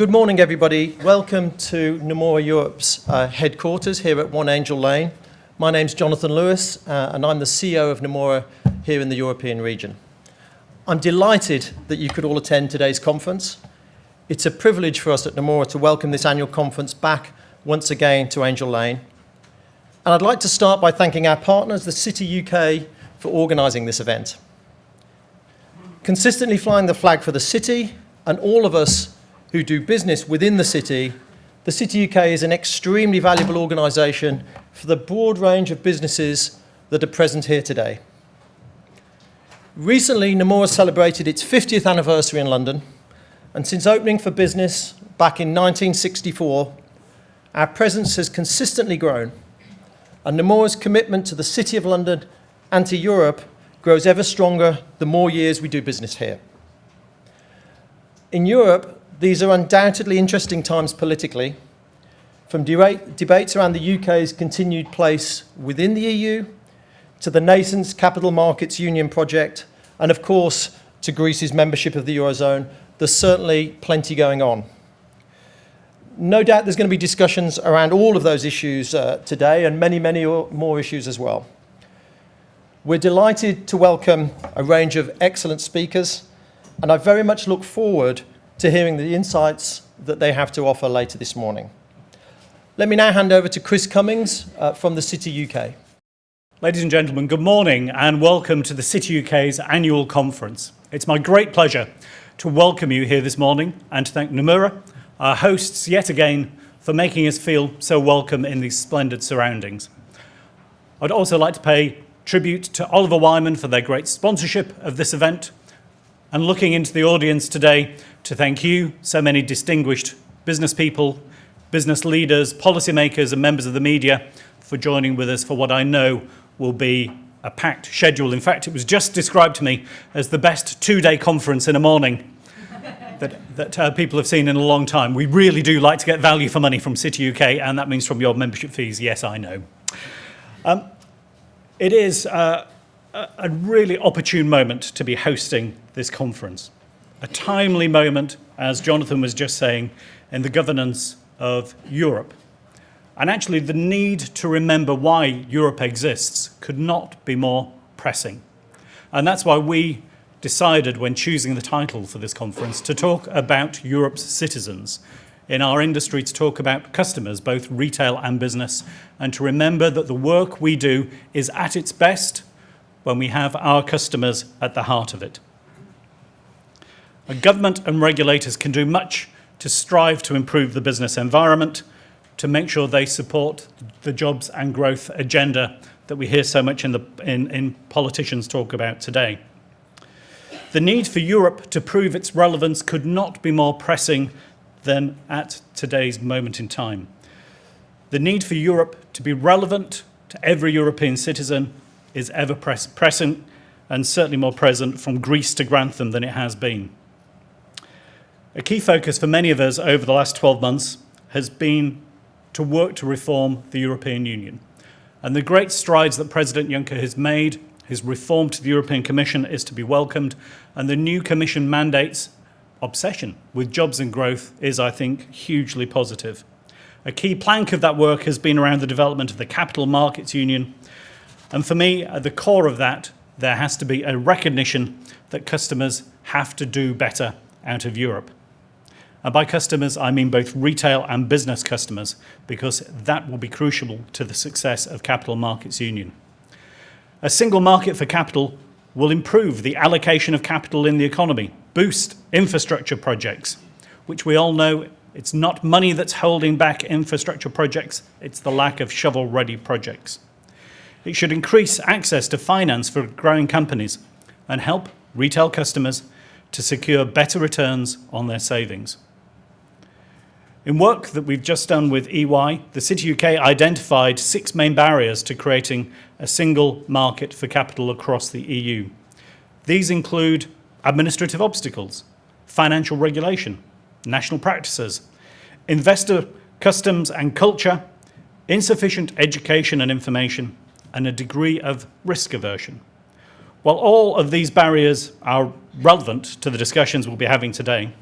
Good morning, everybody. Welcome to Nomura Europe's headquarters here at 1 Angel Lane. My name's Jonathan Lewis, and I'm the CEO of Nomura here in the European region. I'm delighted that you could all attend today's conference. It's a privilege for us at Nomura to welcome this annual conference back once again to Angel Lane. And I'd like to start by thanking our partners, TheCityUK, for organising this event. Consistently flying the flag for the city and all of us who do business within the TheCityUK is an extremely valuable organisation for the broad range of businesses that are present here today. Recently, Nomura celebrated its 50th anniversary in London, and since opening for business back in 1964, our presence has consistently grown, and Nomura's commitment to the City of London and to Europe grows ever stronger the more years we do business here. In Europe, these are undoubtedly interesting times politically, from debates around the UK's continued place within the EU, to the nascent Capital Markets Union project, and of course, to Greece's membership of the Eurozone. There's certainly plenty going on. No doubt there's going to be discussions around all of those issues today, and many more issues as well. We're delighted to welcome a range of excellent speakers, and I very much look forward to hearing the insights that they have to offer later this morning. Let me now hand over to Chris Cummings from TheCityUK. Ladies and gentlemen, good morning and welcome to TheCityUK's annual conference. It's my great pleasure to welcome you here this morning and to thank Nomura, our hosts yet again, for making us feel so welcome in these splendid surroundings. I'd also like to pay tribute to Oliver Wyman for their great sponsorship of this event, and looking into the audience today to thank you, so many distinguished business people, business leaders, policymakers and members of the media for joining with us for what I know will be a packed schedule. In fact, it was just described to me as the best two-day conference in a morning that people have seen in a long time. We really do like to get value for money from TheCityUK, and that means from your membership fees. Yes, I know. It is a really opportune moment to be hosting this conference. A timely moment, as Jonathan was just saying, in the governance of Europe. And actually, the need to remember why Europe exists could not be more pressing. And that's why we decided, when choosing the title for this conference, to talk about Europe's citizens. In our industry, to talk about customers, both retail and business, and to remember that the work we do is at its best when we have our customers at the heart of it. A government and regulators can do much to strive to improve the business environment, to make sure they support the jobs and growth agenda that we hear so much in politicians talk about today. The need for Europe to prove its relevance could not be more pressing than at today's moment in time. The need for Europe to be relevant to every European citizen is ever present, and certainly more present from Greece to Grantham than it has been. A key focus for many of us over the last 12 months has been to work to reform the European Union. And the great strides that President Juncker has made, his reform to the European Commission, is to be welcomed, and the new Commission mandate's obsession with jobs and growth is, I think, hugely positive. A key plank of that work has been around the development of the Capital Markets Union. And for me, at the core of that, there has to be a recognition that customers have to do better out of Europe. And by customers, I mean both retail and business customers, because that will be crucial to the success of Capital Markets Union. A single market for capital will improve the allocation of capital in the economy, boost infrastructure projects, which we all know it's not money that's holding back infrastructure projects, it's the lack of shovel-ready projects. It should increase access to finance for growing companies and help retail customers to secure better returns on their savings. In work that we've just done with EY, TheCityUK identified 6 main barriers to creating a single market for capital across the EU. These include administrative obstacles, financial regulation, national practices, investor customs and culture, insufficient education and information, and a degree of risk aversion. While all of these barriers are relevant to the discussions we'll be having today,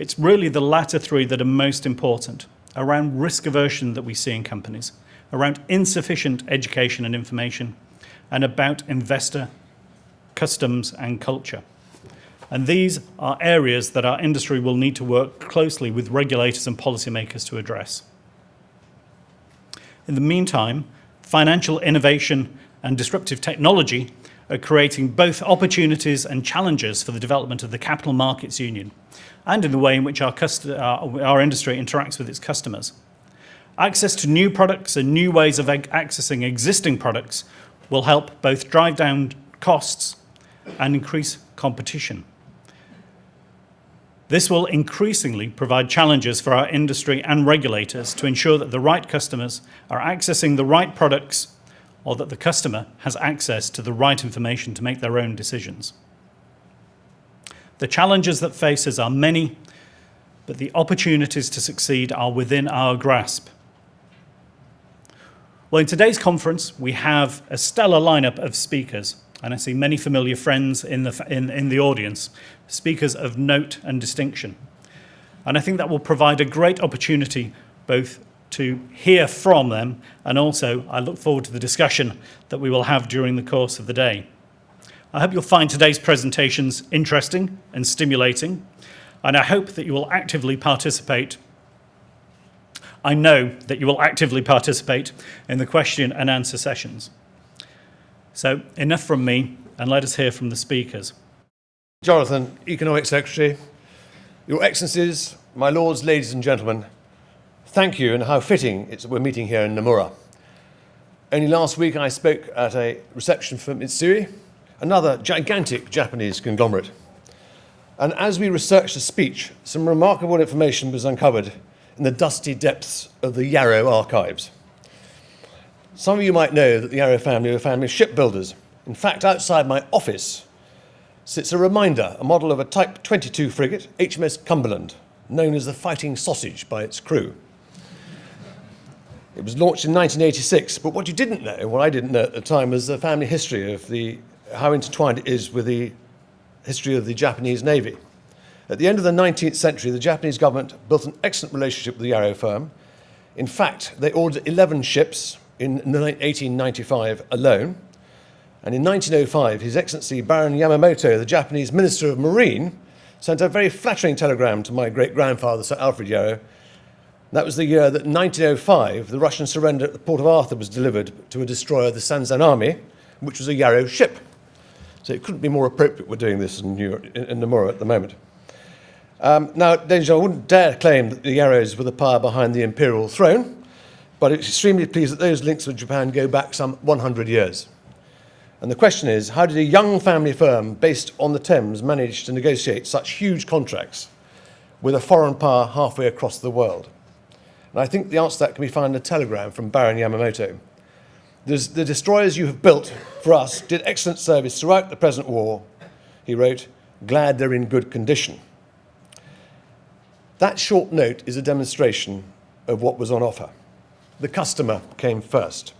It's really the latter three that are most important, around risk aversion that we see in companies, around insufficient education and information, and about investor customs and culture. And these are areas that our industry will need to work closely with regulators and policymakers to address. In the meantime, financial innovation and disruptive technology are creating both opportunities and challenges for the development of the Capital Markets Union and in the way in which our industry interacts with its customers. Access to new products and new ways of accessing existing products will help both drive down costs and increase competition. This will increasingly provide challenges for our industry and regulators to ensure that the right customers are accessing the right products or that the customer has access to the right information to make their own decisions. The challenges that face us are many, but the opportunities to succeed are within our grasp. Well, in today's conference, we have a stellar lineup of speakers, and I see many familiar friends in the audience, speakers of note and distinction. And I think that will provide a great opportunity both to hear from them, and also I look forward to the discussion that we will have during the course of the day. I hope you'll find today's presentations interesting and stimulating, and I hope that you will actively participate. I know that you will actively participate in the question and answer sessions. So enough from me, and let us hear from the speakers. Jonathan, Economic Secretary, Your Excellencies, my lords, ladies and gentlemen, thank you, and how fitting it's that we're meeting here in Nomura. Only last week I spoke at a reception for Mitsui, another gigantic Japanese conglomerate. And as we researched the speech, some remarkable information was uncovered in the dusty depths of the Yarrow archives. Some of you might know that the Yarrow family were a family of shipbuilders. In fact, outside my office sits a reminder, a model of a Type 22 frigate, HMS Cumberland, known as the Fighting Sausage by its crew. It was launched in 1986, but what you didn't know, what I didn't know at the time, was the family history of how intertwined it is with the history of the Japanese Navy. At the end of the 19th century, the Japanese government built an excellent relationship with the Yarrow firm. In fact, they ordered 11 ships in 1895 alone. And in 1905, His Excellency Baron Yamamoto, the Japanese Minister of Marine, sent a very flattering telegram to my great-grandfather, Sir Alfred Yarrow. That was the year that, in 1905, the Russian surrender at the port of Arthur was delivered to a destroyer, the Sanzanami, which was a Yarrow ship. So it couldn't be more appropriate we're doing this in Nomura at the moment. Now, ladies and gentlemen, I wouldn't dare claim that the Yarrows were the power behind the imperial throne, but it's extremely pleased that those links with Japan go back some 100 years. And the question is, how did a young family firm based on the Thames manage to negotiate such huge contracts with a foreign power halfway across the world? And I think the answer to that can be found in a telegram from Baron Yamamoto. The destroyers you have built for us did excellent service throughout the present war, he wrote, glad they're in good condition. That short note is a demonstration of what was on offer. The customer came first.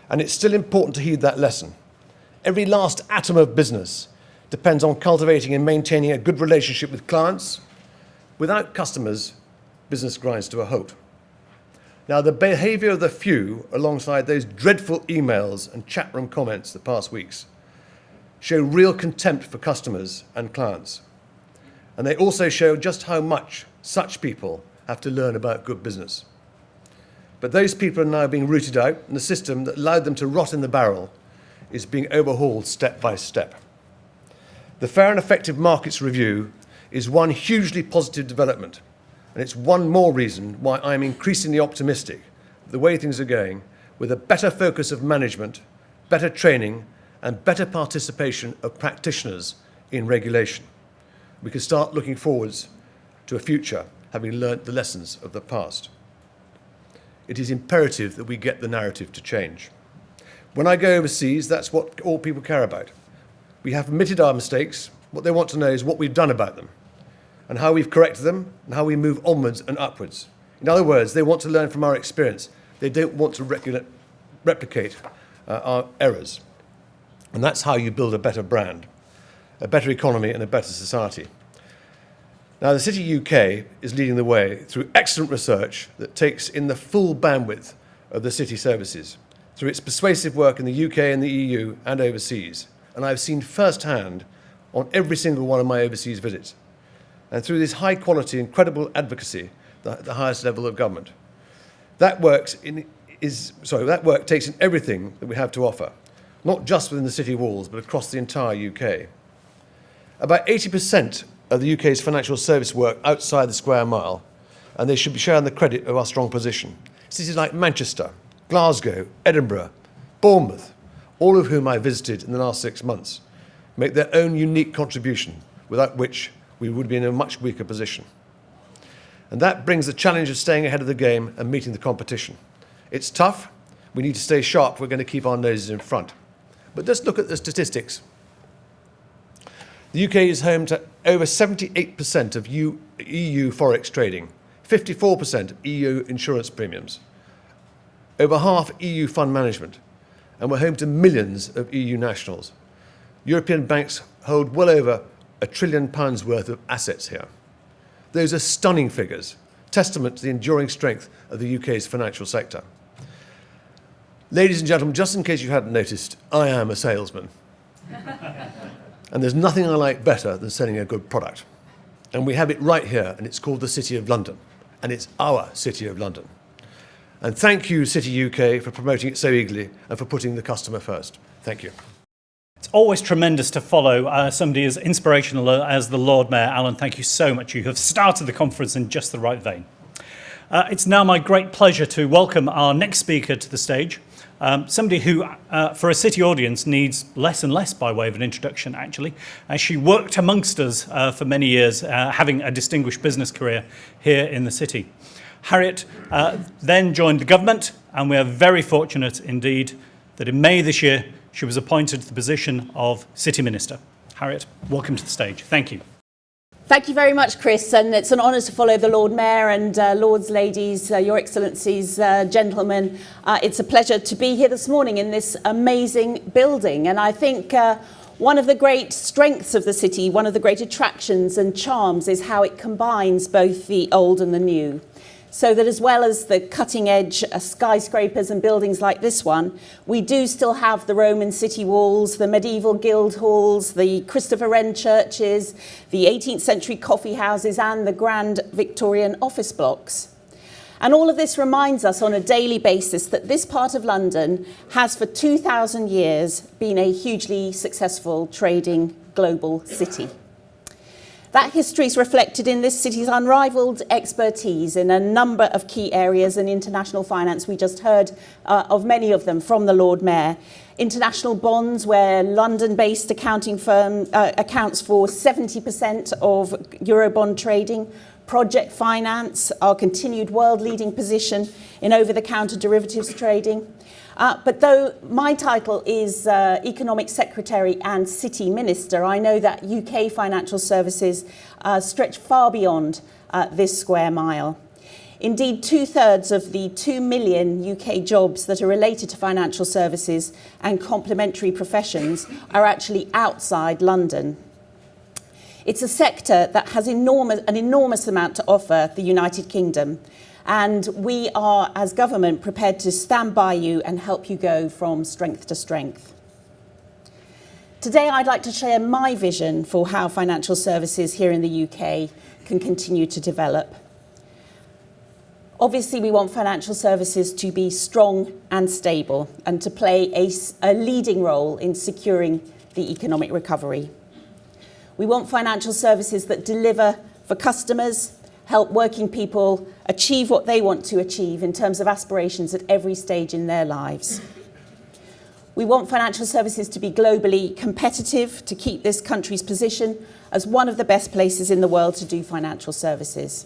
And it's still important to heed that lesson. Every last atom of business depends on cultivating and maintaining a good relationship with clients. Without customers, business grinds to a halt. Now, the behaviour of the few, alongside those dreadful emails and chat room comments the past weeks, show real contempt for customers and clients. And they also show just how much such people have to learn about good business. But those people are now being rooted out, and the system that allowed them to rot in the barrel is being overhauled step by step. The Fair and Effective Markets Review is one hugely positive development, and it's one more reason why I'm increasingly optimistic the way things are going, with a better focus of management, better training, and better participation of practitioners in regulation. We can start looking forwards to a future having learnt the lessons of the past. It is imperative that we get the narrative to change. When I go overseas, that's what all people care about. We have admitted our mistakes. What they want to know is what we've done about them, and how we've corrected them, and how we move onwards and upwards. In other words, they want to learn from our experience. They don't want to replicate our errors. And that's how you build a better brand, a better economy, and a better society. Now, the City UK is leading the way through excellent research that takes in the full bandwidth of the city services, through its persuasive work in the UK and the EU and overseas. And I've seen firsthand on every single one of my overseas visits. And through this high quality and credible advocacy, the highest level of government. That work takes in everything that we have to offer, not just within the city walls, but across the entire UK. About 80% of the UK's financial service work outside the square mile, and they should be sharing the credit of our strong position. Cities like Manchester, Glasgow, Edinburgh, Bournemouth, all of whom I visited in the last 6 months, make their own unique contribution, without which we would be in a much weaker position. And that brings the challenge of staying ahead of the game and meeting the competition. It's tough. We need to stay sharp if we're going to keep our noses in front. But let's look at the statistics. The UK is home to over 78% of EU forex trading, 54% of EU insurance premiums, over half EU fund management, and we're home to millions of EU nationals. European banks hold well over £1 trillion worth of assets here. Those are stunning figures, testament to the enduring strength of the UK's financial sector. Ladies and gentlemen, just in case you hadn't noticed, I am a salesman. And there's nothing I like better than selling a good product. And we have it right here, and it's called the City of London. And it's our City of London. And thank you, City UK, for promoting it so eagerly and for putting the customer first. Thank you. It's always tremendous to follow somebody as inspirational as the Lord Mayor. Alan, thank you so much. You have started the conference in just the right vein. It's now my great pleasure to welcome our next speaker to the stage. Somebody who, for a city audience, needs less and less by way of an introduction, actually. She worked amongst us for many years, having a distinguished business career here in the city. Harriet then joined the government, and we are very fortunate indeed that in May this year, she was appointed to the position of City Minister. Harriet, welcome to the stage. Thank you. Thank you very much, Chris, and it's an honour to follow the Lord Mayor and Lords, Ladies, Your Excellencies, gentlemen. It's a pleasure to be here this morning in this amazing building, and I think one of the great strengths of the city, one of the great attractions and charms is how it combines both the old and the new. So that as well as the cutting edge skyscrapers and buildings like this one, we do still have the Roman city walls, the medieval guild halls, the Christopher Wren churches, the 18th century coffee houses and the grand Victorian office blocks. And all of this reminds us on a daily basis that this part of London has for 2,000 years been a hugely successful trading global city. That history is reflected in this city's unrivaled expertise in a number of key areas in international finance. We just heard of many of them from the Lord Mayor. International bonds, where London-based accounting firm accounts for 70% of Eurobond trading. Project finance, our continued world-leading position in over-the-counter derivatives trading. But though my title is Economic Secretary and City Minister, I know that UK financial services stretch far beyond this square mile. Indeed, 2/3 of the 2 million UK jobs that are related to financial services and complementary professions are actually outside London. It's a sector that has an enormous amount to offer the United Kingdom. And we are, as government, prepared to stand by you and help you go from strength to strength. Today, I'd like to share my vision for how financial services here in the UK can continue to develop. Obviously, we want financial services to be strong and stable and to play a leading role in securing the economic recovery. We want financial services that deliver for customers, help working people achieve what they want to achieve in terms of aspirations at every stage in their lives. We want financial services to be globally competitive, to keep this country's position as one of the best places in the world to do financial services.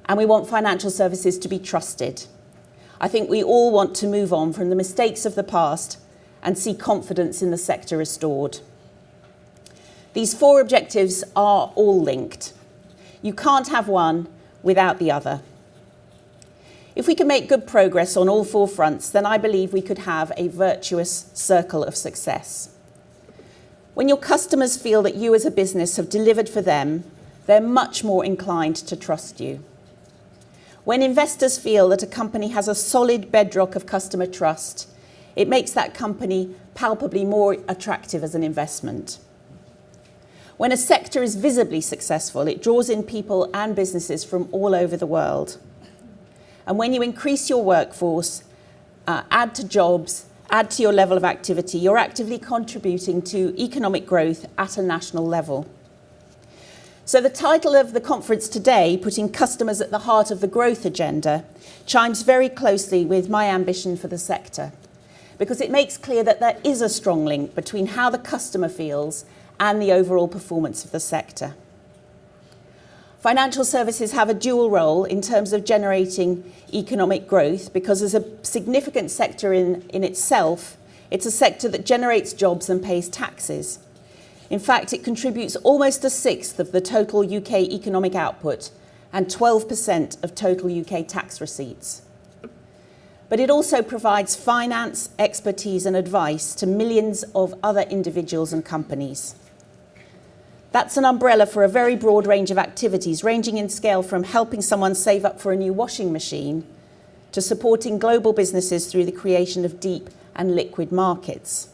And we want financial services to be trusted. I think we all want to move on from the mistakes of the past and see confidence in the sector restored. These four objectives are all linked. You can't have one without the other. If we can make good progress on all four fronts, then I believe we could have a virtuous circle of success. When your customers feel that you as a business have delivered for them, they're much more inclined to trust you. When investors feel that a company has a solid bedrock of customer trust, it makes that company palpably more attractive as an investment. When a sector is visibly successful, it draws in people and businesses from all over the world. And when you increase your workforce, add to jobs, add to your level of activity, you're actively contributing to economic growth at a national level. So the title of the conference today, Putting Customers at the Heart of the Growth Agenda, chimes very closely with my ambition for the sector, because it makes clear that there is a strong link between how the customer feels and the overall performance of the sector. Financial services have a dual role in terms of generating economic growth, because as a significant sector in itself, it's a sector that generates jobs and pays taxes. In fact, it contributes almost a sixth of the total UK economic output and 12% of total UK tax receipts. But it also provides finance, expertise and advice to millions of other individuals and companies. That's an umbrella for a very broad range of activities, ranging in scale from helping someone save up for a new washing machine to supporting global businesses through the creation of deep and liquid markets.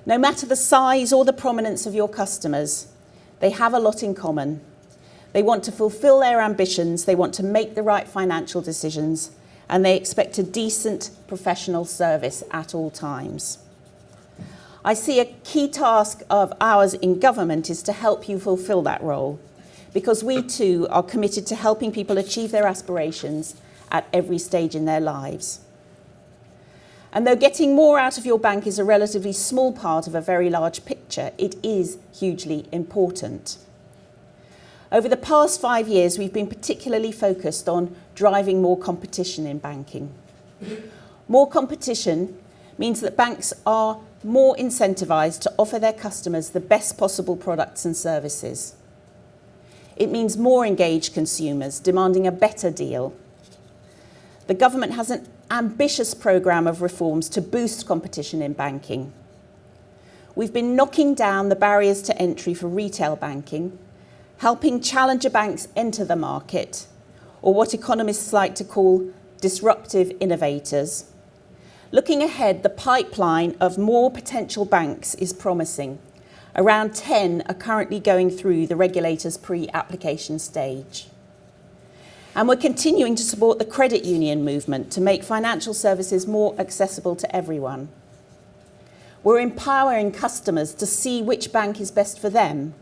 No matter the size or the prominence of your customers, they have a lot in common. They want to fulfill their ambitions, they want to make the right financial decisions, and they expect a decent professional service at all times. I see a key task of ours in government is to help you fulfill that role, because we too are committed to helping people achieve their aspirations at every stage in their lives. And though getting more out of your bank is a relatively small part of a very large picture, it is hugely important. Over the past 5 years, we've been particularly focused on driving more competition in banking. More competition means that banks are more incentivised to offer their customers the best possible products and services. It means more engaged consumers demanding a better deal. The government has an ambitious programme of reforms to boost competition in banking. We've been knocking down the barriers to entry for retail banking, helping challenger banks enter the market, or what economists like to call disruptive innovators. Looking ahead, the pipeline of more potential banks is promising. Around 10 are currently going through the regulator's pre-application stage. And we're continuing to support the credit union movement to make financial services more accessible to everyone. We're empowering customers to see which bank is best for them,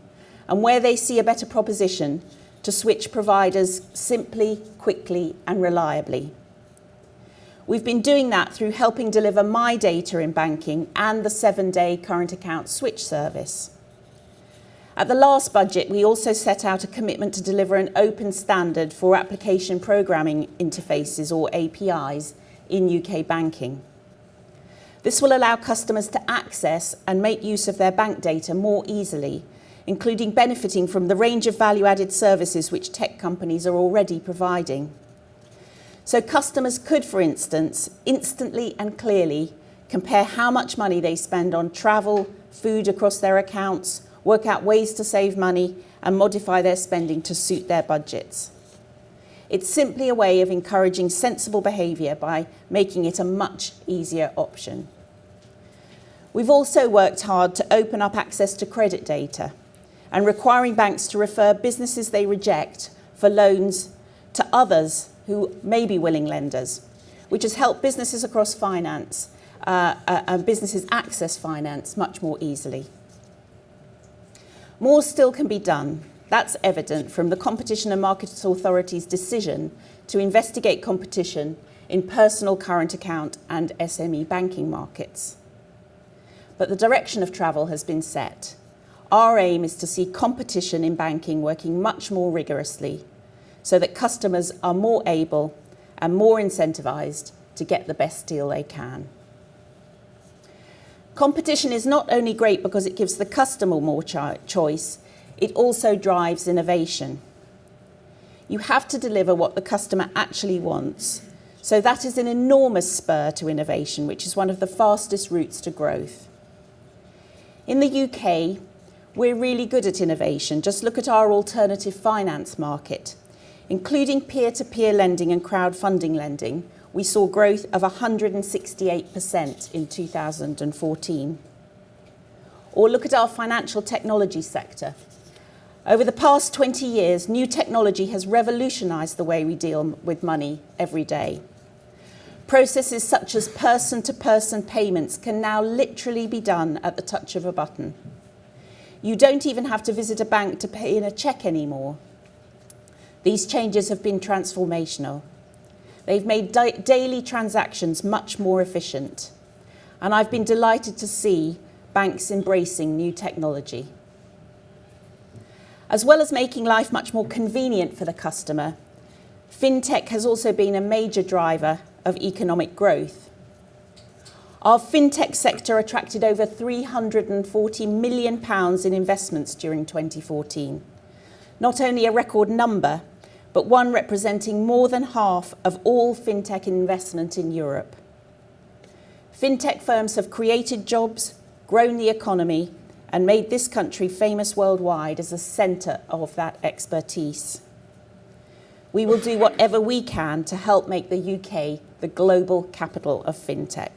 and where they see a better proposition, to switch providers simply, quickly and reliably. We've been doing that through helping deliver My Data in banking and the 7-day current account switch service. At the last budget, we also set out a commitment to deliver an open standard for application programming interfaces, or APIs, in UK banking. This will allow customers to access and make use of their bank data more easily, including benefiting from the range of value-added services which tech companies are already providing. So customers could, for instance, instantly and clearly compare how much money they spend on travel, food across their accounts, work out ways to save money and modify their spending to suit their budgets. It's simply a way of encouraging sensible behaviour by making it a much easier option. We've also worked hard to open up access to credit data and requiring banks to refer businesses they reject for loans to others who may be willing lenders, which has helped businesses across finance and businesses access finance much more easily. More still can be done. That's evident from the Competition and Markets Authority's decision to investigate competition in personal current account and SME banking markets. But the direction of travel has been set. Our aim is to see competition in banking working much more rigorously, so that customers are more able and more incentivised to get the best deal they can. Competition is not only great because it gives the customer more choice, it also drives innovation. You have to deliver what the customer actually wants, so that is an enormous spur to innovation, which is one of the fastest routes to growth. In the UK, We're really good at innovation. Just look at our alternative finance market. Including peer-to-peer lending and crowdfunding lending, we saw growth of 168% in 2014. Or look at our financial technology sector. Over the past 20 years, new technology has revolutionised the way we deal with money every day. Processes such as person-to-person payments can now literally be done at the touch of a button. You don't even have to visit a bank to pay in a cheque anymore. These changes have been transformational. They've made daily transactions much more efficient. And I've been delighted to see banks embracing new technology. As well as making life much more convenient for the customer, fintech has also been a major driver of economic growth. Our fintech sector attracted over £340 million in investments during 2014. Not only a record number, but one representing more than half of all fintech investment in Europe. Fintech firms have created jobs, grown the economy, and made this country famous worldwide as a centre of that expertise. We will do whatever we can to help make the UK the global capital of fintech.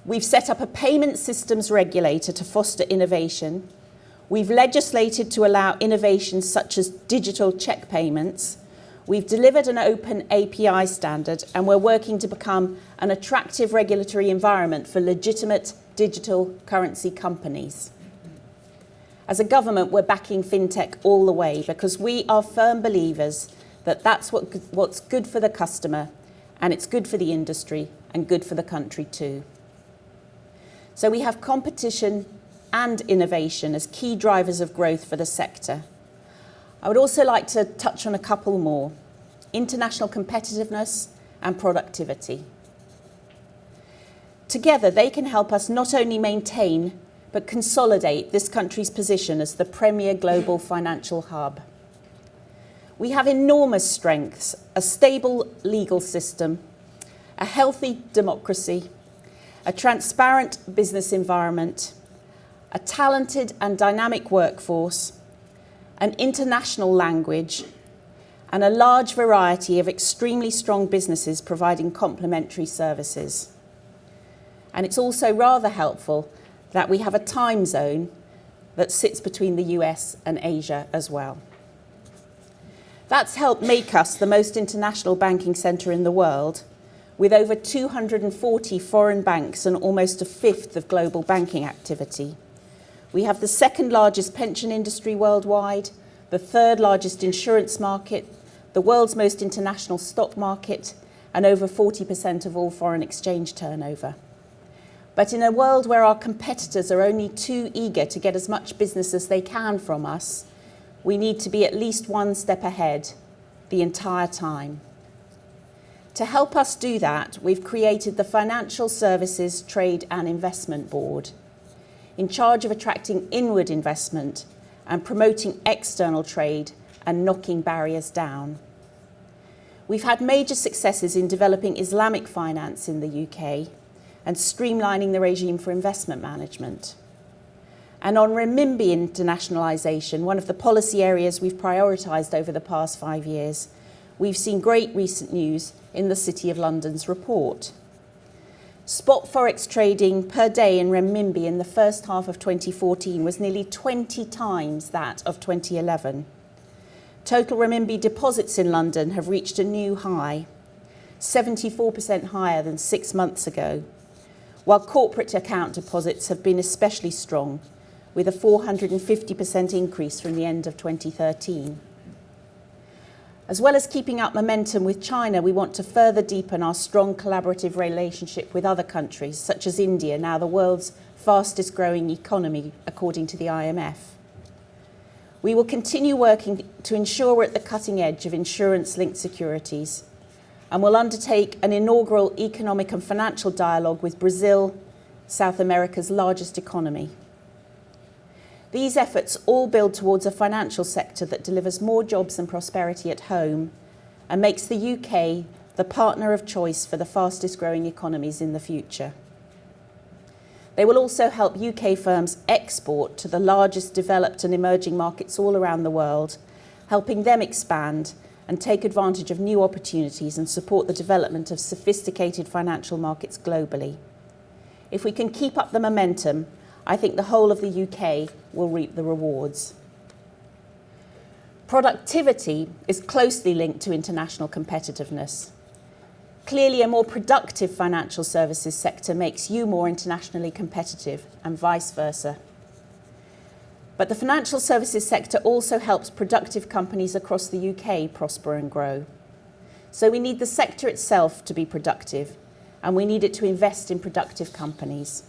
We've set up a payment systems regulator to foster innovation. We've legislated to allow innovations such as digital cheque payments. We've delivered an open API standard, and we're working to become an attractive regulatory environment for legitimate digital currency companies. As a government, we're backing fintech all the way because we are firm believers that that's what's good for the customer, and it's good for the industry and good for the country too. So we have competition and innovation as key drivers of growth for the sector. I would also like to touch on a couple more: international competitiveness and productivity. Together, they can help us not only maintain, but consolidate this country's position as the premier global financial hub. We have enormous strengths: a stable legal system, a healthy democracy, a transparent business environment, a talented and dynamic workforce, an international language, and a large variety of extremely strong businesses providing complementary services. And it's also rather helpful that we have a time zone that sits between the US and Asia as well. That's helped make us the most international banking centre in the world, with over 240 foreign banks and almost a fifth of global banking activity. We have the second largest pension industry worldwide, the third largest insurance market, the world's most international stock market, and over 40% of all foreign exchange turnover. But in a world where our competitors are only too eager to get as much business as they can from us, we need to be at least one step ahead the entire time. To help us do that, we've created the Financial Services Trade and Investment Board, in charge of attracting inward investment and promoting external trade and knocking barriers down. We've had major successes in developing Islamic finance in the UK and streamlining the regime for investment management. And on renminbi internationalisation, one of the policy areas we've prioritised over the past 5 years, we've seen great recent news in the City of London's report. Spot forex trading per day in renminbi in the first half of 2014 was nearly 20 times that of 2011. Total renminbi deposits in London have reached a new high, 74% higher than 6 months ago, while corporate account deposits have been especially strong, with a 450% increase from the end of 2013. As well as keeping up momentum with China, we want to further deepen our strong collaborative relationship with other countries, such as India, now the world's fastest growing economy, according to the IMF. We will continue working to ensure we're at the cutting edge of insurance-linked securities, and will undertake an inaugural economic and financial dialogue with Brazil, South America's largest economy. These efforts all build towards a financial sector that delivers more jobs and prosperity at home and makes the UK the partner of choice for the fastest growing economies in the future. They will also help UK firms export to the largest developed and emerging markets all around the world, helping them expand and take advantage of new opportunities and support the development of sophisticated financial markets globally. If we can keep up the momentum, I think the whole of the UK will reap the rewards. Productivity is closely linked to international competitiveness. Clearly, a more productive financial services sector makes you more internationally competitive and vice versa. But the financial services sector also helps productive companies across the UK prosper and grow. So we need the sector itself to be productive, and we need it to invest in productive companies.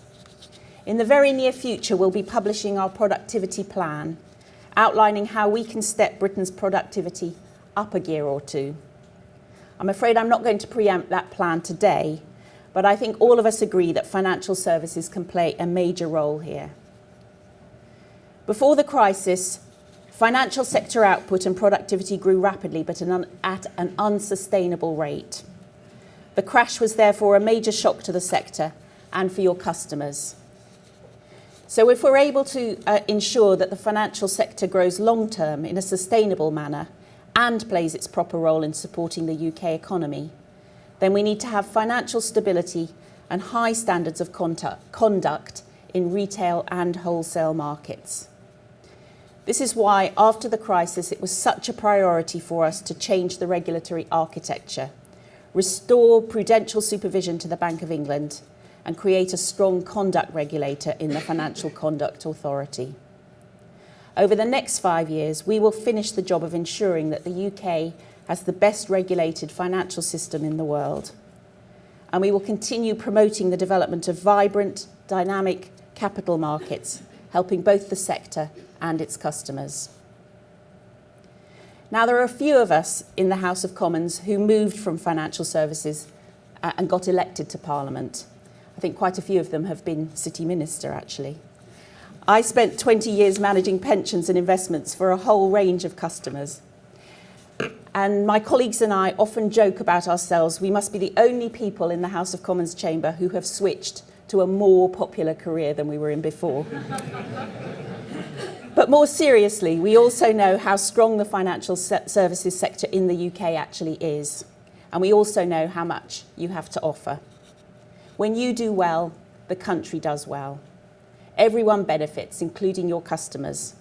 In the very near future, we'll be publishing our productivity plan, outlining how we can step Britain's productivity up a gear or two. I'm afraid I'm not going to preempt that plan today, but I think all of us agree that financial services can play a major role here. Before the crisis, financial sector output and productivity grew rapidly, but at an unsustainable rate. The crash was therefore a major shock to the sector and for your customers. So if we're able to ensure that the financial sector grows long-term in a sustainable manner and plays its proper role in supporting the UK economy, then we need to have financial stability and high standards of conduct in retail and wholesale markets. This is why, after the crisis, it was such a priority for us to change the regulatory architecture, restore prudential supervision to the Bank of England, and create a strong conduct regulator in the Financial Conduct Authority. Over the next 5 years, we will finish the job of ensuring that the UK has the best regulated financial system in the world. And we will continue promoting the development of vibrant, dynamic capital markets, helping both the sector and its customers. Now, there are a few of us in the House of Commons who moved from financial services and got elected to Parliament. I think quite a few of them have been City Minister, actually. I spent 20 years managing pensions and investments for a whole range of customers. And my colleagues and I often joke about ourselves. We must be the only people in the House of Commons chamber who have switched to a more popular career than we were in before. But more seriously, we also know how strong the financial services sector in the UK actually is. And we also know how much you have to offer. When you do well, the country does well. Everyone benefits, including your customers,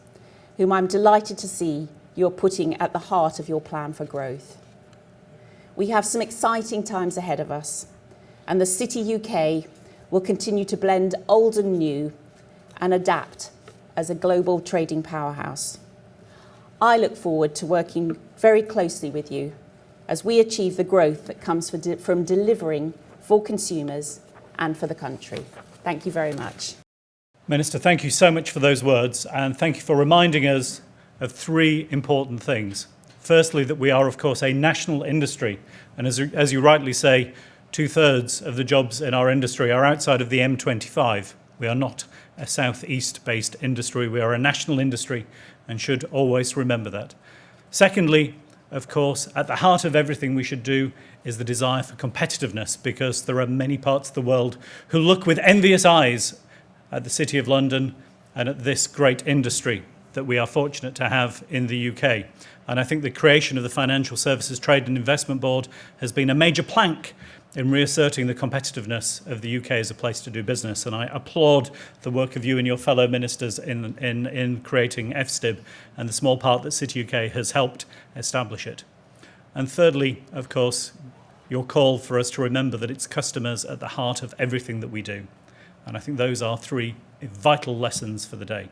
whom I'm delighted to see you're putting at the heart of your plan for growth. We have some exciting times ahead of us, and the City UK will continue to blend old and new and adapt as a global trading powerhouse. I look forward to working very closely with you as we achieve the growth that comes from delivering for consumers and for the country. Thank you very much. Minister, thank you so much for those words, and thank you for reminding us of three important things. Firstly, that we are, of course, a national industry, and as you rightly say, 2/3 of the jobs in our industry are outside of the M25. We are not a southeast-based industry. We are a national industry and should always remember that. Secondly, of course, at the heart of everything we should do is the desire for competitiveness, because there are many parts of the world who look with envious eyes at the City of London and at this great industry that we are fortunate to have in the UK. And I think the creation of the Financial Services Trade and Investment Board has been a major plank in reasserting the competitiveness of the UK as a place to do business. And I applaud the work of you and your fellow ministers in creating FSTIB and the small part that City UK has helped establish it. And thirdly, of course, your call for us to remember that it's customers at the heart of everything that we do. And I think those are three vital lessons for the day.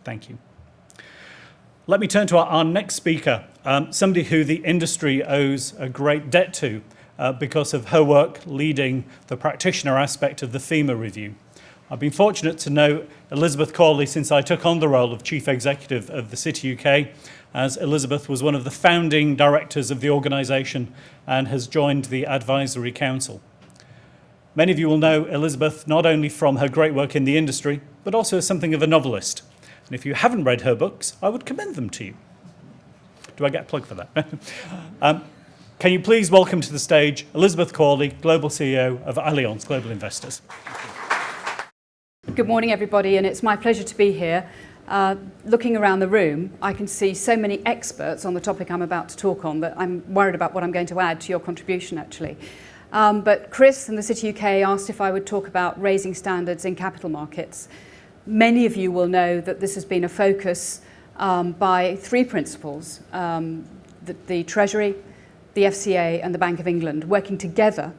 Thank you. Let me turn to our next speaker, somebody who the industry owes a great debt to because of her work leading the practitioner aspect of the FEMA review. I've been fortunate to know Elizabeth Corley since I took on the role of Chief Executive of the City UK, as Elizabeth was one of the founding directors of the organisation and has joined the Advisory Council. Many of you will know Elizabeth not only from her great work in the industry, but also as something of a novelist. And if you haven't read her books, I would commend them to you. Do I get a plug for that? Can you please welcome to the stage Elizabeth Corley, Global CEO of Allianz Global Investors. Good morning, everybody, and it's my pleasure to be here. Looking around the room, I can see so many experts on the topic I'm about to talk on that I'm worried about what I'm going to add to your contribution, actually. But Chris and the City UK asked if I would talk about raising standards in capital markets. Many of you will know that this has been a focus by three principals, the Treasury, the FCA and the Bank of England, working together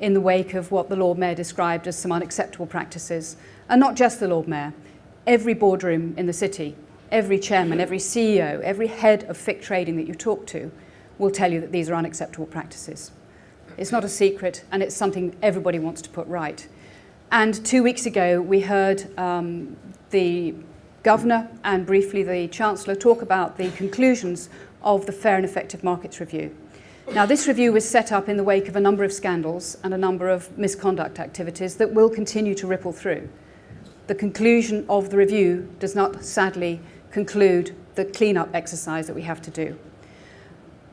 in the wake of what the Lord Mayor described as some unacceptable practices. And not just the Lord Mayor, every boardroom in the city, every chairman, every CEO, every head of FIC trading that you talk to will tell you that these are unacceptable practices. It's not a secret, and it's something everybody wants to put right. And 2 weeks ago, we heard the Governor and briefly the Chancellor talk about the conclusions of the Fair and Effective Markets Review. Now, this review was set up in the wake of a number of scandals and a number of misconduct activities that will continue to ripple through. The conclusion of the review does not, sadly, conclude the clean-up exercise that we have to do.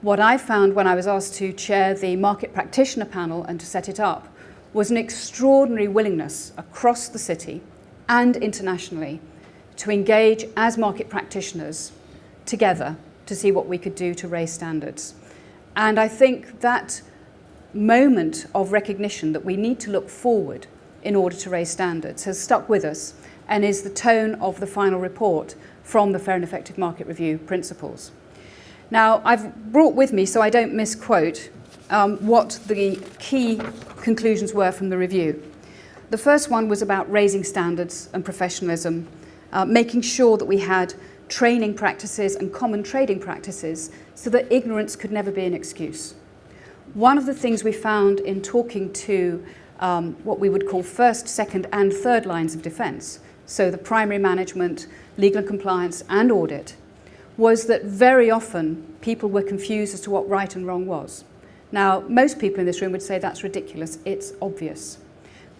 What I found when I was asked to chair the market practitioner panel and to set it up was an extraordinary willingness across the city and internationally to engage as market practitioners together to see what we could do to raise standards. And I think that moment of recognition that we need to look forward in order to raise standards has stuck with us and is the tone of the final report from the Fair and Effective Market Review principles. Now, I've brought with me, so I don't misquote, what the key conclusions were from the review. The first one was about raising standards and professionalism, making sure that we had training practices and common trading practices so that ignorance could never be an excuse. One of the things we found in talking to what we would call first, second and third lines of defence, so the primary management, legal and compliance and audit, was that very often people were confused as to what right and wrong was. Now, most people in this room would say that's ridiculous, it's obvious.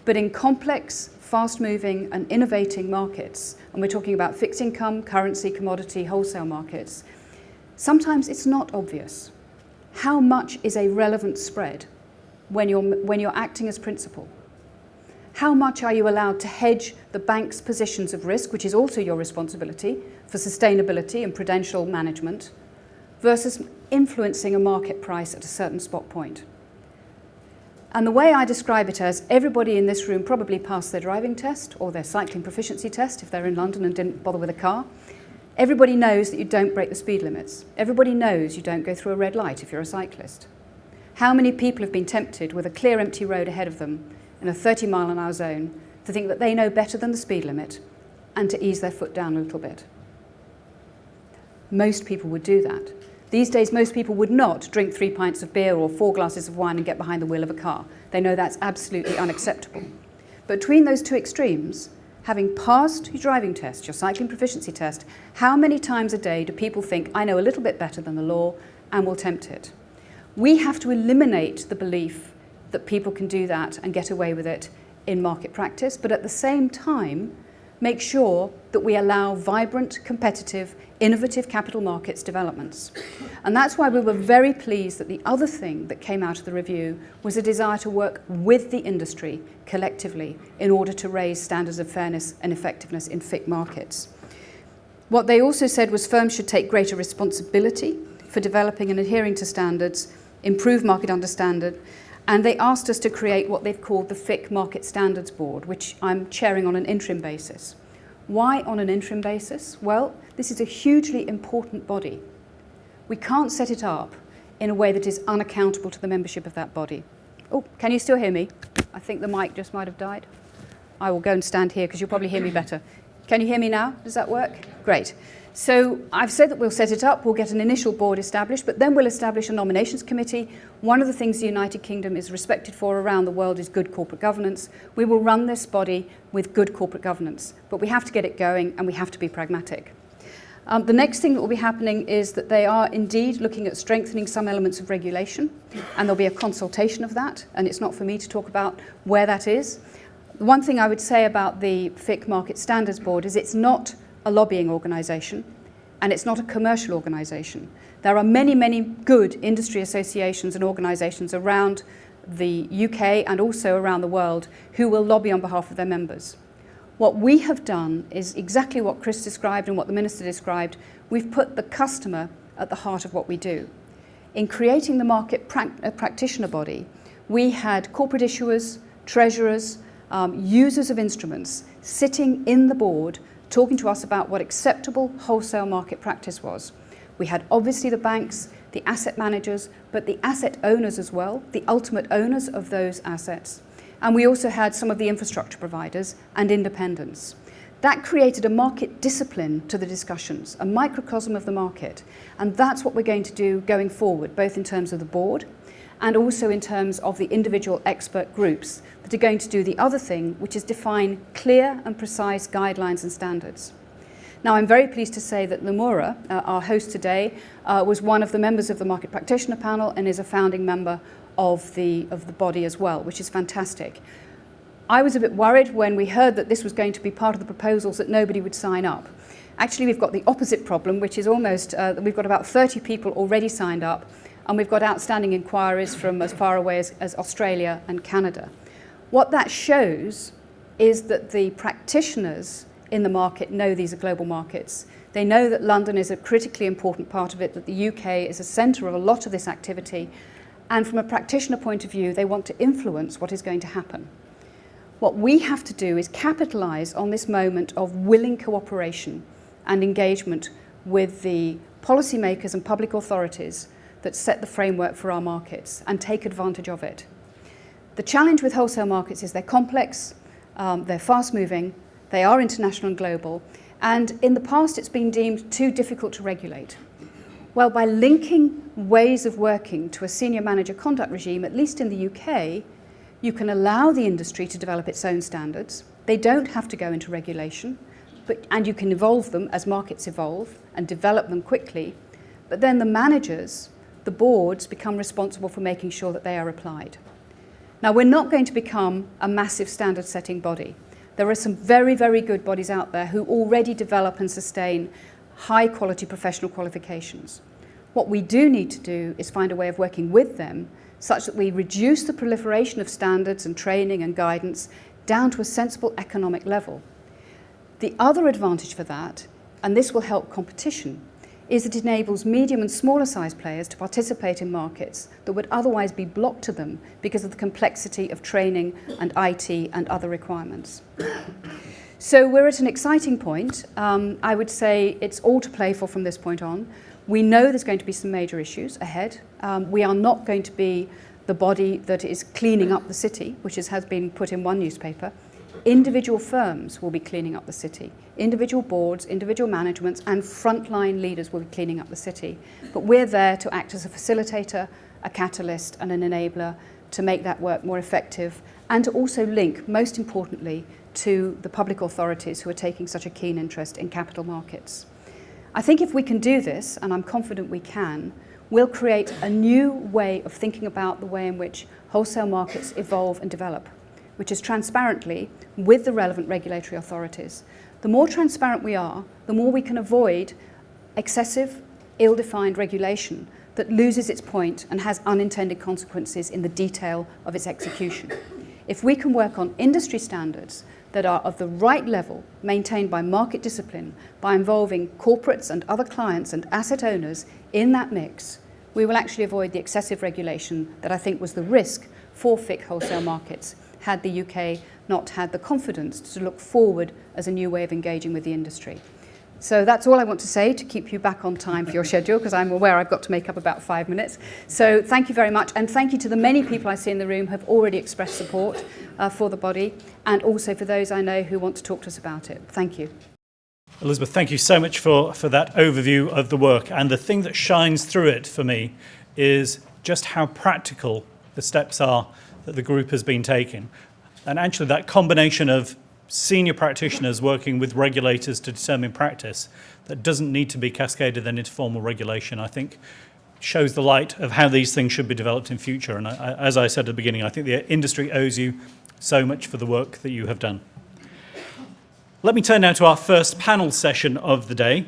But in complex, fast-moving and innovating markets, and we're talking about fixed income, currency, commodity, wholesale markets, sometimes it's not obvious. How much is a relevant spread when you're acting as principal? How much are you allowed to hedge the bank's positions of risk, which is also your responsibility for sustainability and prudential management, versus influencing a market price at a certain spot point? And the way I describe it as everybody in this room probably passed their driving test or their cycling proficiency test if they're in London and didn't bother with a car. Everybody knows that you don't break the speed limits. Everybody knows you don't go through a red light if you're a cyclist. How many people have been tempted with a clear empty road ahead of them in a 30-mile-an-hour zone to think that they know better than the speed limit and to ease their foot down a little bit? Most people would do that. These days, most people would not drink 3 pints of beer or 4 glasses of wine and get behind the wheel of a car. They know that's absolutely unacceptable. But between those two extremes, having passed your driving test, your cycling proficiency test, how many times a day do people think, I know a little bit better than the law and will tempt it? We have to eliminate the belief that people can do that and get away with it in market practice, but at the same time, make sure that we allow vibrant, competitive, innovative capital markets developments. And that's why we were very pleased that the other thing that came out of the review was a desire to work with the industry collectively in order to raise standards of fairness and effectiveness in FIC markets. What they also said was firms should take greater responsibility for developing and adhering to standards, improve market understanding, and they asked us to create what they've called the FIC Market Standards Board, which I'm chairing on an interim basis. Why on an interim basis? Well, this is a hugely important body. We can't set it up in a way that is unaccountable to the membership of that body. Oh, can you still hear me? I think the mic just might have died. I will go and stand here because you'll probably hear me better. Can you hear me now? Does that work? Great. So I've said that we'll set it up, we'll get an initial board established, but then we'll establish a nominations committee. One of the things the United Kingdom is respected for around the world is good corporate governance. We will run this body with good corporate governance, but we have to get it going and we have to be pragmatic. The next thing that will be happening is that they are indeed looking at strengthening some elements of regulation, and there'll be a consultation of that, and it's not for me to talk about where that is. The one thing I would say about the FIC Market Standards Board is it's not a lobbying organisation and it's not a commercial organisation. There are many, many good industry associations and organisations around the UK and also around the world who will lobby on behalf of their members. What we have done is exactly what Chris described and what the Minister described. We've put the customer at the heart of what we do. In creating the market practitioner body, we had corporate issuers, treasurers, users of instruments sitting in the board talking to us about what acceptable wholesale market practice was. We had obviously the banks, the asset managers, but the asset owners as well, the ultimate owners of those assets. And we also had some of the infrastructure providers and independents. That created a market discipline to the discussions, a microcosm of the market. And that's what we're going to do going forward, both in terms of the board and also in terms of the individual expert groups that are going to do the other thing, which is define clear and precise guidelines and standards. Now, I'm very pleased to say that Lamura, our host today, was one of the members of the Market Practitioner Panel and is a founding member of the body as well, which is fantastic. I was a bit worried when we heard that this was going to be part of the proposals that nobody would sign up. Actually, we've got the opposite problem, which is almost, we've got about 30 people already signed up, and we've got outstanding inquiries from as far away as Australia and Canada. What that shows is that the practitioners in the market know these are global markets. They know that London is a critically important part of it, that the UK is a centre of a lot of this activity, and from a practitioner point of view, they want to influence what is going to happen. What we have to do is capitalise on this moment of willing cooperation and engagement with the policymakers and public authorities that set the framework for our markets and take advantage of it. The challenge with wholesale markets is they're complex, they're fast-moving, they are international and global, and in the past it's been deemed too difficult to regulate. Well, by linking ways of working to a senior manager conduct regime, at least in the UK, you can allow the industry to develop its own standards. They don't have to go into regulation, and you can evolve them as markets evolve and develop them quickly. But then the managers, the boards, become responsible for making sure that they are applied. Now, we're not going to become a massive standard-setting body. There are some very, very good bodies out there who already develop and sustain high-quality professional qualifications. What we do need to do is find a way of working with them such that we reduce the proliferation of standards and training and guidance down to a sensible economic level. The other advantage for that, and this will help competition, is that it enables medium and smaller sized players to participate in markets that would otherwise be blocked to them because of the complexity of training and IT and other requirements. So we're at an exciting point. I would say it's all to play for from this point on. We know there's going to be some major issues ahead. We are not going to be the body that is cleaning up the city, which has been put in one newspaper. Individual firms will be cleaning up the city. Individual boards, individual managements, and frontline leaders will be cleaning up the city. But we're there to act as a facilitator, a catalyst, and an enabler to make that work more effective, and to also link, most importantly, to the public authorities who are taking such a keen interest in capital markets. I think if we can do this, and I'm confident we can, we'll create a new way of thinking about the way in which wholesale markets evolve and develop, which is transparently with the relevant regulatory authorities. The more transparent we are, the more we can avoid excessive, ill-defined regulation that loses its point and has unintended consequences in the detail of its execution. If we can work on industry standards that are of the right level, maintained by market discipline, by involving corporates and other clients and asset owners in that mix, we will actually avoid the excessive regulation that I think was the risk for FIC wholesale markets had the UK not had the confidence to look forward as a new way of engaging with the industry. So that's all I want to say to keep you back on time for your schedule, because I'm aware I've got to make up about 5 minutes. So thank you very much, and thank you to the many people I see in the room who have already expressed support for the body, and also for those I know who want to talk to us about it. Thank you. Elizabeth, thank you so much for that overview of the work. And the thing that shines through it for me is just how practical the steps are that the group has been taking. And actually that combination of senior practitioners working with regulators to determine practice that doesn't need to be cascaded then into formal regulation, I think shows the light of how these things should be developed in future. And as I said at the beginning, I think the industry owes you so much for the work that you have done. Let me turn now to our first panel session of the day.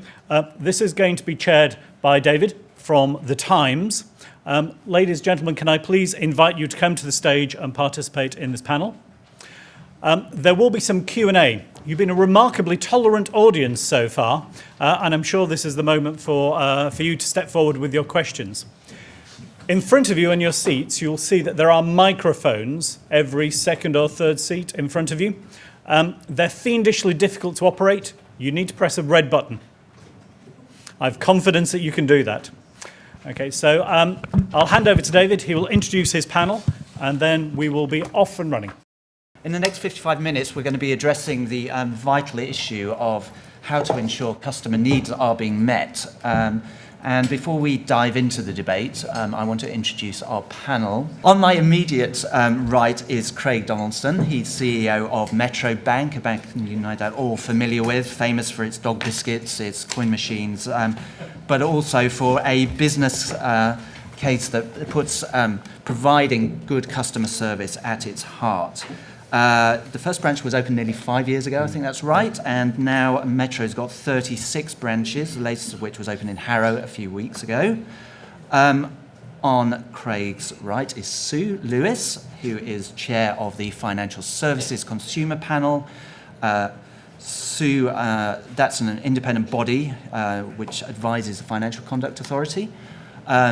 This is going to be chaired by David from The Times. Ladies and gentlemen, can I please invite you to come to the stage and participate in this panel? There will be some Q&A You've been a remarkably tolerant audience so far, and I'm sure this is the moment for you to step forward with your questions. In front of you in your seats, you'll see that there are microphones every second or third seat in front of you. They're fiendishly difficult to operate. You need to press a red button. I have confidence that you can do that. Okay, so I'll hand over to David. He will introduce his panel, and then we will be off and running. In the next 55 minutes, we're going to be addressing the vital issue of how to ensure customer needs are being met. And before we dive into the debate, I want to introduce our panel. On my immediate right is Craig Donaldson. He's CEO of Metro Bank, a bank you're no doubt all familiar with, famous for its dog biscuits, its coin machines, but also for a business case that puts providing good customer service at its heart. The first branch was opened nearly 5 years ago, I think that's right, and now Metro's got 36 branches, the latest of which was opened in Harrow a few weeks ago. On Craig's right is Sue Lewis, who is chair of the Financial Services Consumer Panel. Sue, that's an independent body which advises the Financial Conduct Authority.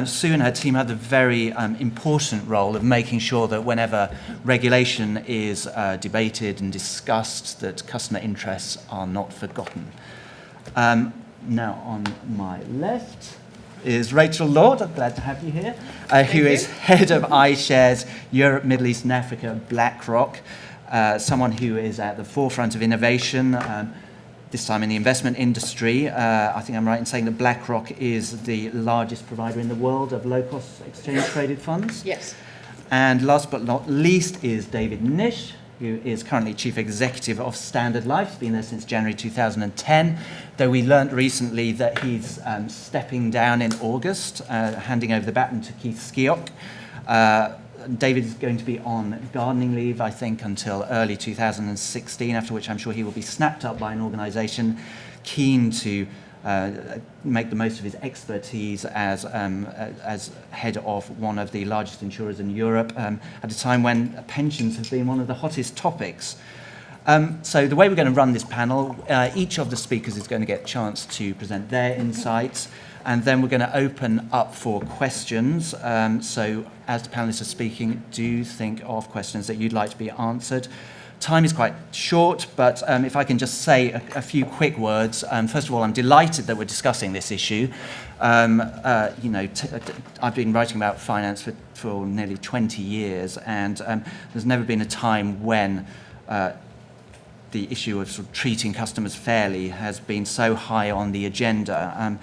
Sue and her team have the very important role of making sure that whenever regulation is debated and discussed, that customer interests are not forgotten. Now on my left is Rachel Lord, I'm glad to have you here, who is head of iShares Europe, Middle East and Africa, BlackRock, someone who is at the forefront of innovation, this time in the investment industry. I think I'm right in saying that BlackRock is the largest provider in the world of low-cost exchange-traded funds. Yes. And last but not least is David Nish, who is currently Chief Executive of Standard Life. He's been there since January 2010, though we learnt recently that he's stepping down in August, handing over the baton to Keith Skeoch. David is going to be on gardening leave, I think, until early 2016, after which I'm sure he will be snapped up by an organisation keen to make the most of his expertise as head of one of the largest insurers in Europe, at a time when pensions have been one of the hottest topics. So the way we're going to run this panel, each of the speakers is going to get a chance to present their insights, and then we're going to open up for questions. So as the panelists are speaking, do think of questions that you'd like to be answered. Time is quite short, but if I can just say a few quick words. First of all, I'm delighted that we're discussing this issue. I've been writing about finance for nearly 20 years, and there's never been a time when the issue of, sort of treating customers fairly has been so high on the agenda.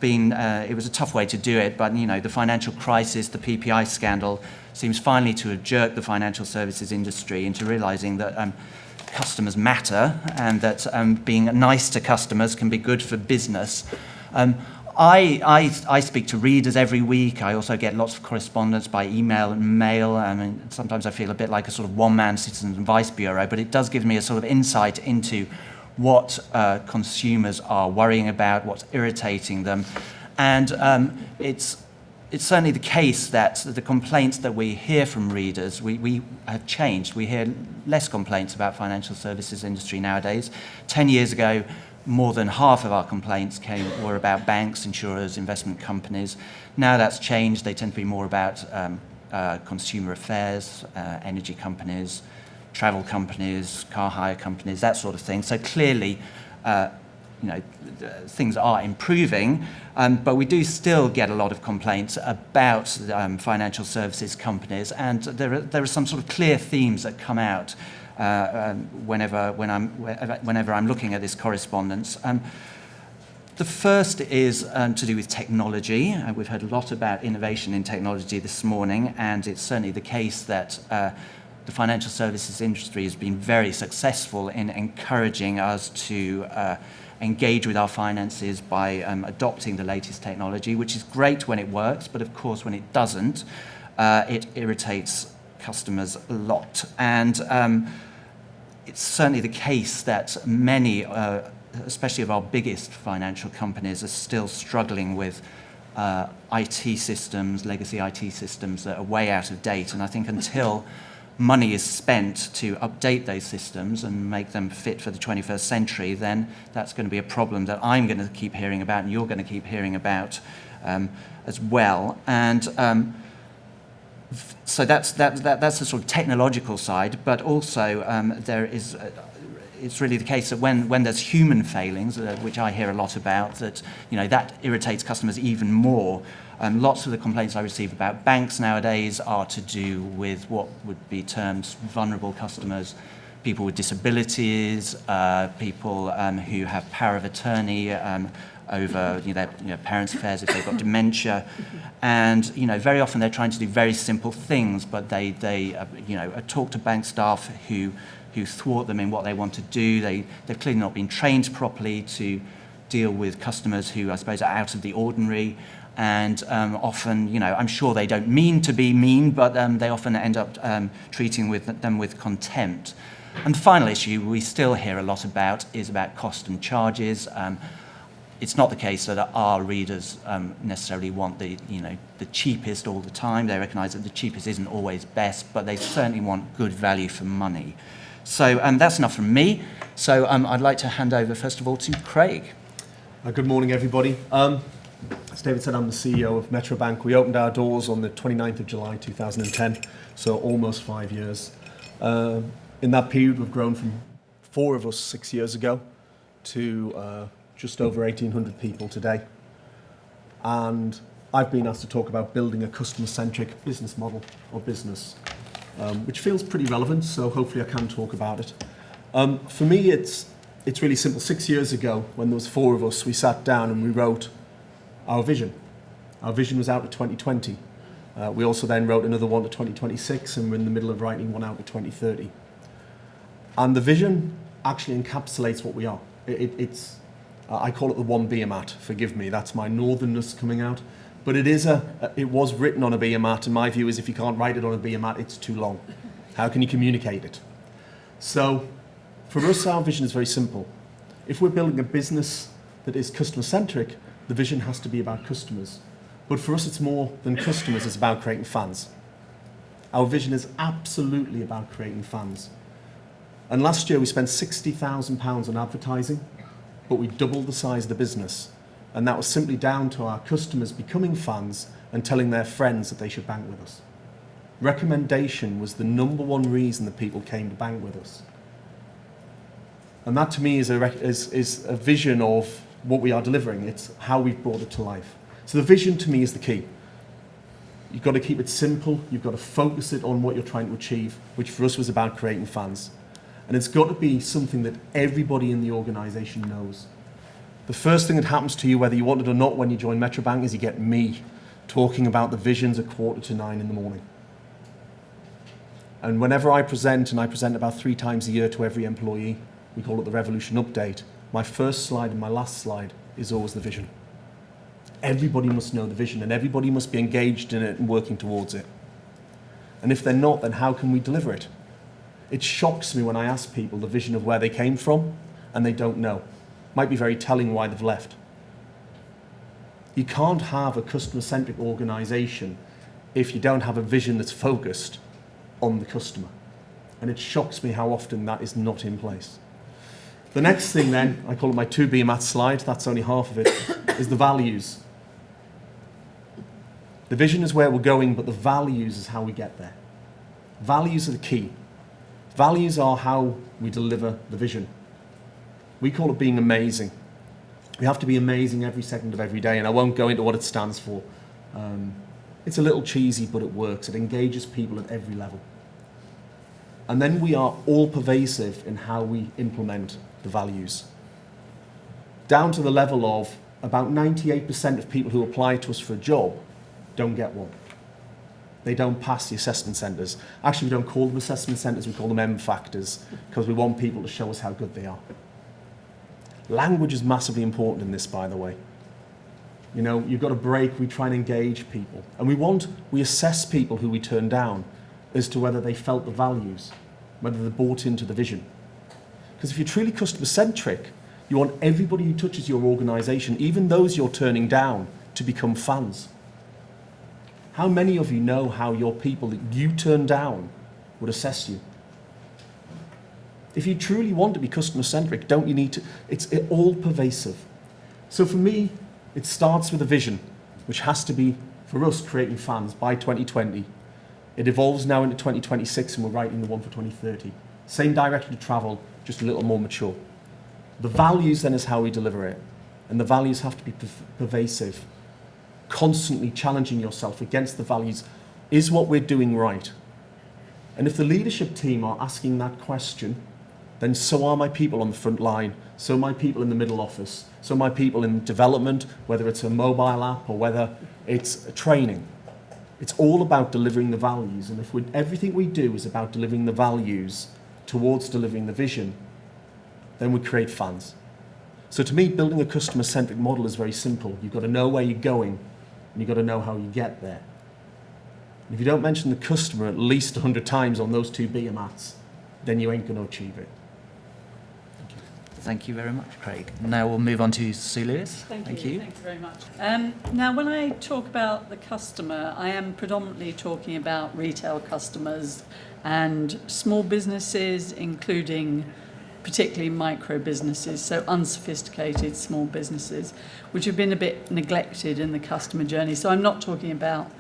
It was a tough way to do it, but the financial crisis, the PPI scandal, seems finally to have jerked the financial services industry into realizing that customers matter, and that being nice to customers can be good for business. I speak to readers every week. I also get lots of correspondence by email and mail. I mean, sometimes I feel a bit like a sort of one-man citizen advice bureau, but it does give me a sort of insight into what consumers are worrying about, what's irritating them. And it's certainly the case that the complaints that we hear from readers, we have changed. We hear less complaints about financial services industry nowadays. 10 years ago, more than half of our complaints were about banks, insurers, investment companies. Now that's changed. They tend to be more about consumer affairs, energy companies, travel companies, car hire companies, that sort of thing. So clearly, things are improving, but we do still get a lot of complaints about financial services companies, and there are some sort of clear themes that come out whenever I'm looking at this correspondence. The first is to do with technology. We've heard a lot about innovation in technology this morning, and it's certainly the case that the financial services industry has been very successful in encouraging us to engage with our finances by adopting the latest technology, which is great when it works, but of course when it doesn't, it irritates customers a lot. And it's certainly the case that many, especially of our biggest financial companies, are still struggling with IT systems, legacy IT systems that are way out of date. And I think until money is spent to update those systems and make them fit for the 21st century, then that's going to be a problem that I'm going to keep hearing about and you're going to keep hearing about as well. And so that's the sort of technological side, but also there is it's really the case that when there's human failings, which I hear a lot about, that that irritates customers even more. Lots of the complaints I receive about banks nowadays are to do with what would be termed vulnerable customers, people with disabilities, people who have power of attorney over their parents' affairs if they've got dementia, and very often they're trying to do very simple things, but they talk to bank staff who thwart them in what they want to do. They've clearly not been trained properly to deal with customers who I suppose are out of the ordinary. And often, I'm sure they don't mean to be mean, but they often end up treating them with contempt. And the final issue we still hear a lot about is about cost and charges. It's not the case that our readers necessarily want the cheapest all the time. They recognise that the cheapest isn't always best, but they certainly want good value for money. So that's enough from me. So I'd like to hand over, first of all, to Craig. Good morning, everybody. As David said, I'm the CEO of Metro Bank. We opened our doors on the 29th of July 2010, so almost 5 years. In that period, we've grown from 4 of us 6 years ago to just over 1,800 people today. And I've been asked to talk about building a customer-centric business model or business, which feels pretty relevant, so hopefully I can talk about it. For me, it's really simple. 6 years ago, when there was 4 of us, we sat down and we wrote our vision. Our vision was out to 2020. We also then wrote another one to 2026, and we're in the middle of writing one out to 2030. And the vision actually encapsulates what we are. I call it the one beer mat. Forgive me, that's my northernness coming out. But it was written on a beer mat, and my view is if you can't write it on a beer mat, it's too long. How can you communicate it? So for us, our vision is very simple. If we're building a business that is customer-centric, the vision has to be about customers. But for us, it's more than customers, it's about creating fans. Our vision is absolutely about creating fans. And last year we spent £60,000 on advertising, but we doubled the size of the business. And that was simply down to our customers becoming fans and telling their friends that they should bank with us. Recommendation was the number one reason that people came to bank with us. And that to me is a vision of what we are delivering. It's how we've brought it to life. So the vision to me is the key. You've got to keep it simple. You've got to focus it on what you're trying to achieve, which for us was about creating fans. And it's got to be something that everybody in the organisation knows. The first thing that happens to you, whether you want it or not, when you join Metro Bank, is you get me talking about the visions at 8:45 in the morning. And whenever I present, and I present about 3 times a year to every employee, we call it the Revolution Update, my first slide and my last slide is always the vision. Everybody must know the vision, and everybody must be engaged in it and working towards it. And if they're not, then how can we deliver it? It shocks me when I ask people the vision of where they came from and they don't know. Might be very telling why they've left. You can't have a customer-centric organisation if you don't have a vision that's focused on the customer. And it shocks me how often that is not in place. The next thing then, I call it my 2B math slide, that's only half of it, is the values. The vision is where we're going, but the values is how we get there. Values are the key. Values are how we deliver the vision. We call it being amazing. We have to be amazing every second of every day, and I won't go into what it stands for. It's a little cheesy, but it works. It engages people at every level. And then we are all pervasive in how we implement the values. Down to the level of about 98% of people who apply to us for a job don't get one. They don't pass the assessment centres. Actually, we don't call them assessment centres, we call them M factors, because we want people to show us how good they are. Language is massively important in this, by the way. You know, you've got a break, we try and engage people. And we assess people who we turn down as to whether they felt the values, whether they bought into the vision. Because if you're truly customer-centric, you want everybody who touches your organisation, even those you're turning down, to become fans. How many of you know how your people that you turn down would assess you. If you truly want to be customer-centric, don't you need to? It's all pervasive. So for me, it starts with a vision, which has to be, for us, creating fans by 2020. It evolves now into 2026, and we're writing the one for 2030. Same direction to travel, just a little more mature. The values then is how we deliver it. And the values have to be pervasive. Constantly challenging yourself against the values. Is what we're doing right? And if the leadership team are asking that question, then so are my people on the front line, so are my people in the middle office, so are my people in development, whether it's a mobile app or whether it's a training. It's all about delivering the values. And if everything we do is about delivering the values towards delivering the vision, then we create fans. So to me, building a customer-centric model is very simple. You've got to know where you're going, and you've got to know how you get there. And if you don't mention the customer at least 100 times on those two beer mats, then you ain't going to achieve it. Thank you very much, Craig. Now we'll move on to Sue Lewis. Thank you very much. Now, when I talk about the customer, I am predominantly talking about retail customers and small businesses, including particularly micro businesses, so unsophisticated small businesses, which have been a bit neglected in the customer journey. So I'm not talking about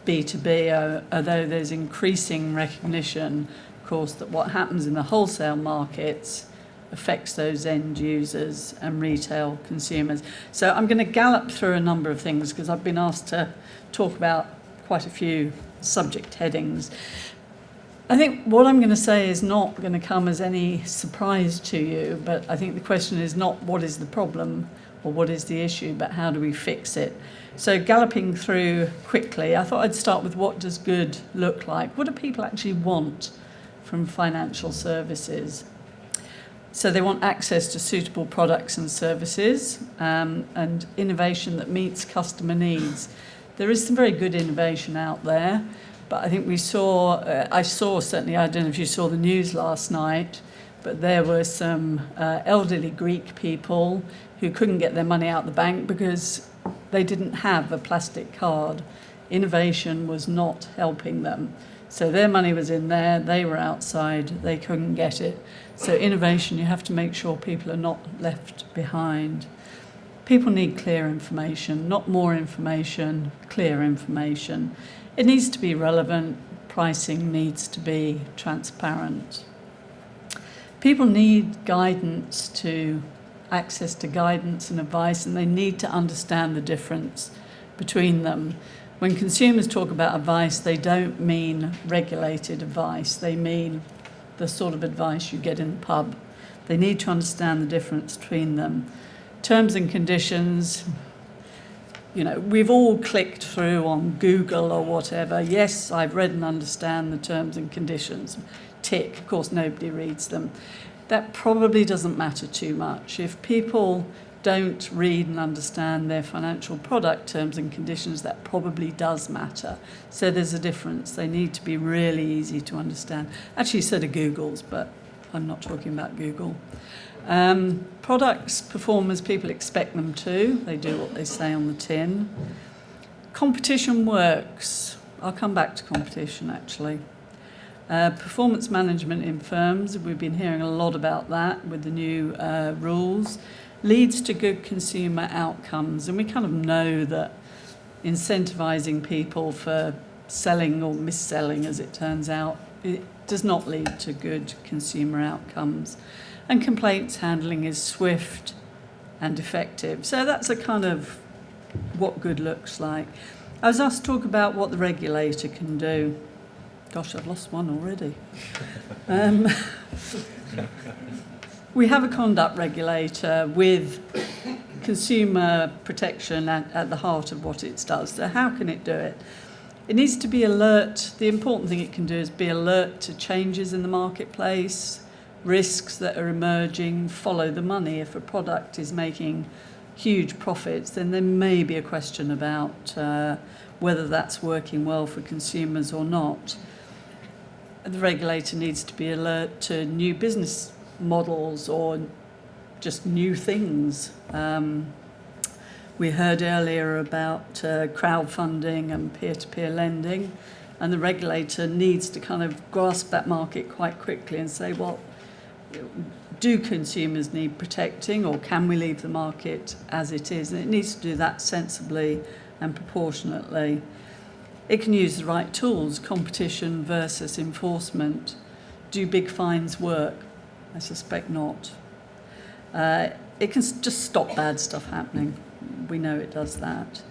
B2B, although there's increasing recognition, of course, that what happens in the wholesale markets affects those end users and retail consumers. So I'm going to gallop through a number of things because I've been asked to talk about quite a few subject headings. I think what I'm going to say is not going to come as any surprise to you, but I think the question is not what is the problem or what is the issue, but how do we fix it? So galloping through quickly, I thought I'd start with what does good look like? What do people actually want from financial services? So they want access to suitable products and services and innovation that meets customer needs. There is some very good innovation out there, but I think I saw certainly, I don't know if you saw the news last night, but there were some elderly Greek people who couldn't get their money out the bank because they didn't have a plastic card. Innovation was not helping them. So their money was in there, they were outside, they couldn't get it. So innovation, you have to make sure people are not left behind. People need clear information, not more information, clear information. It needs to be relevant, pricing needs to be transparent. People need access to guidance and advice, and they need to understand the difference between them. When consumers talk about advice, they don't mean regulated advice. They mean the sort of advice you get in the pub. They need to understand the difference between them. Terms and conditions, we've all clicked through on Google or whatever. Yes, I've read and understand the terms and conditions. Tick, of course, nobody reads them. That probably doesn't matter too much. If people don't read and understand their financial product terms and conditions, that probably does matter. So there's a difference. They need to be really easy to understand. Actually, so do Google's, but I'm not talking about Google. Products perform as people expect them to. They do what they say on the tin. Competition works. I'll come back to competition, actually. Performance management in firms, we've been hearing a lot about that with the new rules, leads to good consumer outcomes. And we kind of know that incentivising people for selling or mis-selling, as it turns out, it does not lead to good consumer outcomes. And complaints handling is swift and effective. So that's a kind of what good looks like. I was asked to talk about what the regulator can do. Gosh, I've lost one already. We have a conduct regulator with consumer protection at the heart of what it does. So how can it do it? It needs to be alert. The important thing it can do is be alert to changes in the marketplace, risks that are emerging, follow the money. If a product is making huge profits, then there may be a question about whether that's working well for consumers or not. The regulator needs to be alert to new business models or just new things. We heard earlier about crowdfunding and peer-to-peer lending. and the regulator needs to kind of grasp that market quite quickly and say, well, do consumers need protecting, or can we leave the market as it is? And it needs to do that sensibly and proportionately. It can use the right tools, competition versus enforcement. Do big fines work? I suspect not. It can just stop bad stuff happening. We know it does that.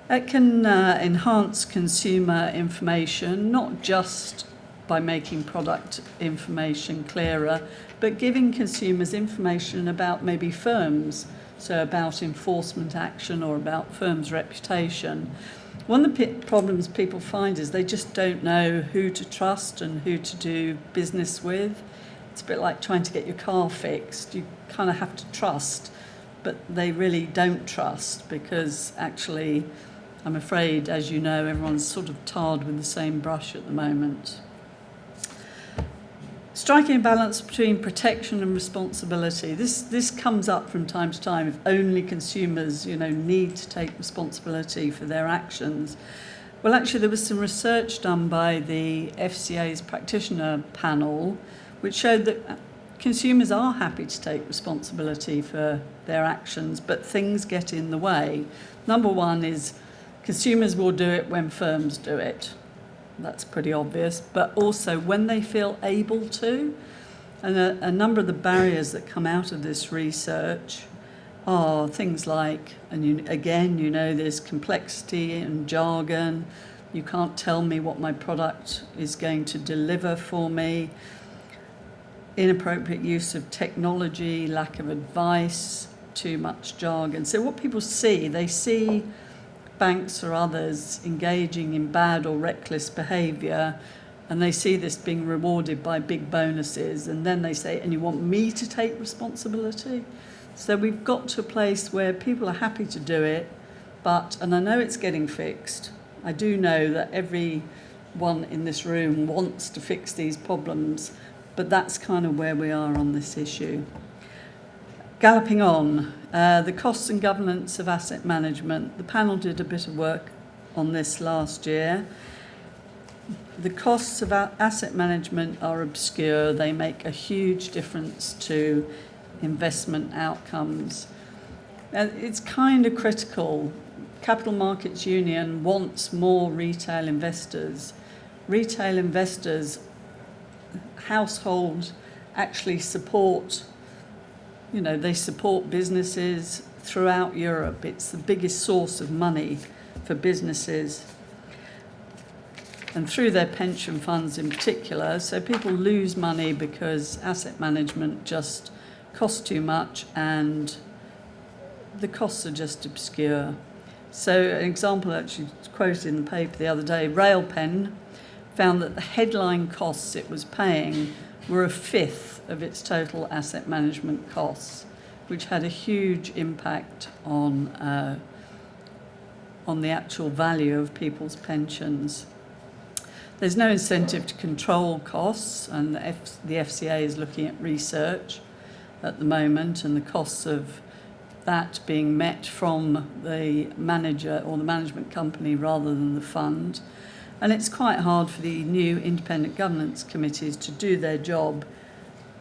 It can enhance consumer information, not just by making product information clearer, but giving consumers information about maybe firms, so about enforcement action or about firms' reputation. One of the problems people find is they just don't know who to trust and who to do business with. It's a bit like trying to get your car fixed. You kind of have to trust, but they really don't trust, because actually, I'm afraid, as you know, everyone's sort of tarred with the same brush at the moment. Striking a balance between protection and responsibility. This comes up from time to time. If only consumers, need to take responsibility for their actions. Well, actually, there was some research done by the FCA's practitioner panel, which showed that consumers are happy to take responsibility for their actions, but things get in the way. Number one is consumers will do it when firms do it. That's pretty obvious, but also when they feel able to. And a number of the barriers that come out of this research are things like, and there's complexity and jargon. You can't tell me what my product is going to deliver for me. Inappropriate use of technology, lack of advice, too much jargon. So what people see, they see banks or others engaging in bad or reckless behaviour, and they see this being rewarded by big bonuses, and then they say, and you want me to take responsibility? So we've got to a place where people are happy to do it, and I know it's getting fixed. I do know that everyone in this room wants to fix these problems, but that's kind of where we are on this issue. Galloping on, the costs and governance of asset management. The panel did a bit of work on this last year. The costs of asset management are obscure. They make a huge difference to investment outcomes. It's kind of critical. Capital Markets Union wants more retail investors. Retail investors, households actually support. They support businesses throughout Europe. It's the biggest source of money for businesses, and through their pension funds in particular. So people lose money because asset management just costs too much and the costs are just obscure. So an example actually quoted in the paper the other day, Railpen found that the headline costs it was paying were a fifth of its total asset management costs, which had a huge impact on the actual value of people's pensions. There's no incentive to control costs, and the FCA is looking at research at the moment, and the costs of that being met from the manager or the management company rather than the fund. And it's quite hard for the new independent governance committees to do their job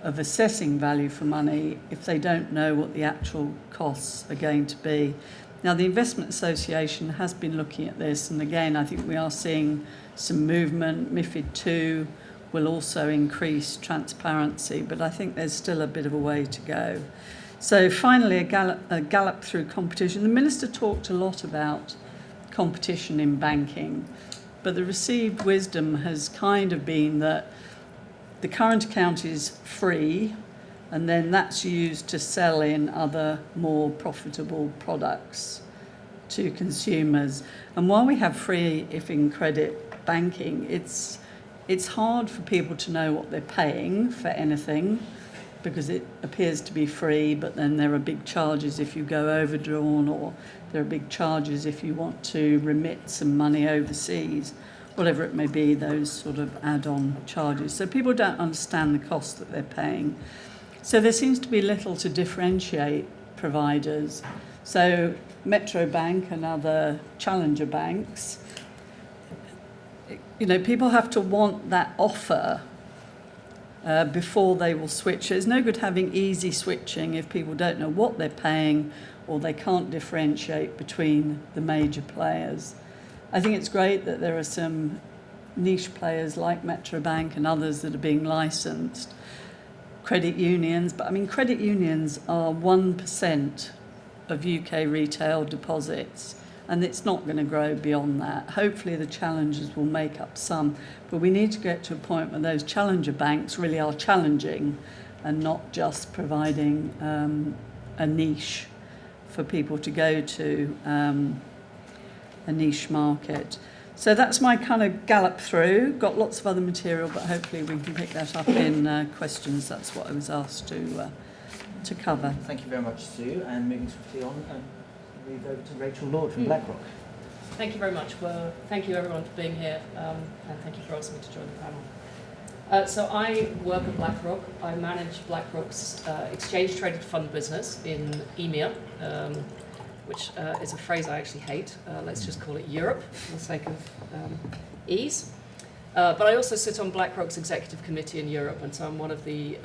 of assessing value for money if they don't know what the actual costs are going to be. Now, the Investment Association has been looking at this, and again, I think we are seeing some movement. MiFID II will also increase transparency, but I think there's still a bit of a way to go. So finally, a gallop through competition. The Minister talked a lot about competition in banking, but the received wisdom has kind of been that the current account is free, and then that's used to sell in other more profitable products to consumers. And while we have free if in credit banking, it's hard for people to know what they're paying for anything, because it appears to be free, but then there are big charges if you go overdrawn, or there are big charges if you want to remit some money overseas, whatever it may be, those sort of add-on charges. So people don't understand the cost that they're paying. So there seems to be little to differentiate providers. So Metro Bank and other challenger banks people have to want that offer before they will switch. It's no good having easy switching if people don't know what they're paying or they can't differentiate between the major players. I think it's great that there are some niche players like Metro Bank and others that are being licensed. Credit unions, but I mean, credit unions are 1% of UK retail deposits, and it's not going to grow beyond that. Hopefully the challengers will make up some, but we need to get to a point where those challenger banks really are challenging and not just providing a niche for people to go to, a niche market. So that's my kind of gallop through. Got lots of other material, but hopefully we can pick that up in questions. That's what I was asked to cover. Thank you very much, Sue. And moving swiftly on, move over to Rachel Lord from BlackRock. Thank you very much. Well, thank you everyone for being here, and thank you for asking me to join the panel. So I work at BlackRock. I manage BlackRock's exchange-traded fund business in EMEA, which is a phrase I actually hate. Let's just call it Europe for the sake of ease. But I also sit on BlackRock's executive committee in Europe, and so I'm one of the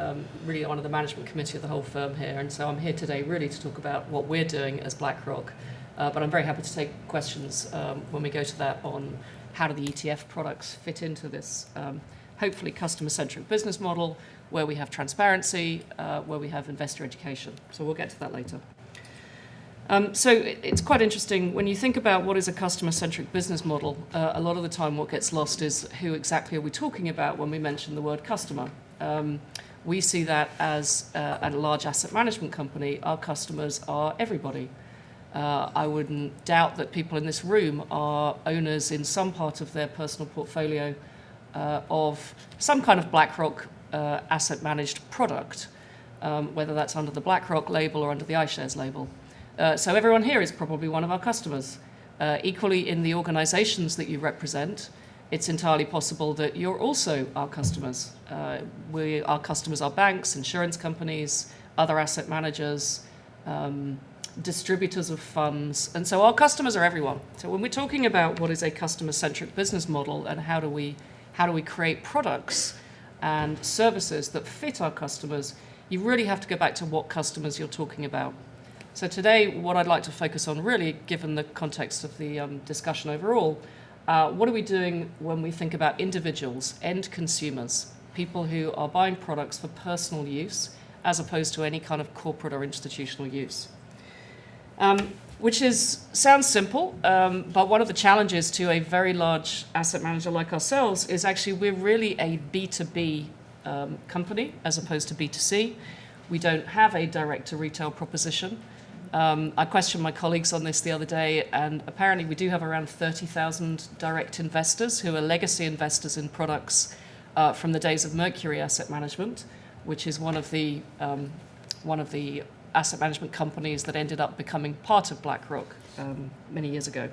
management committee of the whole firm here. And so I'm here today really to talk about what we're doing as BlackRock. But I'm very happy to take questions when we go to that on how do the ETF products fit into this hopefully customer-centric business model where we have transparency, where we have investor education. So we'll get to that later. So it's quite interesting when you think about what is a customer-centric business model. A lot of the time what gets lost is who exactly are we talking about when we mention the word customer. We see that as at a large asset management company, our customers are everybody. I wouldn't doubt that people in this room are owners in some part of their personal portfolio of some kind of BlackRock asset managed product, whether that's under the BlackRock label or under the iShares label. So everyone here is probably one of our customers. Equally, in the organizations that you represent, it's entirely possible that you're also our customers. Our customers are banks, insurance companies, other asset managers, distributors of funds, and so our customers are everyone. So when we're talking about what is a customer-centric business model and how do we create products and services that fit our customers, you really have to go back to what customers you're talking about. So today, what I'd like to focus on really, given the context of the discussion overall, what are we doing when we think about individuals, end consumers, people who are buying products for personal use as opposed to any kind of corporate or institutional use? Which sounds simple, but one of the challenges to a very large asset manager like ourselves is actually we're really a B2B company as opposed to B2C. We don't have a direct-to-retail proposition. I questioned my colleagues on this the other day, and apparently we do have around 30,000 direct investors who are legacy investors in products from the days of Mercury Asset Management, which is one of the asset management companies that ended up becoming part of BlackRock many years ago.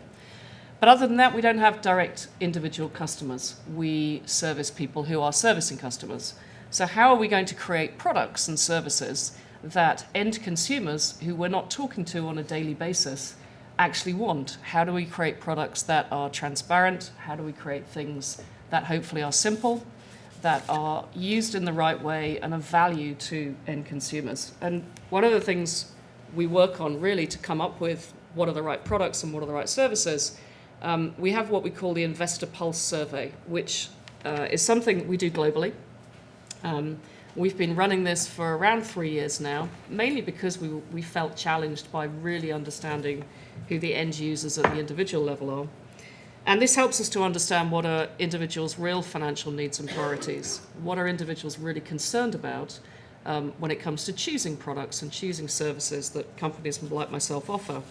But other than that, we don't have direct individual customers. We service people who are servicing customers. So how are we going to create products and services that end consumers who we're not talking to on a daily basis actually want? How do we create products that are transparent? How do we create things that hopefully are simple, that are used in the right way and of value to end consumers? And one of the things we work on really to come up with what are the right products and what are the right services, we have what we call the Investor Pulse Survey, which is something we do globally. We've been running this for around 3 years now, mainly because we felt challenged by really understanding who the end users at the individual level are. And this helps us to understand what are individuals' real financial needs and priorities. What are individuals really concerned about when it comes to choosing products and choosing services that companies like myself offer?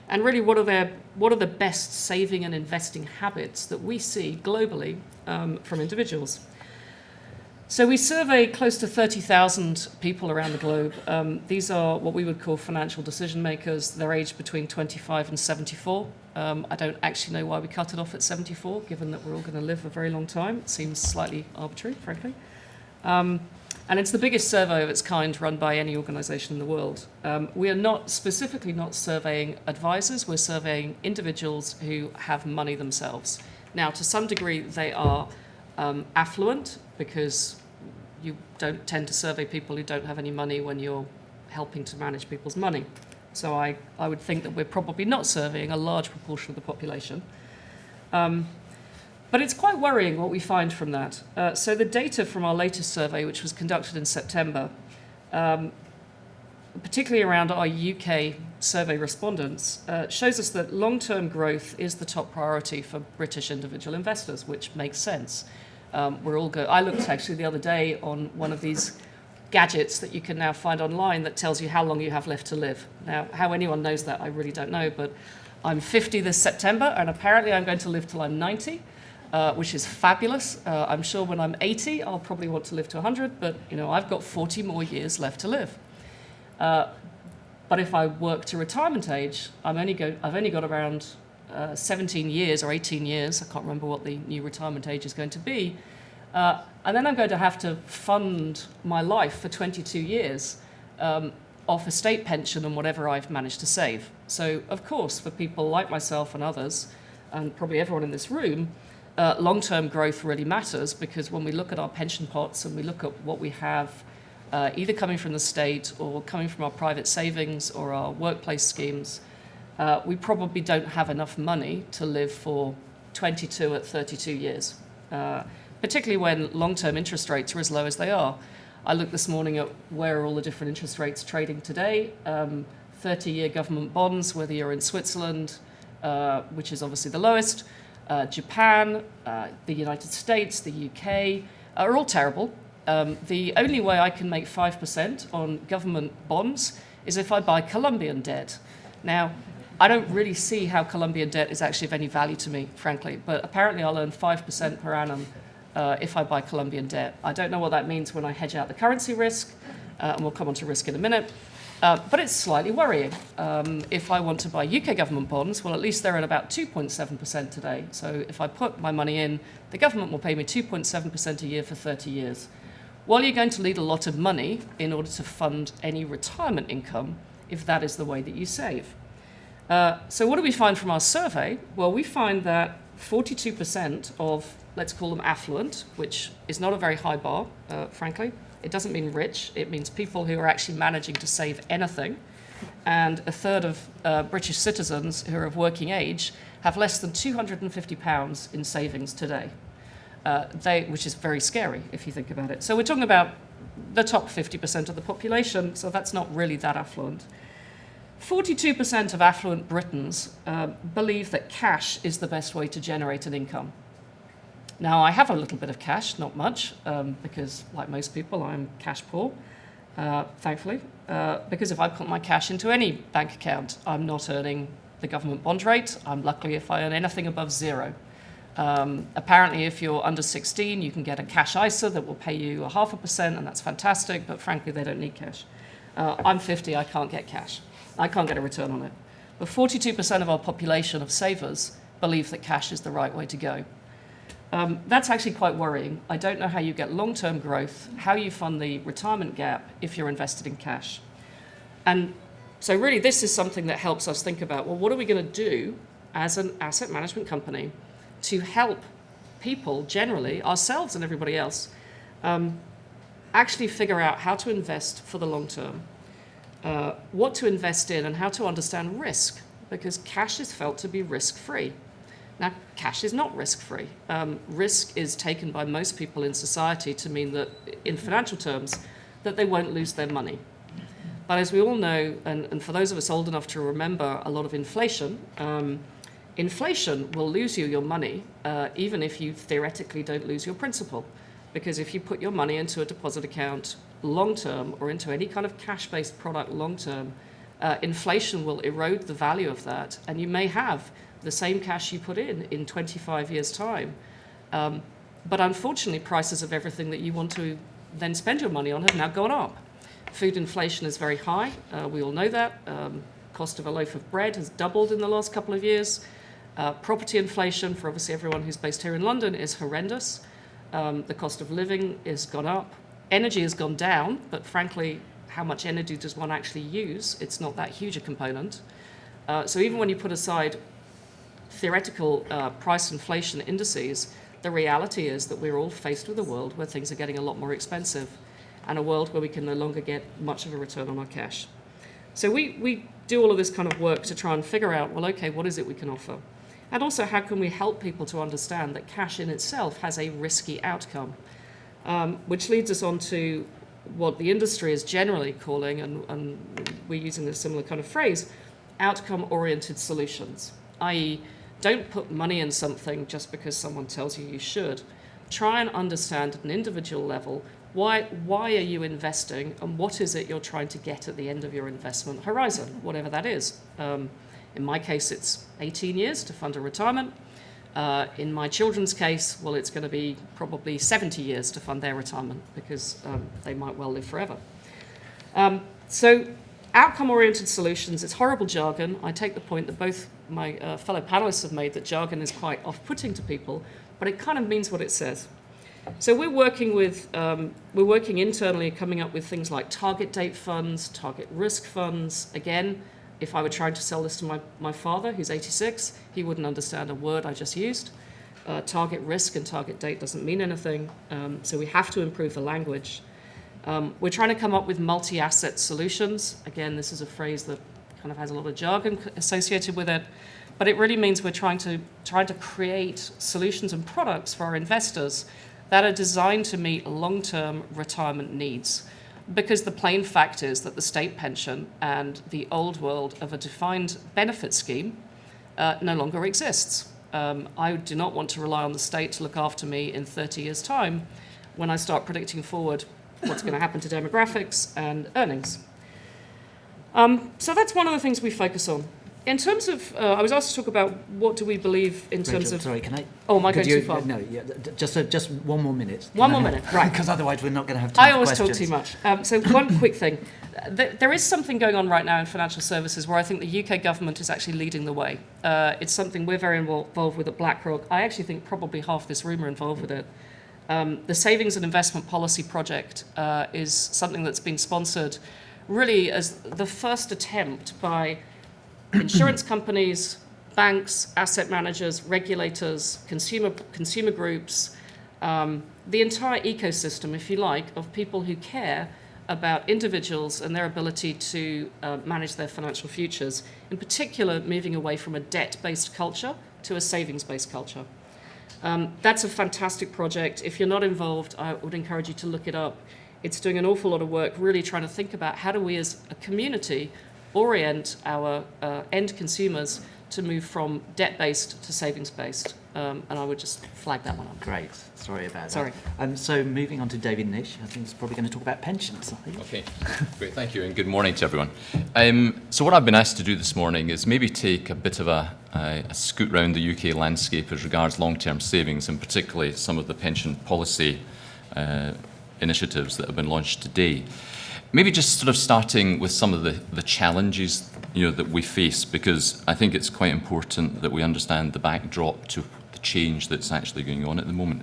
And really, what are the best saving and investing habits that we see globally from individuals? So we survey close to 30,000 people around the globe. These are what we would call financial decision makers. They're aged between 25 and 74. I don't actually know why we cut it off at 74, given that we're all going to live a very long time. It seems slightly arbitrary, frankly. And it's the biggest survey of its kind run by any organisation in the world. We are not specifically not surveying advisors. We're surveying individuals who have money themselves. Now, to some degree, they are affluent because you don't tend to survey people who don't have any money when you're helping to manage people's money. So I would think that we're probably not surveying a large proportion of the population. But it's quite worrying what we find from that. So the data from our latest survey, which was conducted in September, particularly around our UK survey respondents, shows us that long-term growth is the top priority for British individual investors, which makes sense. I looked actually the other day on one of these gadgets that you can now find online that tells you how long you have left to live. Now, how anyone knows that, I really don't know, but I'm 50 this September, and apparently I'm going to live till I'm 90, which is fabulous. I'm sure when I'm 80, I'll probably want to live to 100, but I've got 40 more years left to live. But if I work to retirement age, I've only got around 17 years or 18 years. I can't remember what the new retirement age is going to be. And then I'm going to have to fund my life for 22 years off a state pension and whatever I've managed to save. So, of course, for people like myself and others, and probably everyone in this room, long-term growth really matters, because when we look at our pension pots and we look at what we have either coming from the state or coming from our private savings or our workplace schemes, we probably don't have enough money to live for 22 at 32 years. Particularly when long-term interest rates are as low as they are. I looked this morning at where are all the different interest rates trading today. 30-year government bonds, whether you're in Switzerland, which is obviously the lowest, Japan, the United States, the UK, are all terrible. The only way I can make 5% on government bonds is if I buy Colombian debt. Now, I don't really see how Colombian debt is actually of any value to me, frankly, but apparently I'll earn 5% per annum if I buy Colombian debt. I don't know what that means when I hedge out the currency risk, and we'll come on to risk in a minute, but it's slightly worrying. If I want to buy UK government bonds, well, at least they're at about 2.7% today. So if I put my money in, the government will pay me 2.7% a year for 30 years. Well, you're going to need a lot of money in order to fund any retirement income if that is the way that you save. So what do we find from our survey? Well, we find that 42% of, let's call them affluent, which is not a very high bar, frankly. It doesn't mean rich. It means people who are actually managing to save anything. And a third of British citizens who are of working age have less than £250 in savings today, which is very scary if you think about it. So we're talking about the top 50% of the population, so that's not really that affluent. 42% of affluent Britons believe that cash is the best way to generate an income. Now, I have a little bit of cash, not much, because like most people, I'm cash poor, thankfully. Because if I put my cash into any bank account, I'm not earning the government bond rate. I'm lucky if I earn anything above zero. Apparently, if you're under 16, you can get a cash ISA that will pay you 0.5%, and that's fantastic, but frankly, they don't need cash. I'm 50, I can't get cash. I can't get a return on it. But 42% of our population of savers believe that cash is the right way to go. That's actually quite worrying. I don't know how you get long-term growth, how you fund the retirement gap if you're invested in cash. And so really this is something that helps us think about, well, what are we going to do as an asset management company to help people generally, ourselves and everybody else, actually figure out how to invest for the long term, what to invest in and how to understand risk, because cash is felt to be risk-free. Now, cash is not risk-free. Risk is taken by most people in society to mean that, in financial terms, that they won't lose their money. But as we all know, and for those of us old enough to remember a lot of inflation, inflation will lose you your money, even if you theoretically don't lose your principal. Because if you put your money into a deposit account long-term or into any kind of cash-based product long-term, inflation will erode the value of that, and you may have the same cash you put in 25 years' time. But unfortunately, prices of everything that you want to then spend your money on have now gone up. Food inflation is very high. We all know that. Cost of a loaf of bread has doubled in the last couple of years. Property inflation, for obviously everyone who's based here in London, is horrendous. The cost of living has gone up. Energy has gone down, but frankly, how much energy does one actually use? It's not that huge a component. So even when you put aside theoretical price inflation indices, the reality is that we're all faced with a world where things are getting a lot more expensive and a world where we can no longer get much of a return on our cash. So we do all of this kind of work to try and figure out, well, okay, what is it we can offer? And also, how can we help people to understand that cash in itself has a risky outcome? Which leads us on to what the industry is generally calling, and we're using a similar kind of phrase, outcome-oriented solutions, i.e., don't put money in something just because someone tells you you should. Try and understand at an individual level, why are you investing, and what is it you're trying to get at the end of your investment horizon, whatever that is. In my case, it's 18 years to fund a retirement. In my children's case, well, it's going to be probably 70 years to fund their retirement because they might well live forever. So outcome-oriented solutions, it's horrible jargon. I take the point that both my fellow panelists have made that jargon is quite off-putting to people, but it kind of means what it says. So we're working internally, coming up with things like target date funds, target risk funds. Again, if I were trying to sell this to my father, who's 86, he wouldn't understand a word I just used. Target risk and target date doesn't mean anything, so we have to improve the language. We're trying to come up with multi-asset solutions. Again, this is a phrase that kind of has a lot of jargon associated with it, but it really means we're trying to create solutions and products for our investors that are designed to meet long-term retirement needs. Because the plain fact is that the state pension and the old world of a defined benefit scheme no longer exists. I do not want to rely on the state to look after me in 30 years' time when I start predicting forward what's going to happen to demographics and earnings. So that's one of the things we focus on. In terms of, I was asked to talk about what do we believe in terms Rachel, of... Sorry, can I... Oh, am I going too far? No, yeah, just one more minute. One more minute, right. Because otherwise we're not going to have time I for always questions. talk too much. So one quick thing. There is something going on right now in financial services where I think the UK government is actually leading the way. It's something we're very involved with at BlackRock. I actually think probably half this room are involved with it. The Savings and Investment Policy Project is something that's been sponsored really as the first attempt by insurance companies, banks, asset managers, regulators, consumer groups, the entire ecosystem, if you like, of people who care about individuals and their ability to manage their financial futures, in particular moving away from a debt-based culture to a savings-based culture. That's a fantastic project. If you're not involved, I would encourage you to look it up. It's doing an awful lot of work really trying to think about how do we as a community orient our end consumers to move from debt-based to savings-based. And I would just flag that one up. Great. Sorry about that. Sorry. So moving on to David Nish, I think he's probably going to talk about pensions. Okay, great, thank you, and good morning to everyone. So what I've been asked to do this morning is maybe take a bit of a scoot round the UK landscape as regards long-term savings, and particularly some of the pension policy initiatives that have been launched today. Maybe just sort of starting with some of the challenges that we face, because I think it's quite important that we understand the backdrop to the change that's actually going on at the moment.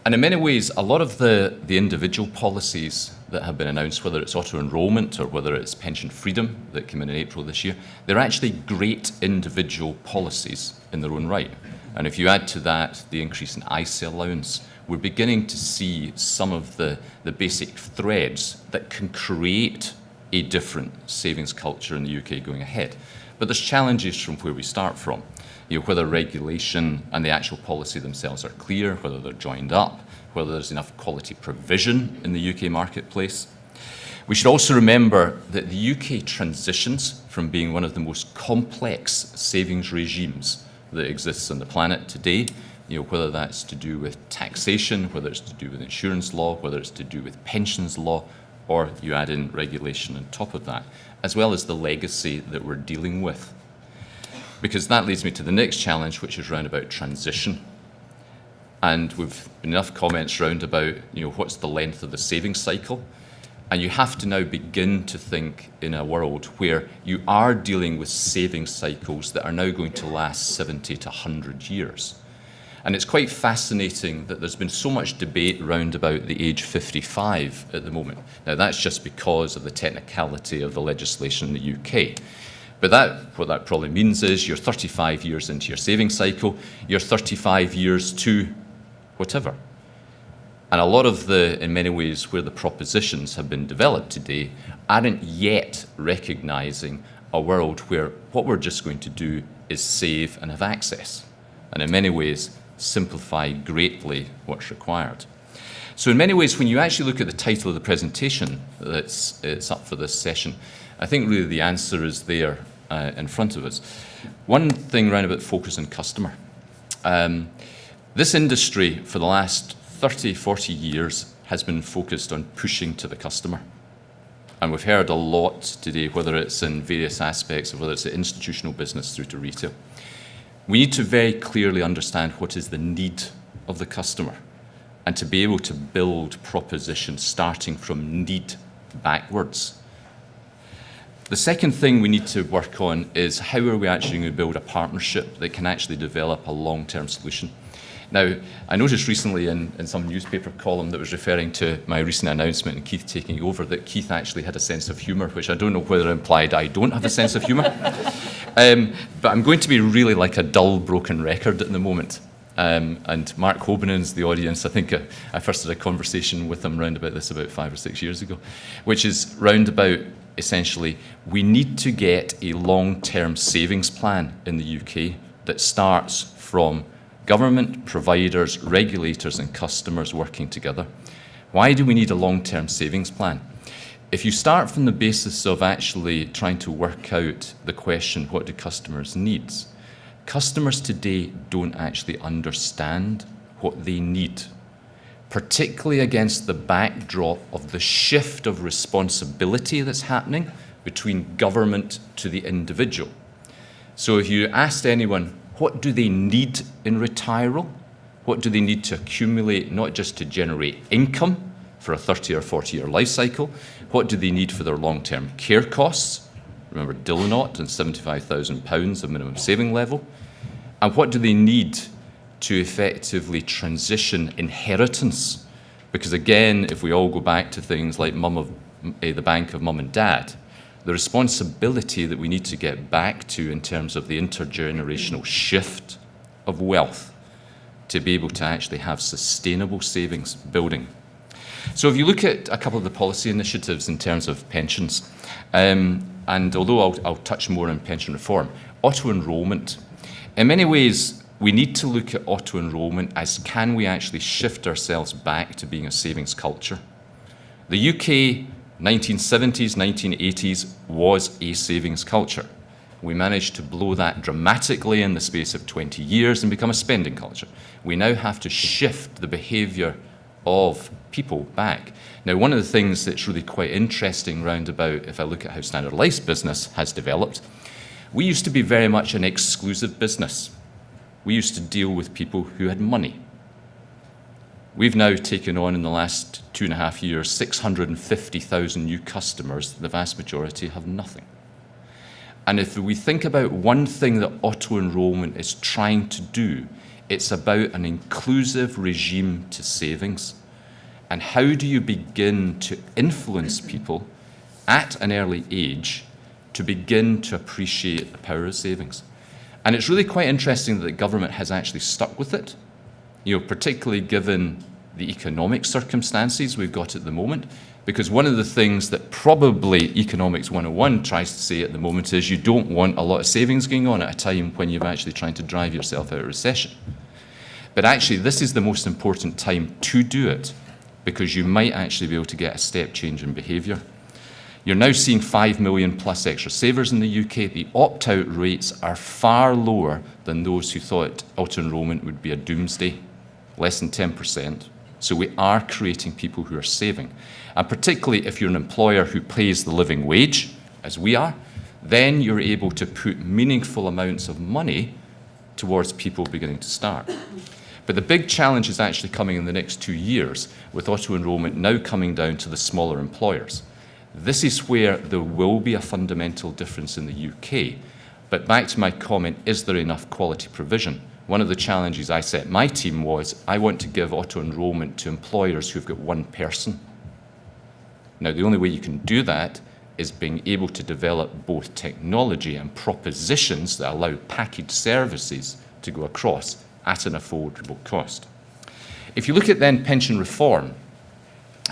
And in many ways, a lot of the individual policies that have been announced, whether it's auto-enrolment or whether it's pension freedom that came in April this year, they're actually great individual policies in their own right. And if you add to that the increase in ISA allowance, we're beginning to see some of the basic threads that can create a different savings culture in the UK going ahead. But there's challenges from where we start from. Whether regulation and the actual policy themselves are clear, whether they're joined up, whether there's enough quality provision in the UK marketplace. We should also remember that the UK transitions from being one of the most complex savings regimes that exists on the planet today, whether that's to do with taxation, whether it's to do with insurance law, whether it's to do with pensions law, or you add in regulation on top of that, as well as the legacy that we're dealing with. Because that leads me to the next challenge, which is round about transition. And we've been enough comments round about, what's the length of the savings cycle. And you have to now begin to think in a world where you are dealing with savings cycles that are now going to last 70 to 100 years. And it's quite fascinating that there's been so much debate round about the age 55 at the moment. Now, that's just because of the technicality of the legislation in the UK. But what that probably means is you're 35 years into your savings cycle, you're 35 years to whatever. And a lot of in many ways, where the propositions have been developed today aren't yet recognising a world where what we're just going to do is save and have access. And in many ways, simplify greatly what's required. So in many ways, when you actually look at the title of the presentation it's up for this session, I think really the answer is there in front of us. One thing around about focus on customer. This industry for the last 30, 40 years has been focused on pushing to the customer. And we've heard a lot today, whether it's in various aspects or whether it's institutional business through to retail. We need to very clearly understand what is the need of the customer and to be able to build propositions starting from need backwards. The second thing we need to work on is how are we actually going to build a partnership that can actually develop a long-term solution. Now, I noticed recently in some newspaper column that was referring to my recent announcement and Keith taking over that Keith actually had a sense of humour, which I don't know whether implied I don't have a sense of humour. But I'm going to be really like a dull, broken record at the moment. And Mark Hobanen's the audience. I think I first had a conversation with him round about this about 5 or 6 years ago, which is round about essentially we need to get a long-term savings plan in the UK that starts from government, providers, regulators and customers working together. Why do we need a long-term savings plan? If you start from the basis of actually trying to work out the question, what do customers need? Customers today don't actually understand what they need, particularly against the backdrop of the shift of responsibility that's happening between government to the individual. So if you asked anyone, what do they need in retirement? What do they need to accumulate, not just to generate income for a 30 or 40-year life cycle? What do they need for their long-term care costs? Remember Dillenot and £75,000 of minimum saving level. And what do they need to effectively transition inheritance? Because again, if we all go back to things like the bank of mum and dad, the responsibility that we need to get back to in terms of the intergenerational shift of wealth to be able to actually have sustainable savings building. So if you look at a couple of the policy initiatives in terms of pensions, and although I'll touch more on pension reform, auto-enrolment, in many ways we need to look at auto-enrolment as can we actually shift ourselves back to being a savings culture. The UK 1970s, 1980s was a savings culture. We managed to blow that dramatically in the space of 20 years and become a spending culture. We now have to shift the behaviour of people back. Now, one of the things that's really quite interesting round about, if I look at how Standard Life's business has developed, we used to be very much an exclusive business. We used to deal with people who had money. We've now taken on in the last 2.5 years 650,000 new customers. The vast majority have nothing. And if we think about one thing that auto-enrolment is trying to do, it's about an inclusive regime to savings. And how do you begin to influence people at an early age to begin to appreciate the power of savings? And it's really quite interesting that the government has actually stuck with it, particularly given the economic circumstances we've got at the moment, because one of the things that probably Economics 101 tries to say at the moment is you don't want a lot of savings going on at a time when you're actually trying to drive yourself out of recession. But actually, this is the most important time to do it, because you might actually be able to get a step change in behaviour. You're now seeing 5 million plus extra savers in the UK. The opt-out rates are far lower than those who thought auto-enrolment would be a doomsday, less than 10%. So we are creating people who are saving. And particularly if you're an employer who pays the living wage, as we are, then you're able to put meaningful amounts of money towards people beginning to start. But the big challenge is actually coming in the next 2 years, with auto-enrolment now coming down to the smaller employers. This is where there will be a fundamental difference in the UK. But back to my comment, is there enough quality provision? One of the challenges I set my team was, I want to give auto-enrolment to employers who've got one person. Now, the only way you can do that is being able to develop both technology and propositions that allow packaged services to go across at an affordable cost. If you look at then pension reform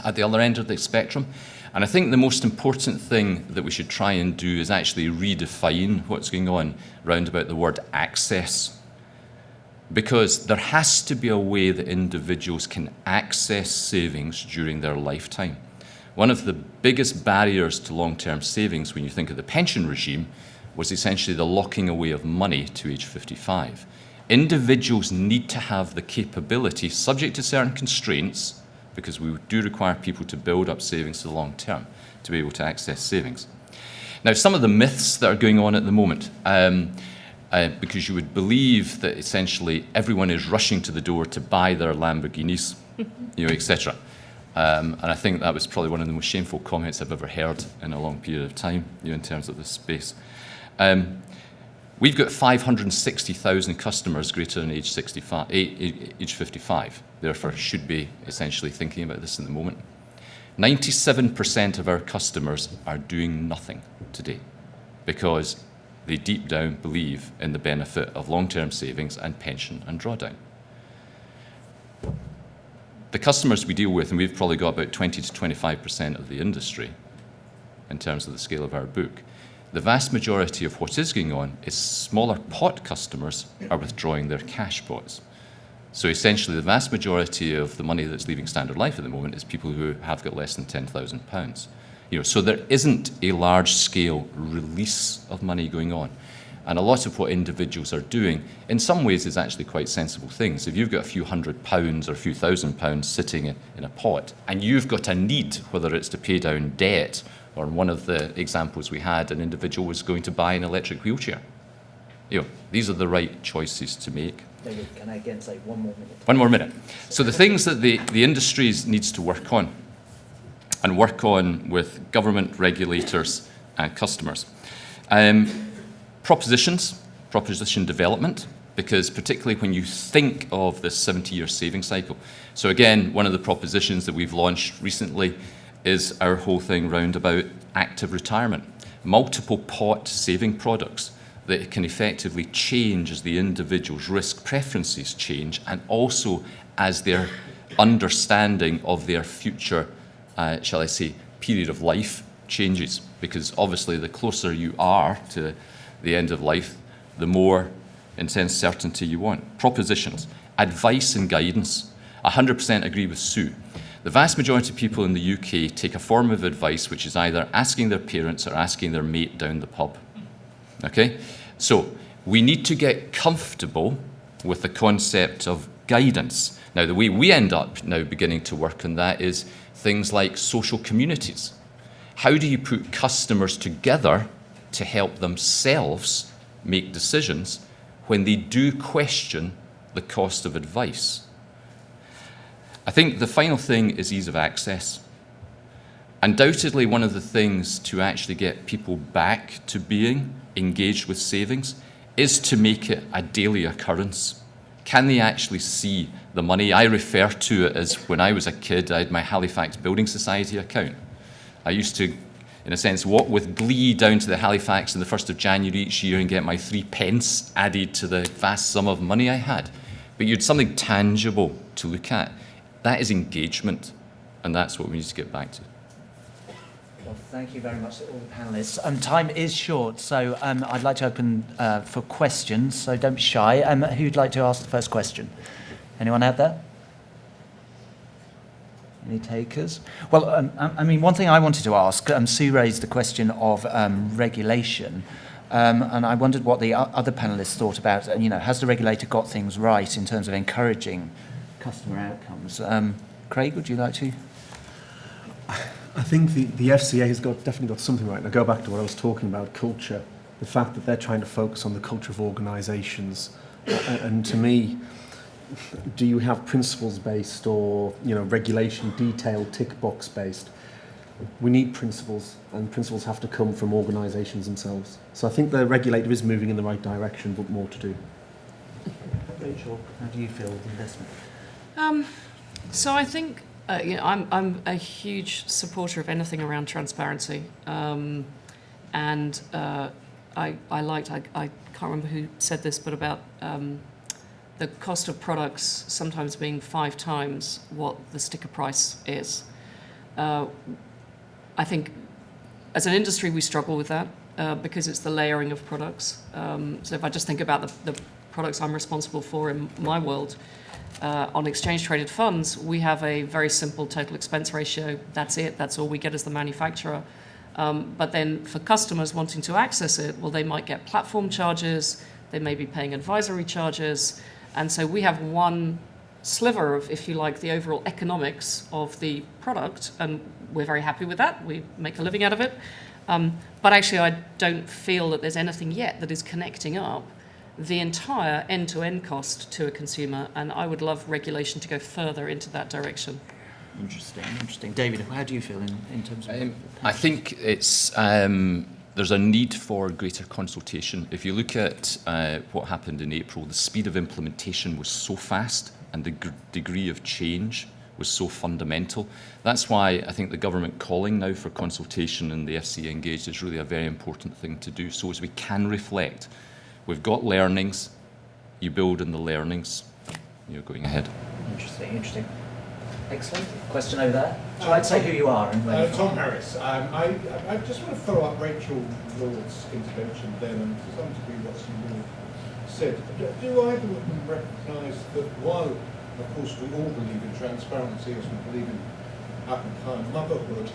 at the other end of the spectrum, and I think the most important thing that we should try and do is actually redefine what's going on round about the word access. Because there has to be a way that individuals can access savings during their lifetime. One of the biggest barriers to long-term savings when you think of the pension regime was essentially the locking away of money to age 55. Individuals need to have the capability, subject to certain constraints, because we do require people to build up savings to the long term, to be able to access savings. Now, some of the myths that are going on at the moment, because you would believe that essentially everyone is rushing to the door to buy their Lamborghinis, etc. And I think that was probably one of the most shameful comments I've ever heard in a long period of time, in terms of this space. We've got 560,000 customers greater than age 55, therefore should be essentially thinking about this in the moment. 97% of our customers are doing nothing today because they deep down believe in the benefit of long-term savings and pension and drawdown. The customers we deal with, and we've probably got about 20 to 25% of the industry in terms of the scale of our book, the vast majority of what is going on is smaller pot customers are withdrawing their cash pots. So essentially the vast majority of the money that's leaving Standard Life at the moment is people who have got less than £10,000. So there isn't a large-scale release of money going on. And a lot of what individuals are doing, in some ways, is actually quite sensible things. If you've got a few £100 or a few £1,000 sitting in a pot, and you've got a need, whether it's to pay down debt, or in one of the examples we had, an individual was going to buy an electric wheelchair. These are the right choices to make. David, can I again say one more minute? One more minute. So the things that the industries needs to work on, and work on with government, regulators, and customers. Proposition development, because particularly when you think of this 70-year saving cycle. So again, one of the propositions that we've launched recently is our whole thing round about active retirement. Multiple pot saving products that can effectively change as the individual's risk preferences change, and also as their understanding of their future shall I say, period of life changes, because obviously the closer you are to the end of life, the more intense certainty you want. Propositions, advice and guidance. 100% agree with Sue. The vast majority of people in the UK take a form of advice which is either asking their parents or asking their mate down the pub. Okay? So we need to get comfortable with the concept of guidance. Now, the way we end up now beginning to work on that is things like social communities. How do you put customers together to help themselves make decisions when they do question the cost of advice? I think the final thing is ease of access. Undoubtedly, one of the things to actually get people back to being engaged with savings is to make it a daily occurrence. Can they actually see the money? I refer to it as when I was a kid, I had my Halifax Building Society account. I used to, in a sense, walk with glee down to the Halifax on the 1st of January each year and get my 3 pence added to the vast sum of money I had. But you had something tangible to look at. That is engagement, and that's what we need to get back to. Well, thank you very much to all the panellists. Time is short, so I'd like to open for questions, so don't be shy. Who'd like to ask the first question? Anyone out there? Any takers? Well, I mean, one thing I wanted to ask, Sue raised the question of regulation, and I wondered what the other panellists thought about, has the regulator got things right in terms of encouraging customer outcomes? Craig, would you like to? I think the FCA has definitely got something right. Now, go back to what I was talking about, culture, the fact that they're trying to focus on the culture of organisations. And to me, do you have principles-based or regulation, detailed, tick-box-based? We need principles, and principles have to come from organisations themselves. So I think the regulator is moving in the right direction, but more to do. Rachel, how do you feel with investment? So I think I'm a huge supporter of anything around transparency, and I can't remember who said this, but about the cost of products sometimes being 5 times what the sticker price is. I think as an industry we struggle with that because it's the layering of products. So if I just think about the products I'm responsible for in my world, on exchange-traded funds, we have a very simple total expense ratio. That's it. That's all we get as the manufacturer. But then for customers wanting to access it, well, they might get platform charges. They may be paying advisory charges. And so we have one sliver of, if you like, the overall economics of the product. And we're very happy with that. We make a living out of it. But actually, I don't feel that there's anything yet that is connecting up the entire end-to-end cost to a consumer, and I would love regulation to go further into that direction. Interesting. David, how do you feel in terms of... I think it's there's a need for greater consultation. If you look at what happened in April, the speed of implementation was so fast and the degree of change was so fundamental. That's why I think the government calling now for consultation and the FCA engaged is really a very important thing to do, so as we can reflect. We've got learnings, you build on the learnings, you're going ahead. Interesting. Excellent. Question over there. Shall I say who you are? And where Tom Harris. I just want to follow up Rachel Lord's intervention then, and to some degree what Lord said. Do either of them recognise that while, of course, we all believe in transparency as we believe in apple pie motherhood,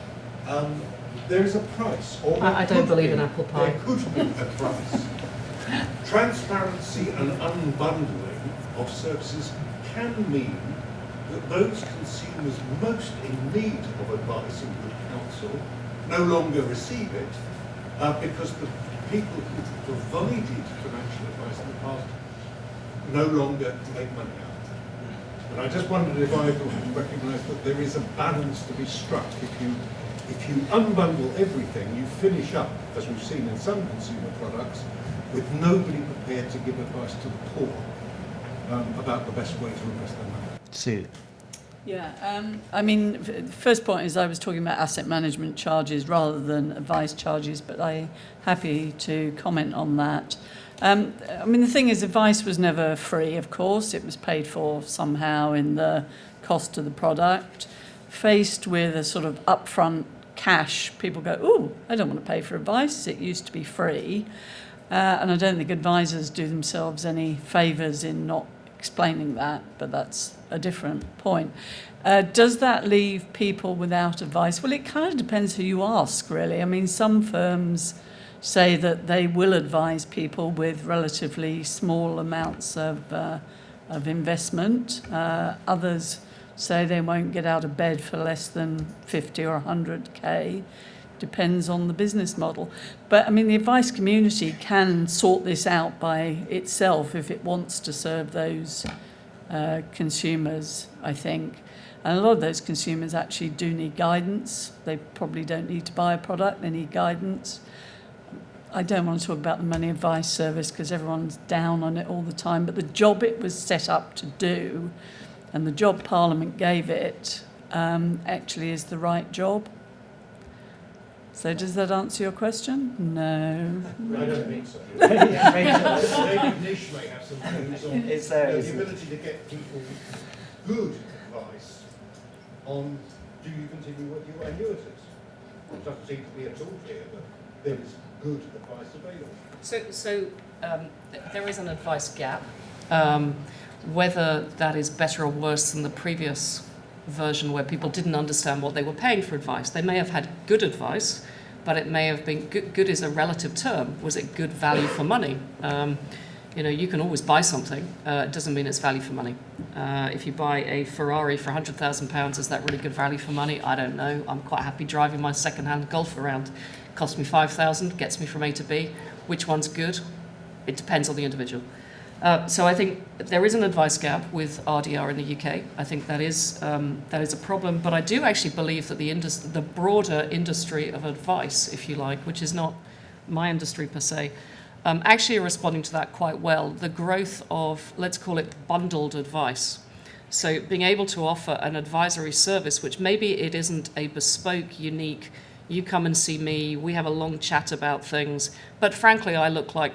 there is a price. Or I don't believe in apple pie. There could be a price. Transparency and unbundling of services can mean that those consumers most in need of advice and good counsel no longer receive it because the people who provided financial advice in the past no longer make money out of it. And I just wondered if either of you recognise that there is a balance to be struck. If you unbundle everything, you finish up, as we've seen in some consumer products, with nobody prepared to give advice to the poor about the best way to invest their money. Sue. Yeah, I mean, the first point is I was talking about asset management charges rather than advice charges, but I'm happy to comment on that. I mean, the thing is, advice was never free, of course. It was paid for somehow in the cost of the product. Faced with a sort of upfront cash, people go, "Ooh, I don't want to pay for advice. It used to be free." And I don't think advisors do themselves any favours in not explaining that, but that's a different point. Does that leave people without advice? Well, it kind of depends who you ask, really. I mean, some firms say that they will advise people with relatively small amounts of investment. Others say they won't get out of bed for less than 50 or 100k. Depends on the business model. But I mean, the advice community can sort this out by itself if it wants to serve those consumers, I think. And a lot of those consumers actually do need guidance. They probably don't need to buy a product, they need guidance. I don't want to talk about the money advice service because everyone's down on it all the time, but the job it was set up to do and the job Parliament gave it actually is the right job. So does that answer your question? No. I don't think so. David Nish may have some views on the ability to get people good advice on do you continue with your annuities? It doesn't seem to be at all clear, but there is good advice available. So there is an advice gap. Whether that is better or worse than the previous version where people didn't understand what they were paying for advice. They may have had good advice, but it may have been good is a relative term. Was it good value for money? You can always buy something. It doesn't mean it's value for money. If you buy a Ferrari for £100,000, is that really good value for money? I don't know. I'm quite happy driving my second-hand Golf around. Costs me £5,000, gets me from A to B. Which one's good? It depends on the individual. So I think there is an advice gap with RDR in the UK. I think that is a problem. But I do actually believe that the broader industry of advice, if you like, which is not my industry per se, actually are responding to that quite well. The growth of, let's call it bundled advice. So being able to offer an advisory service, which maybe it isn't a bespoke, unique, you come and see me, we have a long chat about things, but frankly, I look like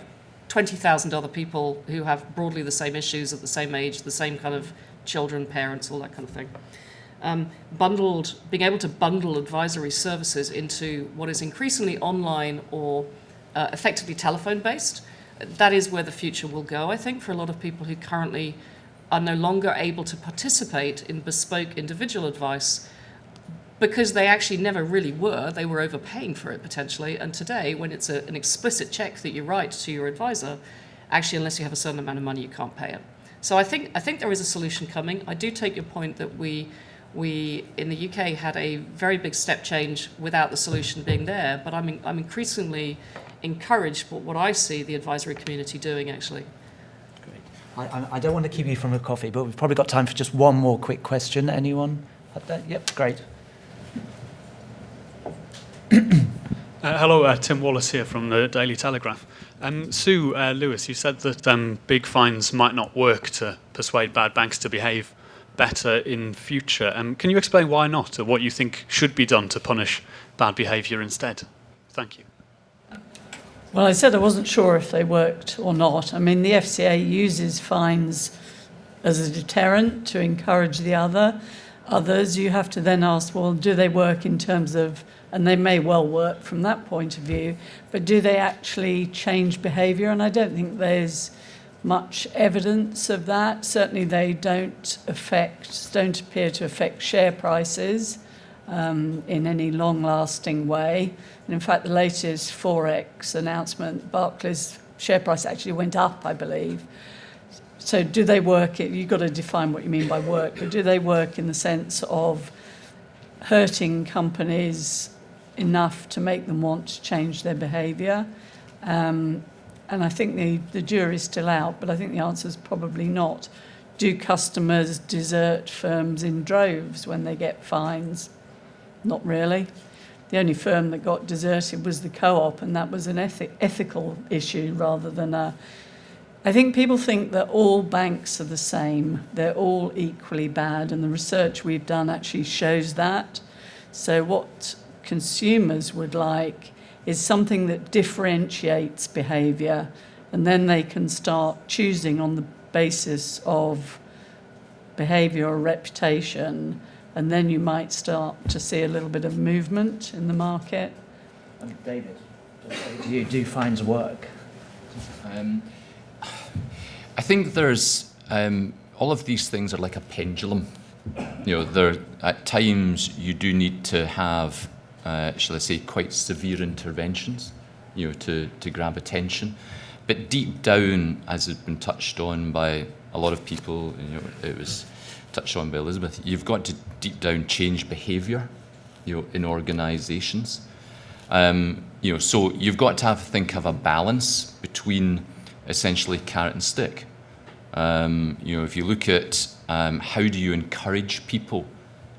20,000 other people who have broadly the same issues at the same age, the same kind of children, parents, all that kind of thing. Being able to bundle advisory services into what is increasingly online or effectively telephone-based, that is where the future will go, I think, for a lot of people who currently are no longer able to participate in bespoke individual advice because they actually never really were. They were overpaying for it potentially. And today, when it's an explicit check that you write to your advisor, actually, unless you have a certain amount of money, you can't pay it. So I think there is a solution coming. I do take your point that we in the UK had a very big step change without the solution being there. But I'm increasingly encouraged by what I see the advisory community doing actually. I don't want to keep you from a coffee, but we've probably got time for just one more quick question. Anyone? Yep, great. Hello, Tim Wallace here from the Daily Telegraph. Sue Lewis, you said that big fines might not work to persuade bad banks to behave better in future. Can you explain why not, or what you think should be done to punish bad behaviour instead? Thank you. Well, I said I wasn't sure if they worked or not. I mean, the FCA uses fines as a deterrent to encourage the others. You have to then ask, well, do they work in terms of, and they may well work from that point of view, but do they actually change behaviour? And I don't think there's much evidence of that. Certainly they don't appear to affect share prices in any long-lasting way. And in fact, the latest Forex announcement, Barclays share price actually went up, I believe. So do they work? You've got to define what you mean by work, but do they work in the sense of hurting companies enough to make them want to change their behaviour? And I think the jury's still out, but I think the answer is probably not. Do customers desert firms in droves when they get fines? Not really. The only firm that got deserted was the Co-op, and that was an ethical issue rather than a... I think people think that all banks are the same. They're all equally bad, and the research we've done actually shows that. So what consumers would like is something that differentiates behaviour, and then they can start choosing on the basis of behaviour or reputation, and then you might start to see a little bit of movement in the market. David, do fines work? I think there's all of these things are like a pendulum. There at times you do need to have, shall I say, quite severe interventions, to grab attention. But deep down, as has been touched on by a lot of people, it was touched on by Elizabeth, you've got to deep down change behaviour, in organisations. So you've got to think of a balance between essentially carrot and stick. If you look at how do you encourage people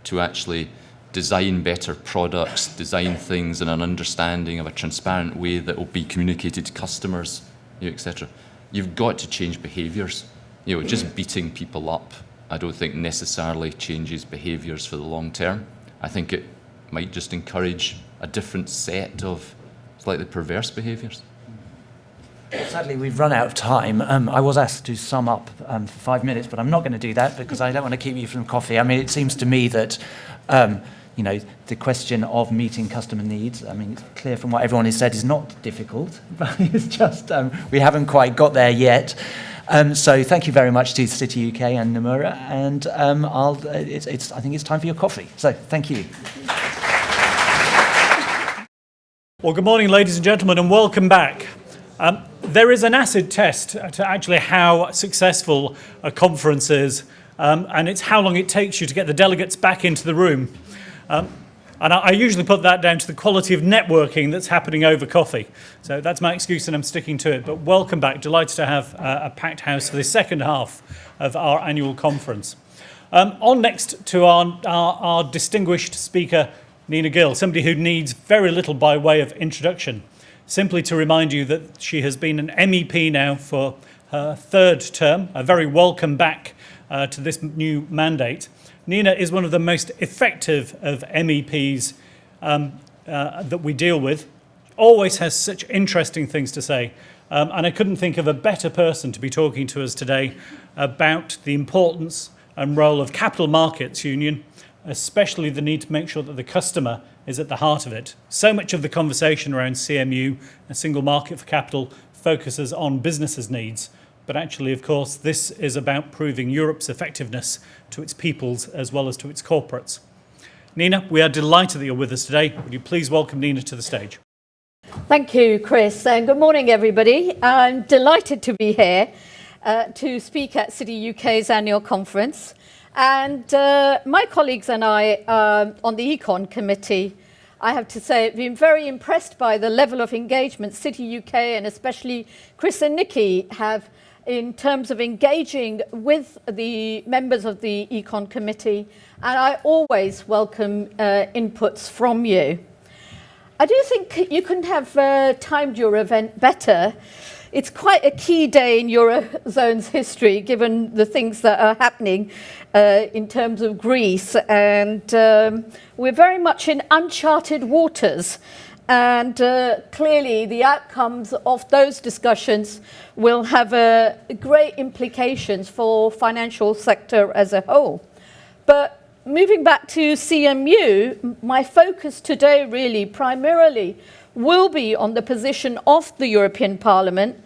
to actually design better products, design things in an understanding of a transparent way that will be communicated to customers, etc. You've got to change behaviours. Just beating people up, I don't think necessarily changes behaviours for the long term. I think it might just encourage a different set of slightly perverse behaviours. Sadly, we've run out of time. I was asked to sum up for 5 minutes, but I'm not going to do that because I don't want to keep you from coffee. I mean, it seems to me that, the question of meeting customer needs, it's clear from what everyone has said, is not difficult, but it's just we haven't quite got there yet. So thank you very much to TheCityUK and Nomura, and I think it's time for your coffee. So thank you. Well, good morning, ladies and gentlemen, and welcome back. There is an acid test to actually how successful a conference is, and it's how long it takes you to get the delegates back into the room. And I usually put that down to the quality of networking that's happening over coffee. So that's my excuse and I'm sticking to it. But welcome back. Delighted to have a packed house for the second half of our annual conference. On next to our distinguished speaker, Nina Gill, somebody who needs very little by way of introduction. Simply to remind you that she has been an MEP now for her third term, a very welcome back to this new mandate. Nina is one of the most effective of MEPs that we deal with, always has such interesting things to say. And I couldn't think of a better person to be talking to us today about the importance and role of capital markets union, especially the need to make sure that the customer is at the heart of it. So much of the conversation around CMU, a single market for capital, focuses on businesses' needs. But actually, of course, this is about proving Europe's effectiveness to its peoples as well as to its corporates. Nina, we are delighted that you're with us today. Would you please welcome Nina to the stage? Thank you, Chris, and good morning, everybody. I'm delighted to be here to speak at City UK's annual conference. And my colleagues and I on the Econ Committee, I have to say, have been very impressed by the level of engagement City UK and especially Chris and Nikki have in terms of engaging with the members of the Econ Committee. And I always welcome inputs from you. I do think you couldn't have timed your event better. It's quite a key day in Eurozone's history, given the things that are happening in terms of Greece. And we're very much in uncharted waters. And clearly, the outcomes of those discussions will have great implications for financial sector as a whole. But moving back to CMU, my focus today really primarily will be on the position of the European Parliament.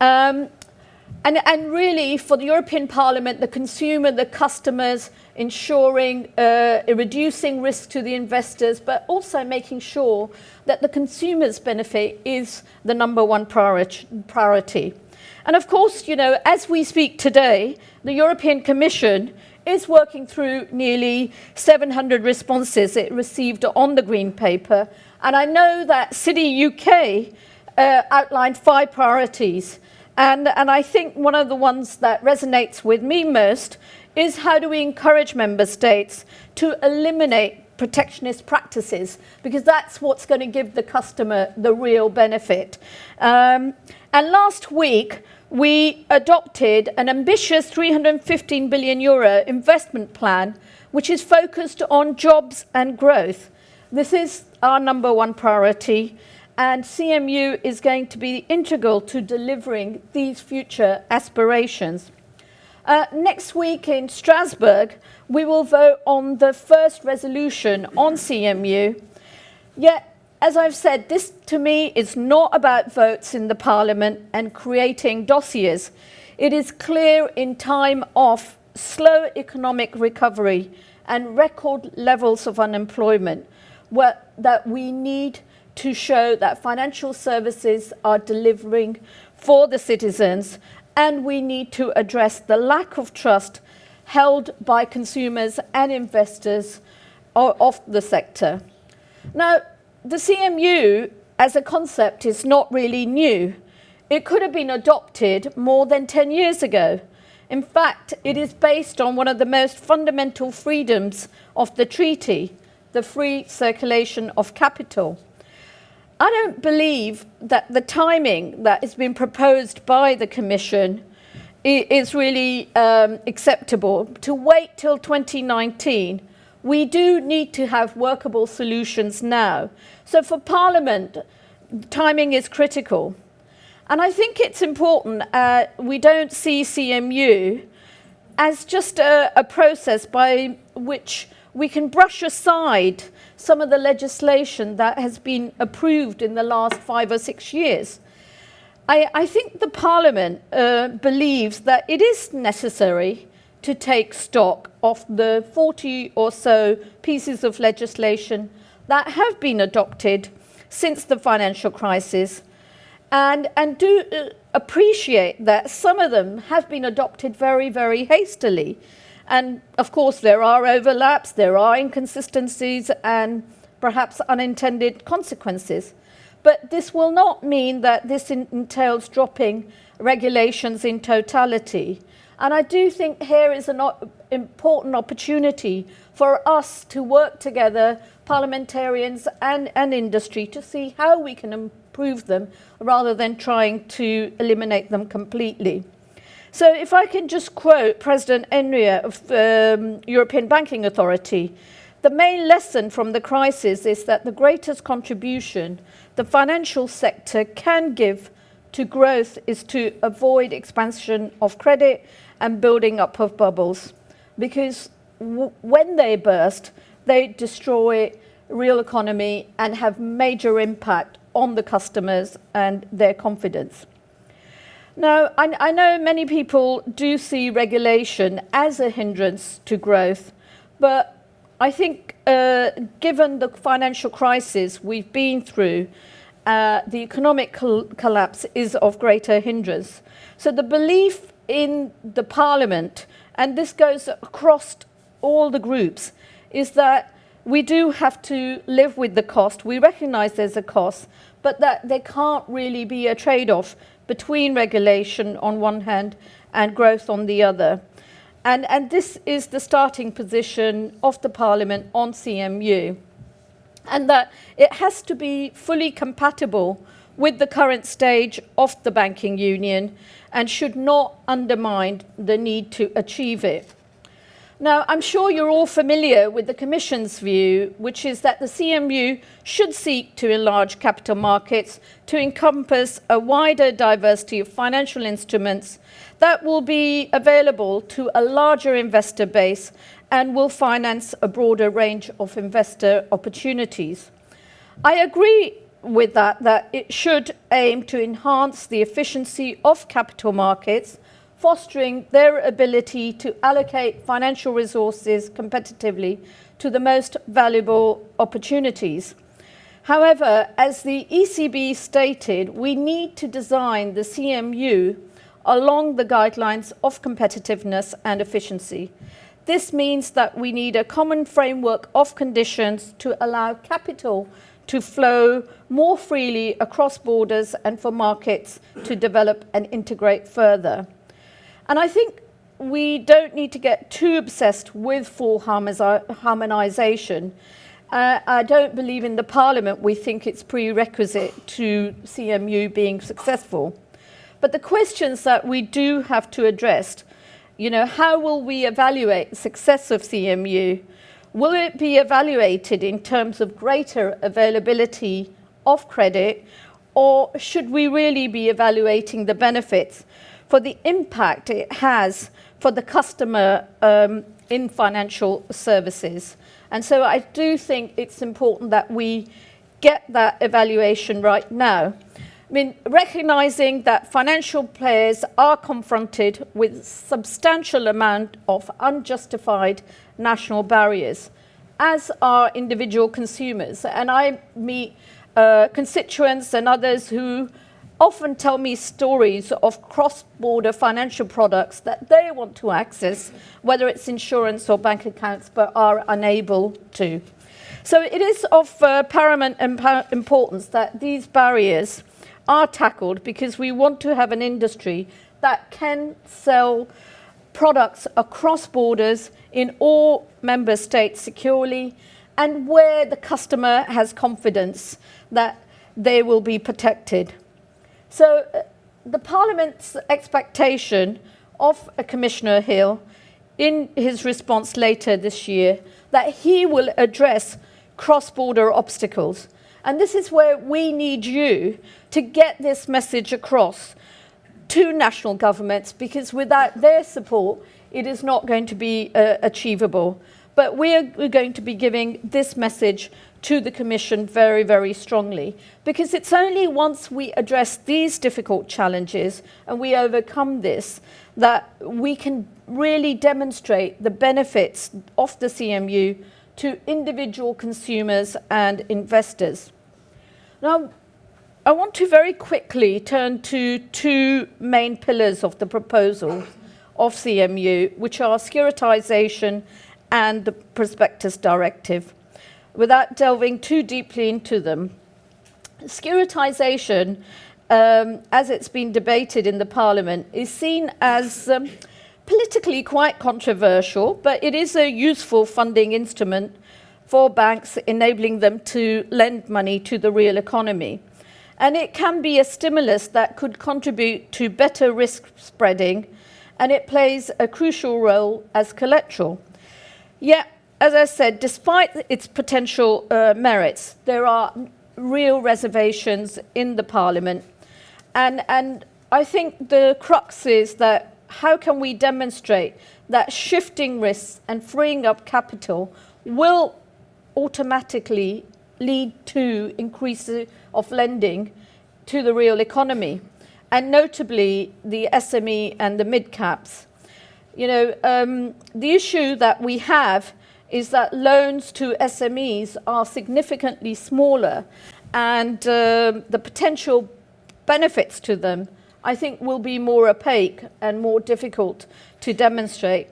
And really, for the European Parliament, the consumer, the customers, ensuring reducing risk to the investors, but also making sure that the consumer's benefit is the number one priority. And of course, you know, as we speak today, the European Commission is working through nearly 700 responses it received on the Green Paper. And I know that City UK outlined 5 priorities. And I think one of the ones that resonates with me most is how do we encourage member states to eliminate protectionist practices, because that's what's going to give the customer the real benefit. And last week, we adopted an ambitious €315 billion investment plan, which is focused on jobs and growth. This is our number one priority, and CMU is going to be integral to delivering these future aspirations. Next week in Strasbourg, we will vote on the first resolution on CMU. Yet, as I've said, this to me is not about votes in the Parliament and creating dossiers. It is clear in time of slow economic recovery and record levels of unemployment that we need to show that financial services are delivering for the citizens, and we need to address the lack of trust held by consumers and investors of the sector. Now, the CMU as a concept is not really new. It could have been adopted more than 10 years ago. In fact, it is based on one of the most fundamental freedoms of the treaty, the free circulation of capital. I don't believe that the timing that has been proposed by the Commission is really acceptable. To wait till 2019, we do need to have workable solutions now. So for Parliament, timing is critical. And I think it's important we don't see CMU as just a process by which we can brush aside some of the legislation that has been approved in the last 5 or 6 years. I think the Parliament believes that it is necessary to take stock of the 40 or so pieces of legislation that have been adopted since the financial crisis, and do appreciate that some of them have been adopted very, very hastily. And of course, there are overlaps, there are inconsistencies, and perhaps unintended consequences. But this will not mean that this entails dropping regulations in totality. And I do think here is an important opportunity for us to work together, parliamentarians and industry, to see how we can improve them rather than trying to eliminate them completely. So if I can just quote President Enria of the European Banking Authority, the main lesson from the crisis is that the greatest contribution the financial sector can give to growth is to avoid expansion of credit and building up of bubbles. Because when they burst, they destroy real economy and have major impact on the customers and their confidence. Now, I know many people do see regulation as a hindrance to growth, but I think given the financial crisis we've been through, the economic collapse is of greater hindrance. So the belief in the Parliament, and this goes across all the groups, is that we do have to live with the cost. We recognise there's a cost, but that there can't really be a trade-off between regulation on one hand and growth on the other. And this is the starting position of the Parliament on CMU. And that it has to be fully compatible with the current stage of the banking union and should not undermine the need to achieve it. Now, I'm sure you're all familiar with the Commission's view, which is that the CMU should seek to enlarge capital markets to encompass a wider diversity of financial instruments that will be available to a larger investor base and will finance a broader range of investor opportunities. I agree with that it should aim to enhance the efficiency of capital markets, fostering their ability to allocate financial resources competitively to the most valuable opportunities. However, as the ECB stated, we need to design the CMU along the guidelines of competitiveness and efficiency. This means that we need a common framework of conditions to allow capital to flow more freely across borders and for markets to develop and integrate further. And I think we don't need to get too obsessed with full harmonisation. I don't believe in the Parliament we think it's prerequisite to CMU being successful. But the questions that we do have to address, how will we evaluate the success of CMU? Will it be evaluated in terms of greater availability of credit, or should we really be evaluating the benefits for the impact it has for the customer in financial services? And so I do think it's important that we get that evaluation right now. Recognising that financial players are confronted with substantial amount of unjustified national barriers, as are individual consumers. And I meet constituents and others who often tell me stories of cross-border financial products that they want to access, whether it's insurance or bank accounts, but are unable to. So it is of paramount importance that these barriers are tackled, because we want to have an industry that can sell products across borders in all member states securely, and where the customer has confidence that they will be protected. So the Parliament's expectation of Commissioner Hill in his response later this year, that he will address cross-border obstacles. And this is where we need you to get this message across to national governments, because without their support, it is not going to be achievable. But we're going to be giving this message to the Commission very, very strongly, because it's only once we address these difficult challenges and we overcome this that we can really demonstrate the benefits of the CMU to individual consumers and investors. Now, I want to very quickly turn to two main pillars of the proposal of CMU, which are securitisation and the Prospectus Directive, without delving too deeply into them. Securitisation, as it's been debated in the Parliament, is seen as politically quite controversial, but it is a useful funding instrument for banks, enabling them to lend money to the real economy. And it can be a stimulus that could contribute to better risk spreading and it plays a crucial role as collateral. Yet, as I said, despite its potential merits, there are real reservations in the Parliament. And I think the crux is that how can we demonstrate that shifting risks and freeing up capital will automatically lead to increase of lending to the real economy, and notably the SME and the mid-caps. You know, the issue that we have is that loans to SMEs are significantly smaller, and the potential benefits to them, I think, will be more opaque and more difficult to demonstrate.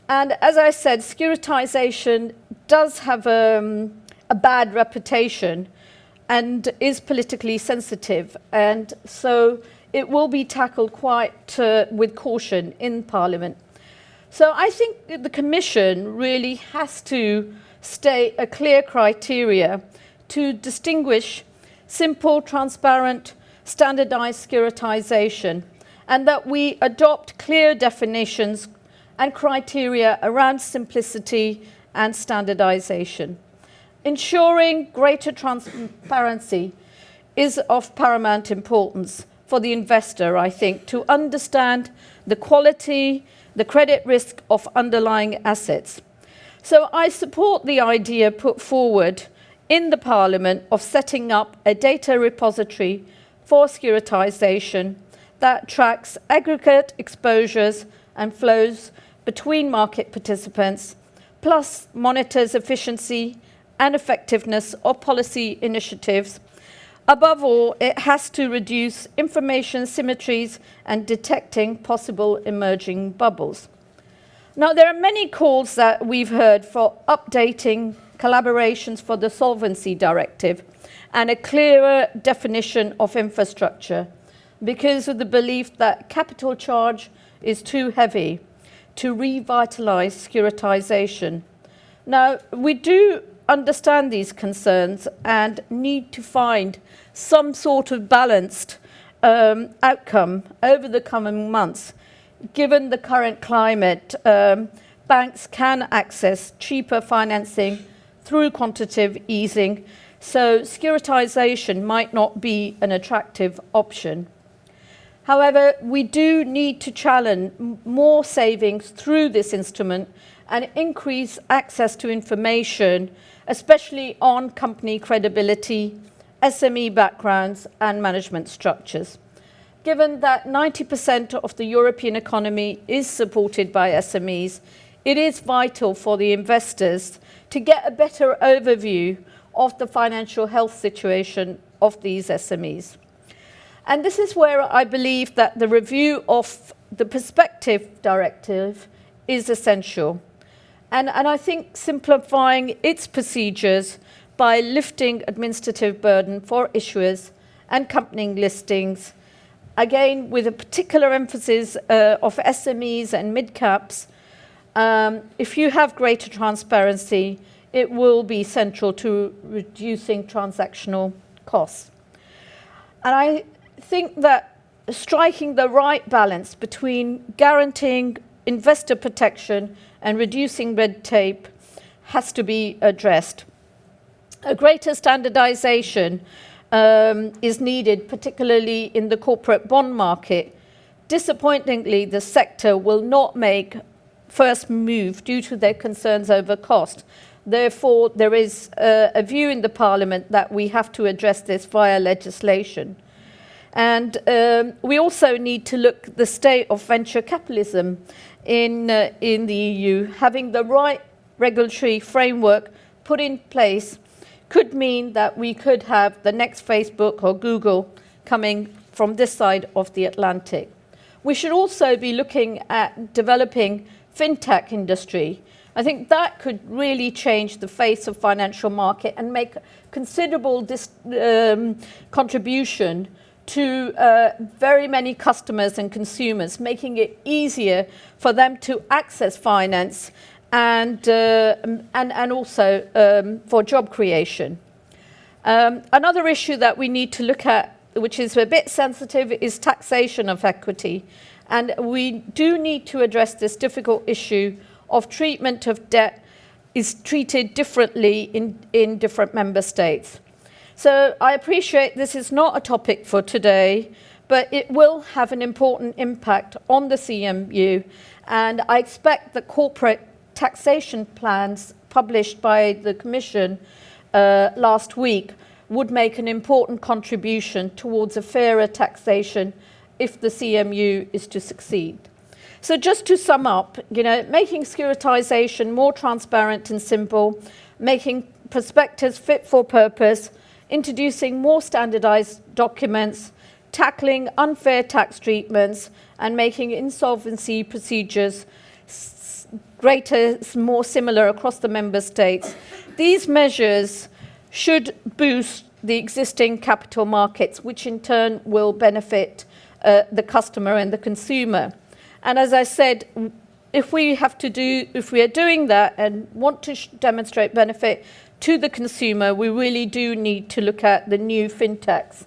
And as I said, securitization does have a bad reputation and is politically sensitive, and so it will be tackled quite with caution in Parliament. So I think the Commission really has to state a clear criteria to distinguish simple, transparent, standardised securitisation, and that we adopt clear definitions and criteria around simplicity and standardisation. Ensuring greater transparency is of paramount importance for the investor, I think, to understand the quality, the credit risk of underlying assets. So I support the idea put forward in the Parliament of setting up a data repository for securitisation that tracks aggregate exposures and flows between market participants, plus monitors efficiency and effectiveness of policy initiatives. Above all, it has to reduce information symmetries and detecting possible emerging bubbles. Now, there are many calls that we've heard for updating collaborations for the Solvency Directive and a clearer definition of infrastructure because of the belief that capital charge is too heavy to revitalise securitisation. Now, we do understand these concerns and need to find some sort of balanced outcome over the coming months. Given the current climate, banks can access cheaper financing through quantitative easing, so securitisation might not be an attractive option. However, we do need to challenge more savings through this instrument and increase access to information, especially on company credibility, SME backgrounds and management structures. Given that 90% of the European economy is supported by SMEs, it is vital for the investors to get a better overview of the financial health situation of these SMEs. And this is where I believe that the review of the Perspective Directive is essential. And I think simplifying its procedures by lifting administrative burden for issuers and accompanying listings, again with a particular emphasis of SMEs and mid-caps, if you have greater transparency, it will be central to reducing transactional costs. And I think that striking the right balance between guaranteeing investor protection and reducing red tape has to be addressed. A greater standardization is needed, particularly in the corporate bond market. Disappointingly, the sector will not make first move due to their concerns over cost. Therefore, there is a view in the Parliament that we have to address this via legislation. And we also need to look at the state of venture capitalism in the EU. Having the right regulatory framework put in place could mean that we could have the next Facebook or Google coming from this side of the Atlantic. We should also be looking at developing fintech industry. I think that could really change the face of financial market and make considerable contribution to very many customers and consumers, making it easier for them to access finance and also for job creation. Another issue that we need to look at, which is a bit sensitive, is taxation of equity. And we do need to address this difficult issue of treatment of debt is treated differently in different member states. So I appreciate this is not a topic for today, but it will have an important impact on the CMU. And I expect that corporate taxation plans published by the Commission last week would make an important contribution towards a fairer taxation if the CMU is to succeed. So just to sum up, making securitisation more transparent and simple, making prospectus fit for purpose, introducing more standardised documents, tackling unfair tax treatments, and making insolvency procedures greater, more similar across the member states. These measures should boost the existing capital markets, which in turn will benefit the customer and the consumer. And as I said, if we are doing that and want to demonstrate benefit to the consumer, we really do need to look at the new fintechs,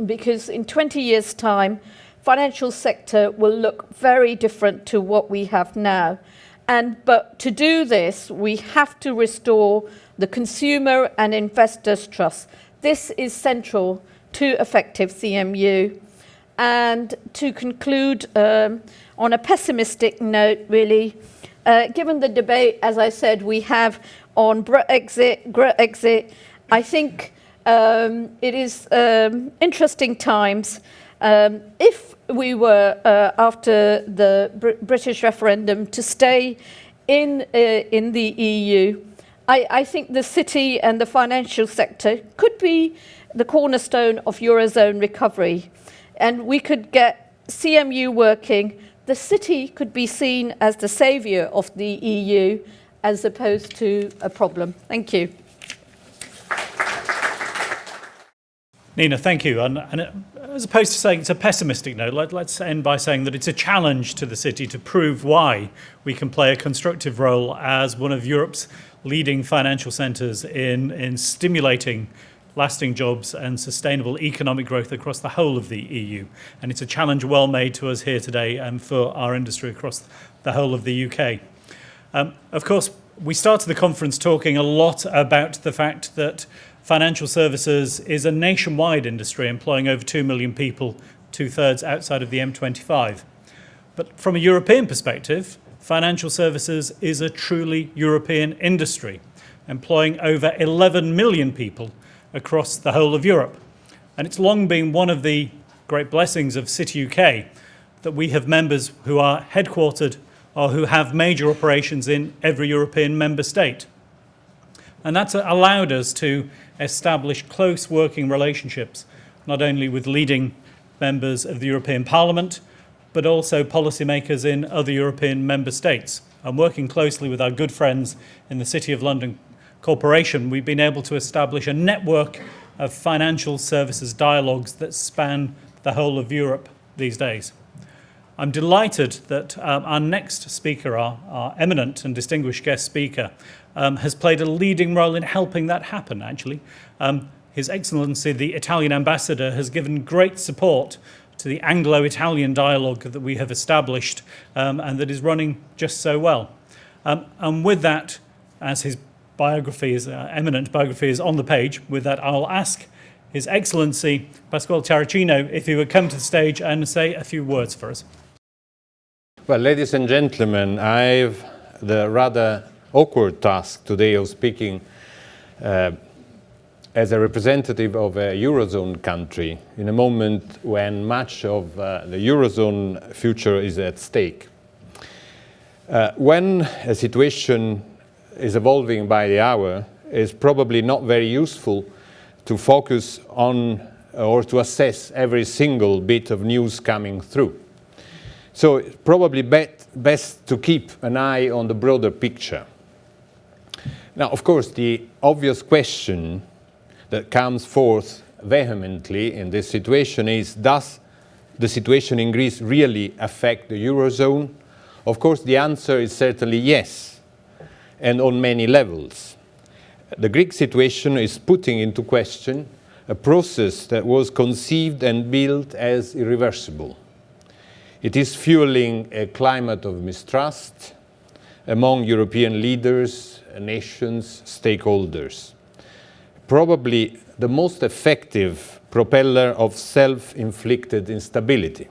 because in 20 years' time, financial sector will look very different to what we have now. But to do this, we have to restore the consumer and investors' trust. This is central to effective CMU. And to conclude on a pessimistic note, really, given the debate, as I said, we have on Brexit, I think it is interesting times. If we were, after the British referendum, to stay in the EU, I think the city and the financial sector could be the cornerstone of Eurozone recovery. And we could get CMU working. The city could be seen as the saviour of the EU as opposed to a problem. Thank you. Nina, thank you. And as opposed to saying it's a pessimistic note, let's end by saying that it's a challenge to the city to prove why we can play a constructive role as one of Europe's leading financial centres in stimulating lasting jobs and sustainable economic growth across the whole of the EU. And it's a challenge well made to us here today and for our industry across the whole of the UK. Of course, we started the conference talking a lot about the fact that financial services is a nationwide industry employing over 2 million people, 2/3 outside of the M25. But from a European perspective, financial services is a truly European industry, employing over 11 million people across the whole of Europe. And it's long been one of the great blessings of TheCityUK that we have members who are headquartered or who have major operations in every European member state. And that's allowed us to establish close working relationships, not only with leading members of the European Parliament, but also policymakers in other European member states. And working closely with our good friends in the City of London Corporation, we've been able to establish a network of financial services dialogues that span the whole of Europe these days. I'm delighted that our next speaker, our eminent and distinguished guest speaker, has played a leading role in helping that happen, actually. His Excellency, the Italian Ambassador, has given great support to the Anglo-Italian dialogue that we have established and that is running just so well. And with that, as his eminent biography is on the page. With that, I'll ask His Excellency Pasquale Taracino if he would come to the stage and say a few words for us. Well, ladies and gentlemen, I have the rather awkward task today of speaking as a representative of a Eurozone country in a moment when much of the Eurozone future is at stake. When a situation is evolving by the hour, it's probably not very useful to focus on or to assess every single bit of news coming through. So it's probably best to keep an eye on the broader picture. Now, of course, the obvious question that comes forth vehemently in this situation is, does the situation in Greece really affect the Eurozone? Of course, the answer is certainly yes, and on many levels. The Greek situation is putting into question a process that was conceived and built as irreversible. It is fueling a climate of mistrust among European leaders, nations, stakeholders. Probably the most effective propeller of self-inflicted instability.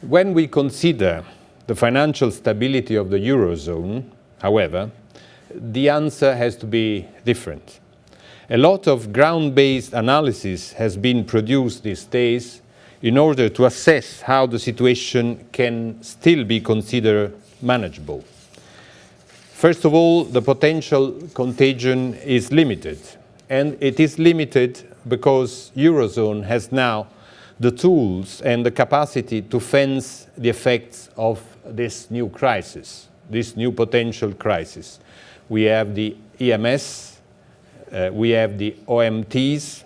When we consider the financial stability of the Eurozone, however, the answer has to be different. A lot of ground-based analysis has been produced these days in order to assess how the situation can still be considered manageable. First of all, the potential contagion is limited, and it is limited because Eurozone has now the tools and the capacity to fence the effects of this new crisis, this new potential crisis. We have the EMS, we have the OMTs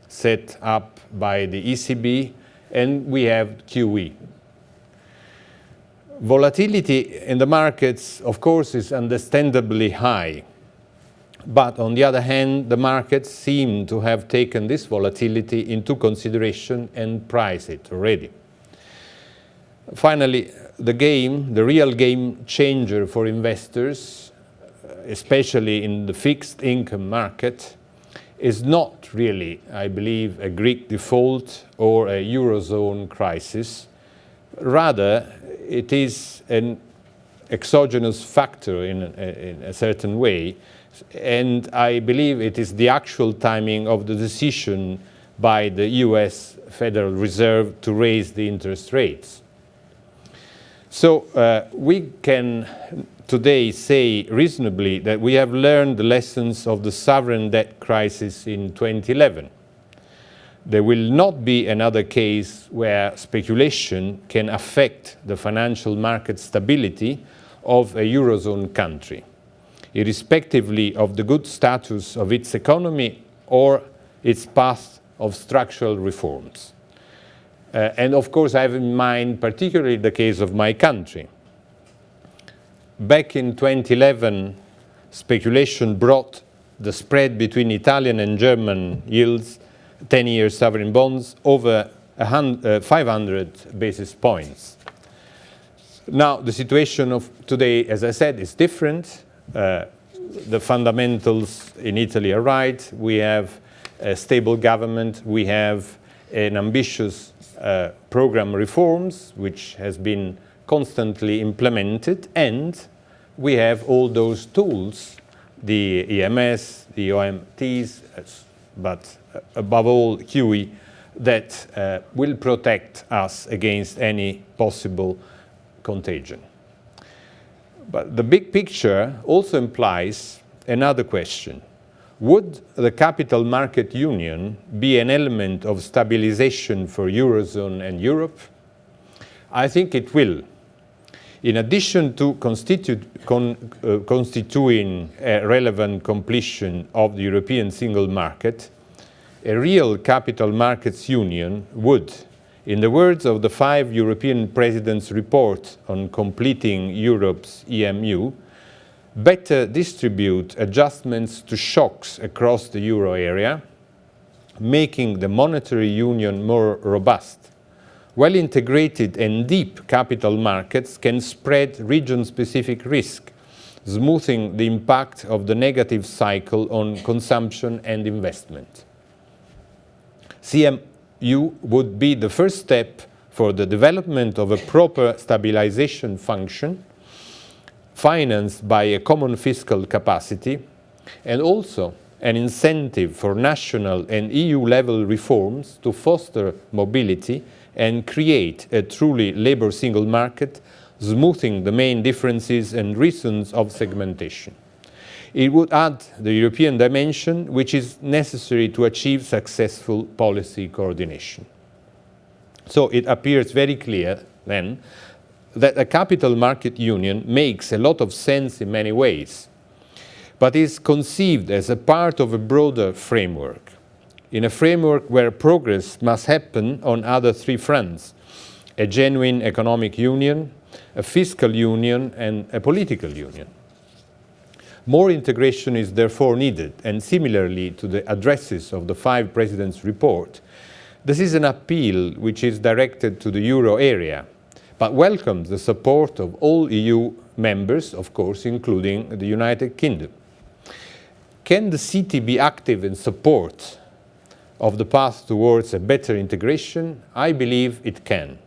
set up by the ECB, and we have QE. Volatility in the markets, of course, is understandably high. But on the other hand, the markets seem to have taken this volatility into consideration and price it already. Finally, the real game changer for investors, especially in the fixed income market, is not really, I believe, a Greek default or a Eurozone crisis. Rather, it is an exogenous factor in a certain way, and I believe it is the actual timing of the decision by the US Federal Reserve to raise the interest rates. So we can today say reasonably that we have learned the lessons of the sovereign debt crisis in 2011. There will not be another case where speculation can affect the financial market stability of a Eurozone country, irrespectively of the good status of its economy or its path of structural reforms. And of course, I have in mind particularly the case of my country. Back in 2011, speculation brought the spread between Italian and German yields, 10-year sovereign bonds, over 500 basis points. Now, the situation of today, as I said, is different. The fundamentals in Italy are right. We have a stable government. We have an ambitious program reforms, which has been constantly implemented, and we have all those tools, the EMS, the OMTs, but above all QE, that will protect us against any possible contagion. But the big picture also implies another question. Would the capital market union be an element of stabilization for Eurozone and Europe? I think it will. In addition to constituting a relevant completion of the European single market, a real capital markets union would, in the words of the 5 European presidents' report on completing Europe's EMU, better distribute adjustments to shocks across the euro area, making the monetary union more robust. Well-integrated and deep capital markets can spread region-specific risk, smoothing the impact of the negative cycle on consumption and investment. CMU would be the first step for the development of a proper stabilization function, financed by a common fiscal capacity, and also an incentive for national and EU-level reforms to foster mobility and create a truly labor single market, smoothing the main differences and reasons of segmentation. It would add the European dimension, which is necessary to achieve successful policy coordination. So it appears very clear, then, that a capital market union makes a lot of sense in many ways, but is conceived as a part of a broader framework, in a framework where progress must happen on other 3 fronts: a genuine economic union, a fiscal union, and a political union. More integration is therefore needed, and similarly to the addresses of the 5 presidents' report, This is an appeal which is directed to the euro area, but welcomes the support of all EU members, of course, including the United Kingdom. Can the city be active in support of the path towards a better integration? I believe it can.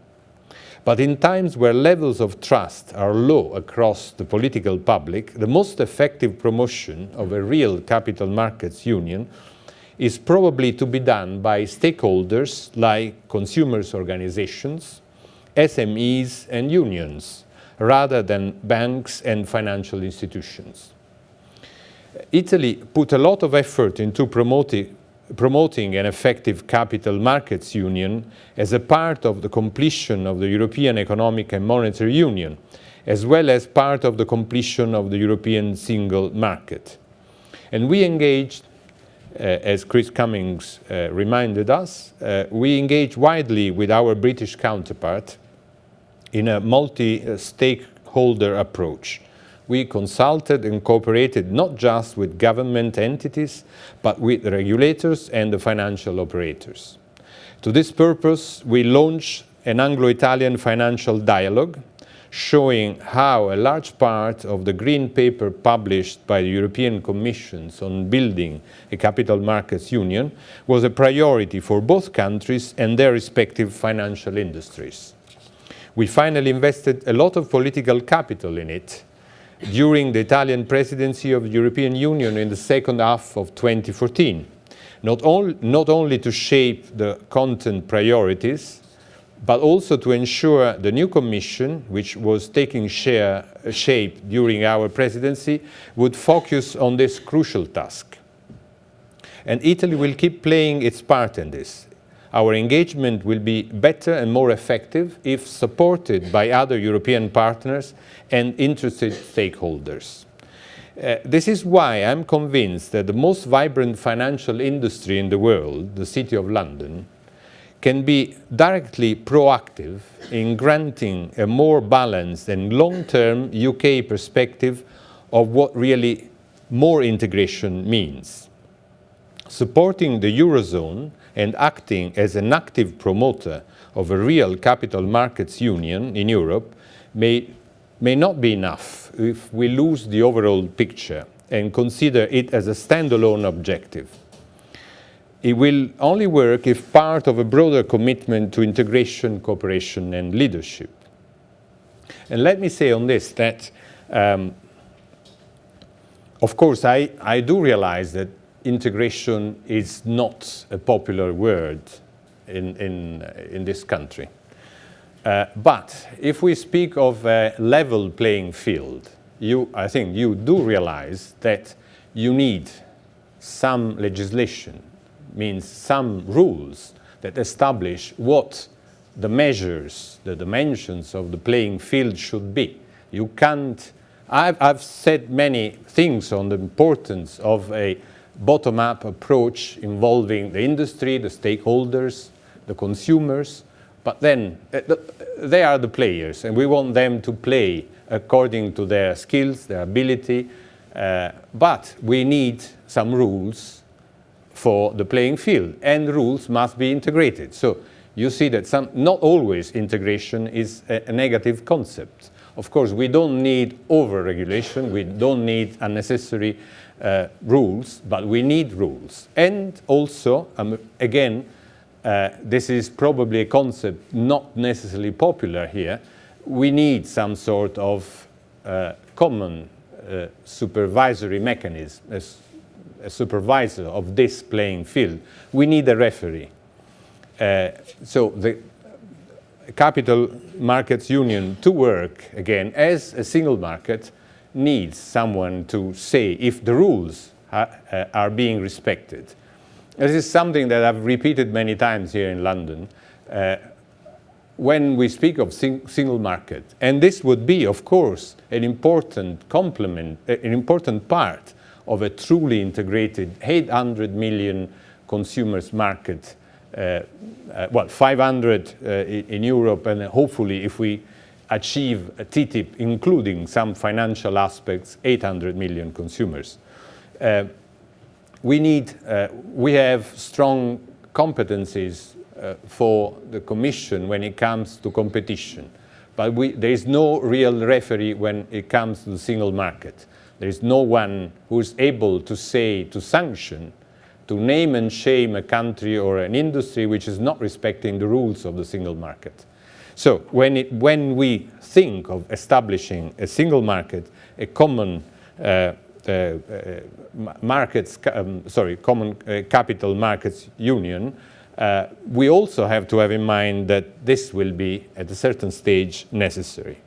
But in times where levels of trust are low across the political public, the most effective promotion of a real capital markets union is probably to be done by stakeholders like consumers' organizations, SMEs and unions, rather than banks and financial institutions. Italy put a lot of effort into promoting an effective capital markets union as a part of the completion of the European Economic and Monetary Union, as well as part of the completion of the European single market. And we engaged, as Chris Cummings reminded us, we engaged widely with our British counterpart in a multi-stakeholder approach. We consulted and cooperated not just with government entities, but with the regulators and the financial operators. To this purpose, we launched an Anglo-Italian financial dialogue, showing how a large part of the green paper published by the European Commission on building a capital markets union was a priority for both countries and their respective financial industries. We finally invested a lot of political capital in it during the Italian presidency of the European Union in the second half of 2014, not only to shape the content priorities, but also to ensure the new Commission, which was taking shape during our presidency, would focus on this crucial task. And Italy will keep playing its part in this. Our engagement will be better and more effective if supported by other European partners and interested stakeholders. This is why I'm convinced that the most vibrant financial industry in the world, the City of London, can be directly proactive in granting a more balanced and long-term UK perspective of what really more integration means. Supporting the Eurozone and acting as an active promoter of a real capital markets union in Europe may not be enough if we lose the overall picture and consider it as a standalone objective. It will only work if part of a broader commitment to integration, cooperation and leadership. And let me say on this that, of course, I do realize that integration is not a popular word in this country. But if we speak of a level playing field, I think you do realize that you need some legislation, means some rules that establish what the measures, the dimensions of the playing field should be. You can't, I've said many things on the importance of a bottom-up approach involving the industry, the stakeholders, the consumers, but then they are the players and we want them to play according to their skills, their ability, but we need some rules for the playing field and rules must be integrated. So you see that not always integration is a negative concept. Of course, we don't need over-regulation, we don't need unnecessary rules, but we need rules. And also, again, this is probably a concept not necessarily popular here, we need some sort of common supervisory mechanism, a supervisor of this playing field. We need a referee. So the Capital Markets Union to work, again, as a single market, needs someone to say if the rules are being respected. This is something that I've repeated many times here in London. When we speak of single market, and this would be, of course, an important complement, an important part of a truly integrated 800 million consumers market, 500 in Europe, and hopefully if we achieve a TTIP, including some financial aspects, 800 million consumers. We have strong competencies for the Commission when it comes to competition. But there is no real referee when it comes to the single market. There is no one who is able to say, to sanction, to name and shame a country or an industry which is not respecting the rules of the single market. So when we think of establishing a single market, a common capital markets union, we also have to have in mind that this will be, at a certain stage, necessary.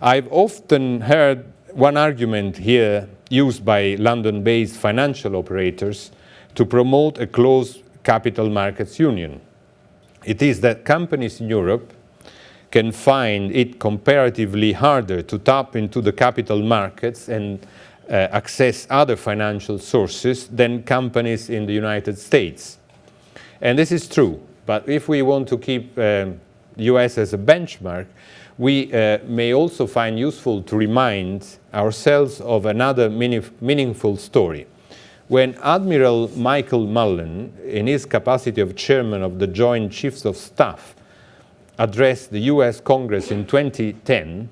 I've often heard one argument here used by London-based financial operators to promote a closed capital markets union. It is that companies in Europe can find it comparatively harder to tap into the capital markets and access other financial sources than companies in the United States. And this is true, but if we want to keep the US as a benchmark, we may also find useful to remind ourselves of another meaningful story. When Admiral Michael Mullen, in his capacity of chairman of the Joint Chiefs of Staff, addressed the US Congress in 2010,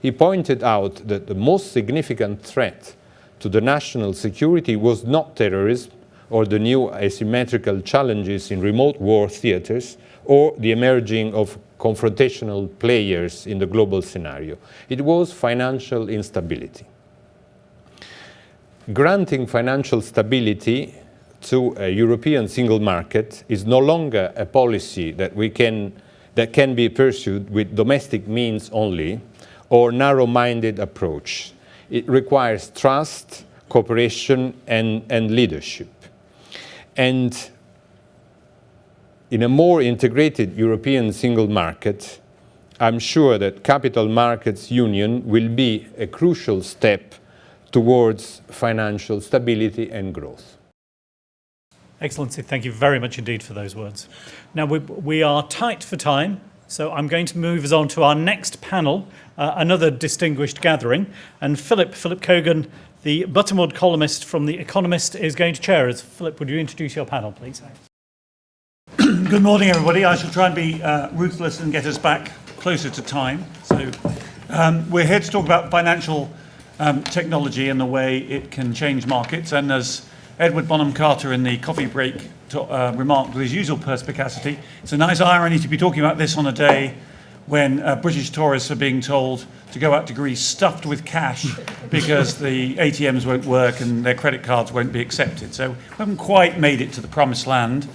he pointed out that the most significant threat to the national security was not terrorism or the new asymmetrical challenges in remote war theaters or the emerging of confrontational players in the global scenario. It was financial instability. Granting financial stability to a European single market is no longer a policy that can be pursued with domestic means only or narrow-minded approach. It requires trust, cooperation, and leadership. And in a more integrated European single market, I'm sure that Capital Markets Union will be a crucial step towards financial stability and growth. Excellency, thank you very much indeed for those words. Now, we are tight for time, so I'm going to move us on to our next panel, another distinguished gathering. And Philip Cogan, the Buttermore columnist from The Economist, is going to chair us. Philip, would you introduce your panel, please? Good morning, everybody. I shall try and be ruthless and get us back closer to time. So we're here to talk about financial technology and the way it can change markets. And as Edward Bonham Carter in the coffee break remarked with his usual perspicacity, it's a nice irony to be talking about this on a day when British tourists are being told to go out to Greece stuffed with cash because the ATMs won't work and their credit cards won't be accepted. So we haven't quite made it to the promised land.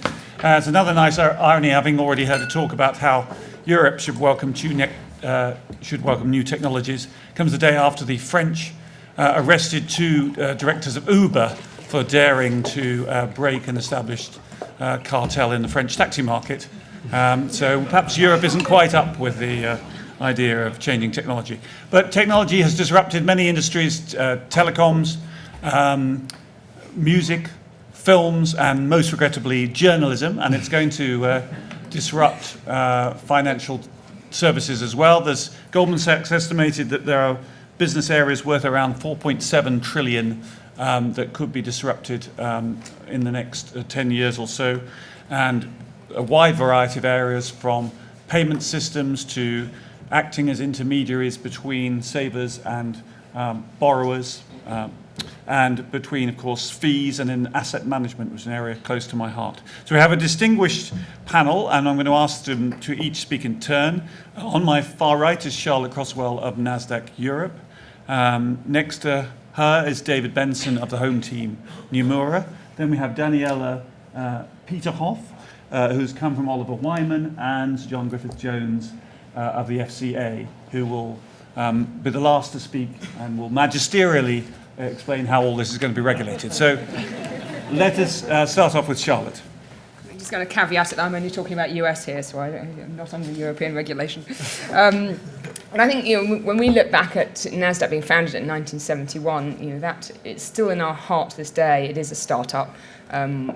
It's another nice irony, having already heard a talk about how Europe should welcome new technologies, comes the day after the French arrested two directors of Uber for daring to break an established cartel in the French taxi market. So perhaps Europe isn't quite up with the idea of changing technology. But technology has disrupted many industries, telecoms, music, films, and most regrettably journalism, and it's going to disrupt financial services as well. Goldman Sachs estimated that there are business areas worth around 4.7 trillion that could be disrupted in the next 10 years or so, and a wide variety of areas from payment systems to acting as intermediaries between savers and borrowers, and between, of course, fees and in asset management, which is an area close to my heart. So we have a distinguished panel, and I'm going to ask them to each speak in turn. On my far right is Charlotte Croswell of NASDAQ Europe. Next to her is David Benson of the home team, Nomura. Then we have Daniela Peterhoff, who's come from Oliver Wyman, and John Griffith-Jones of the FCA, who will be the last to speak and will magisterially explain how all this is going to be regulated. So let us start off with Charlotte. I'm just going to caveat it, I'm only talking about US here, so I'm not under European regulation. And I think, when we look back at NASDAQ being founded in 1971, that it's still in our heart to this day. It is a startup.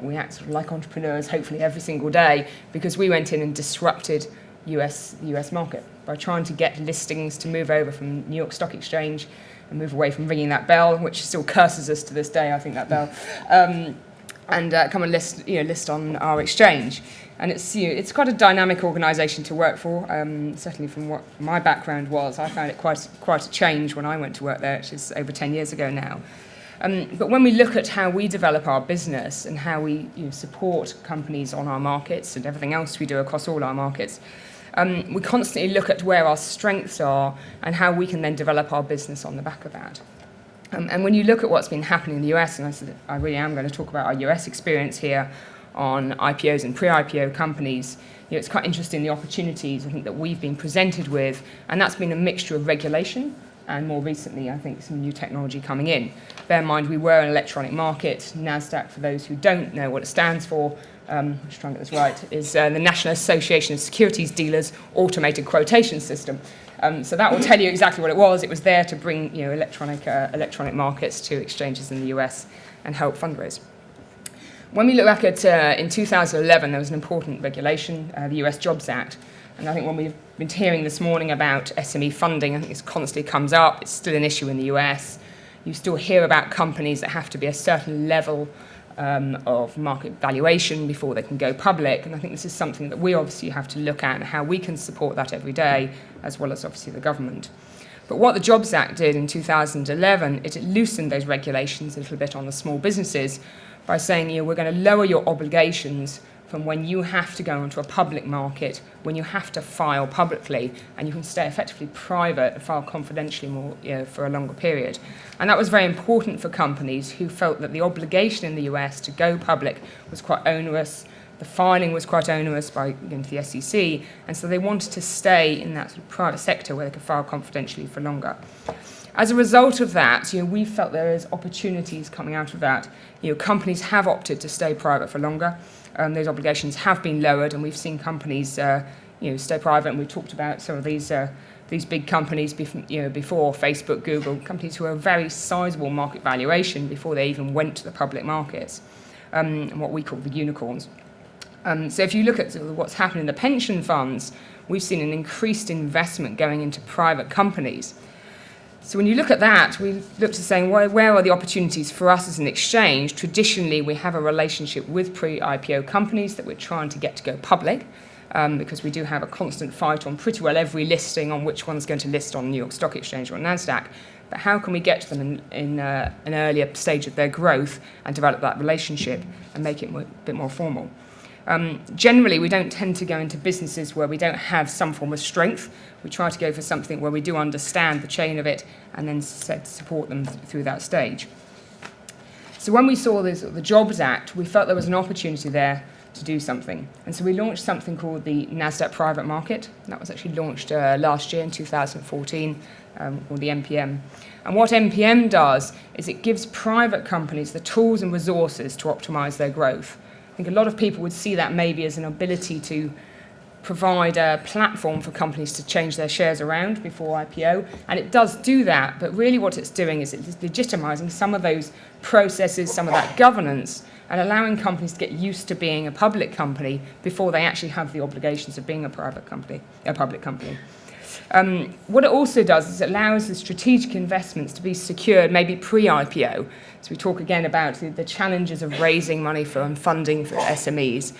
We act sort of like entrepreneurs, hopefully every single day, because we went in and disrupted the US market by trying to get listings to move over from New York Stock Exchange and move away from ringing that bell, which still curses us to this day, I think, that bell. and come and list on our exchange. And it's quite a dynamic organisation to work for. Certainly from what my background was, I found it quite a change when I went to work there, which is over 10 years ago now. But when we look at how we develop our business and how we support companies on our markets and everything else we do across all our markets, we constantly look at where our strengths are and how we can then develop our business on the back of that. And when you look at what's been happening in the US, and I really am going to talk about our US experience here on IPOs and pre-IPO companies, it's quite interesting the opportunities I think that we've been presented with, and that's been a mixture of regulation and more recently I think some new technology coming in. Bear in mind we were an electronic market. NASDAQ, for those who don't know what it stands for, I'm just trying to get this right, is the National Association of Securities Dealers Automated Quotation System. So that will tell you exactly what it was. It was there to bring electronic markets to exchanges in the US and help fundraise. When we look back at in 2011, there was an important regulation, the US Jobs Act. And I think when we've been hearing this morning about SME funding, I think this constantly comes up. It's still an issue in the US. You still hear about companies that have to be a certain level of market valuation before they can go public. And I think this is something that we obviously have to look at and how we can support that every day, as well as obviously the government. But what the Jobs Act did in 2011 is it loosened those regulations a little bit on the small businesses by saying, we're going to lower your obligations from when you have to go onto a public market, when you have to file publicly, and you can stay effectively private and file confidentially more for a longer period. And that was very important for companies who felt that the obligation in the US to go public was quite onerous. The filing was quite onerous by going to the SEC, and so they wanted to stay in that sort of private sector where they could file confidentially for longer. As a result of that, we felt there is opportunities coming out of that. Companies have opted to stay private for longer. Those obligations have been lowered, and we've seen companies, stay private. And we talked about some of these big companies, before Facebook, Google, companies who are a very sizable market valuation before they even went to the public markets, and what we call the unicorns. So if you look at what's happened in the pension funds, we've seen an increased investment going into private companies. So when you look at that, we look to saying, where are the opportunities for us as an exchange? Traditionally, we have a relationship with pre-IPO companies that we're trying to get to go public, because we do have a constant fight on pretty well every listing on which one's going to list on New York Stock Exchange or NASDAQ. But how can we get to them in an earlier stage of their growth and develop that relationship and make it a bit more formal? Generally, we don't tend to go into businesses where we don't have some form of strength. We try to go for something where we do understand the chain of it and then support them through that stage. So when we saw the Jobs Act, we felt there was an opportunity there to do something. And so we launched something called the NASDAQ Private Market. That was actually launched last year in 2014, called the NPM. And what NPM does is it gives private companies the tools and resources to optimize their growth. I think a lot of people would see that maybe as an ability to provide a platform for companies to change their shares around before IPO, and it does do that, but really what it's doing is it's legitimizing some of those processes, some of that governance, and allowing companies to get used to being a public company before they actually have the obligations of being a public company. What it also does is it allows the strategic investments to be secured maybe pre-IPO. So we talk again about the challenges of raising money and funding for SMEs.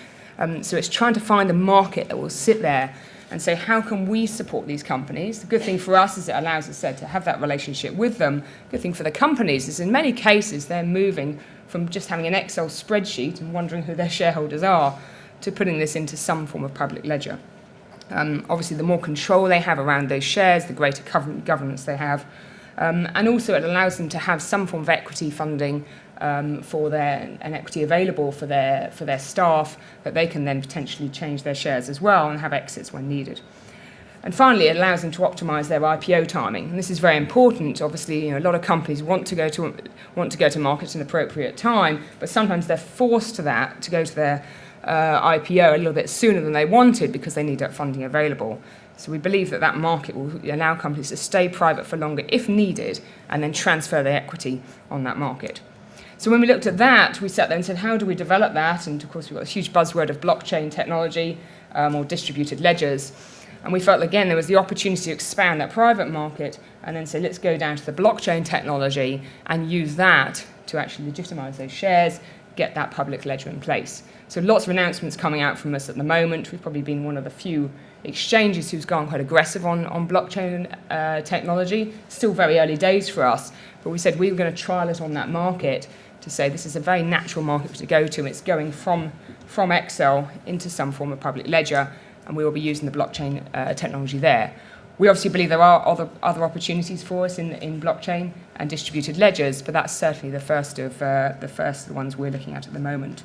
So it's trying to find a market that will sit there and say, how can we support these companies? The good thing for us is it allows us to have that relationship with them. The good thing for the companies is in many cases they're moving from just having an Excel spreadsheet and wondering who their shareholders are to putting this into some form of public ledger. Obviously, the more control they have around those shares, the greater governance they have. And also it allows them to have some form of equity funding and equity available for their staff, that they can then potentially change their shares as well and have exits when needed. And finally, it allows them to optimize their IPO timing. And this is very important. Obviously, a lot of companies want to go to market at an appropriate time, but sometimes they're forced to go to their IPO a little bit sooner than they wanted because they need that funding available. So we believe that market will allow companies to stay private for longer if needed and then transfer their equity on that market. So when we looked at that, we sat there and said, how do we develop that? And of course, we've got a huge buzzword of blockchain technology or distributed ledgers. And we felt, again, there was the opportunity to expand that private market and then say, let's go down to the blockchain technology and use that to actually legitimize those shares, get that public ledger in place. So lots of announcements coming out from us at the moment. We've probably been one of the few exchanges who's gone quite aggressive on blockchain technology. Still very early days for us, but we said we were going to trial it on that market to say this is a very natural market to go to. It's going from Excel into some form of public ledger, and we will be using the blockchain technology there. We obviously believe there are other opportunities for us in blockchain and distributed ledgers, but that's certainly the first of the ones we're looking at the moment.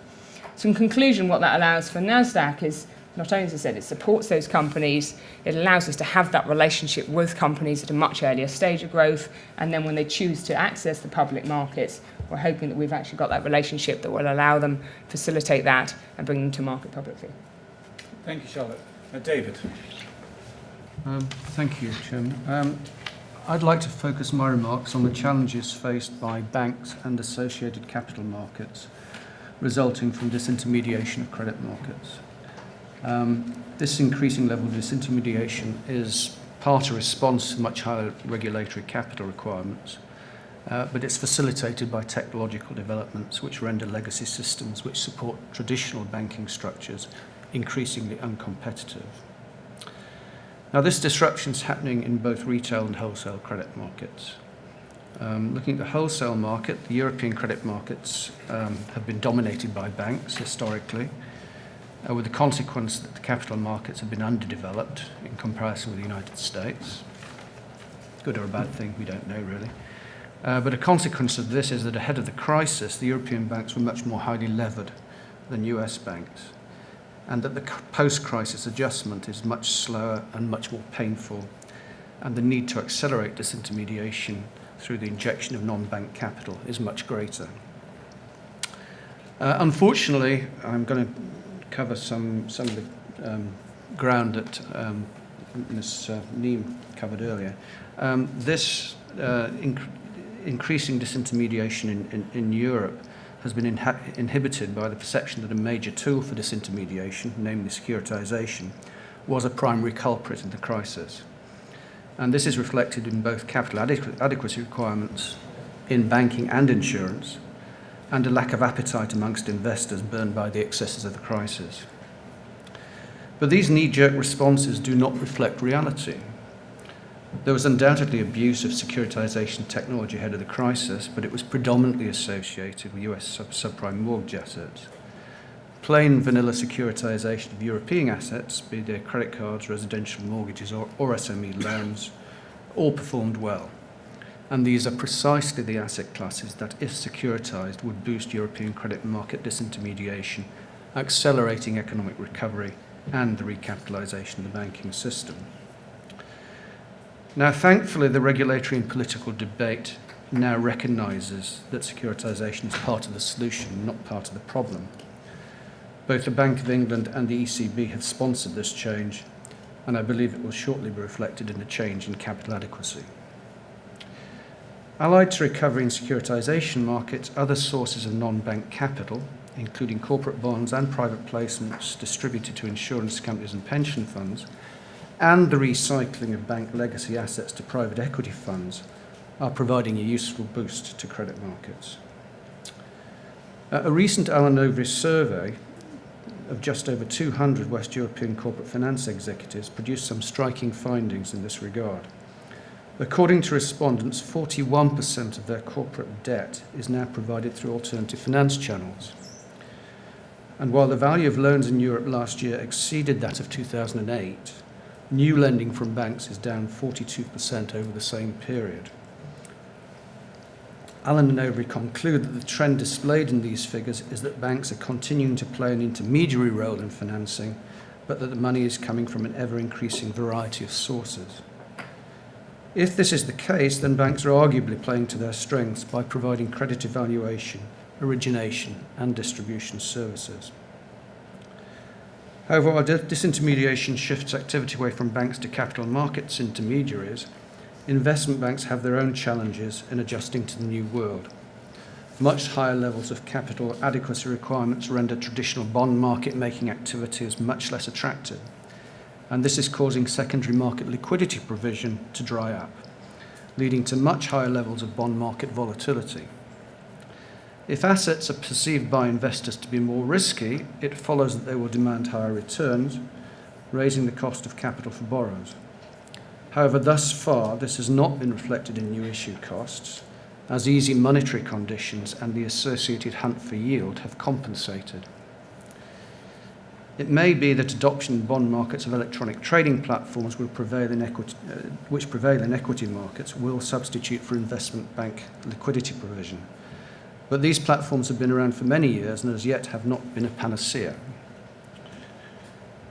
So in conclusion, what that allows for NASDAQ is not only, as I said, it supports those companies, it allows us to have that relationship with companies at a much earlier stage of growth, and then when they choose to access the public markets, we're hoping that we've actually got that relationship that will allow them, facilitate that, and bring them to market publicly. Thank you, Charlotte. David. Thank you, Chairman. I'd like to focus my remarks on the challenges faced by banks and associated capital markets resulting from disintermediation of credit markets. This increasing level of disintermediation is part of response to much higher regulatory capital requirements, but it's facilitated by technological developments which render legacy systems which support traditional banking structures increasingly uncompetitive. Now, this disruption is happening in both retail and wholesale credit markets. Looking at the wholesale market, the European credit markets have been dominated by banks historically, with the consequence that the capital markets have been underdeveloped in comparison with the United States. Good or a bad thing, we don't know really. But a consequence of this is that ahead of the crisis, the European banks were much more highly levered than US banks, and that the post-crisis adjustment is much slower and much more painful, and the need to accelerate disintermediation through the injection of non-bank capital is much greater. Unfortunately, I'm going to cover some of the ground that Ms. Neem covered earlier. This increasing disintermediation in Europe has been inhibited by the perception that a major tool for disintermediation, namely securitization, was a primary culprit in the crisis. And this is reflected in both capital adequacy requirements in banking and insurance, and a lack of appetite amongst investors burned by the excesses of the crisis. But these knee-jerk responses do not reflect reality. There was undoubtedly abuse of securitization technology ahead of the crisis, but it was predominantly associated with US subprime mortgage assets. Plain vanilla securitization of European assets, be they credit cards, residential mortgages, or SME loans, all performed well. And these are precisely the asset classes that, if securitized, would boost European credit market disintermediation, accelerating economic recovery and the recapitalization of the banking system. Now, thankfully, the regulatory and political debate now recognises that securitization is part of the solution, not part of the problem. Both the Bank of England and the ECB have sponsored this change, and I believe it will shortly be reflected in a change in capital adequacy. Allied to recovery in securitization markets, other sources of non-bank capital, including corporate bonds and private placements distributed to insurance companies and pension funds, and the recycling of bank legacy assets to private equity funds, are providing a useful boost to credit markets. A recent Alan Overy survey of just over 200 West European corporate finance executives produced some striking findings in this regard. According to respondents, 41% of their corporate debt is now provided through alternative finance channels. And while the value of loans in Europe last year exceeded that of 2008, new lending from banks is down 42% over the same period. Allen and Overy conclude that the trend displayed in these figures is that banks are continuing to play an intermediary role in financing, but that the money is coming from an ever-increasing variety of sources. If this is the case, then banks are arguably playing to their strengths by providing credit evaluation, origination, and distribution services. However, while disintermediation shifts activity away from banks to capital markets intermediaries, investment banks have their own challenges in adjusting to the new world. Much higher levels of capital adequacy requirements render traditional bond market making activities much less attractive, and this is causing secondary market liquidity provision to dry up, leading to much higher levels of bond market volatility. If assets are perceived by investors to be more risky, it follows that they will demand higher returns, raising the cost of capital for borrowers. However, thus far, this has not been reflected in new issue costs, as easy monetary conditions and the associated hunt for yield have compensated. It may be that adoption in bond markets of electronic trading platforms which prevail in equity markets will substitute for investment bank liquidity provision. But these platforms have been around for many years and as yet have not been a panacea.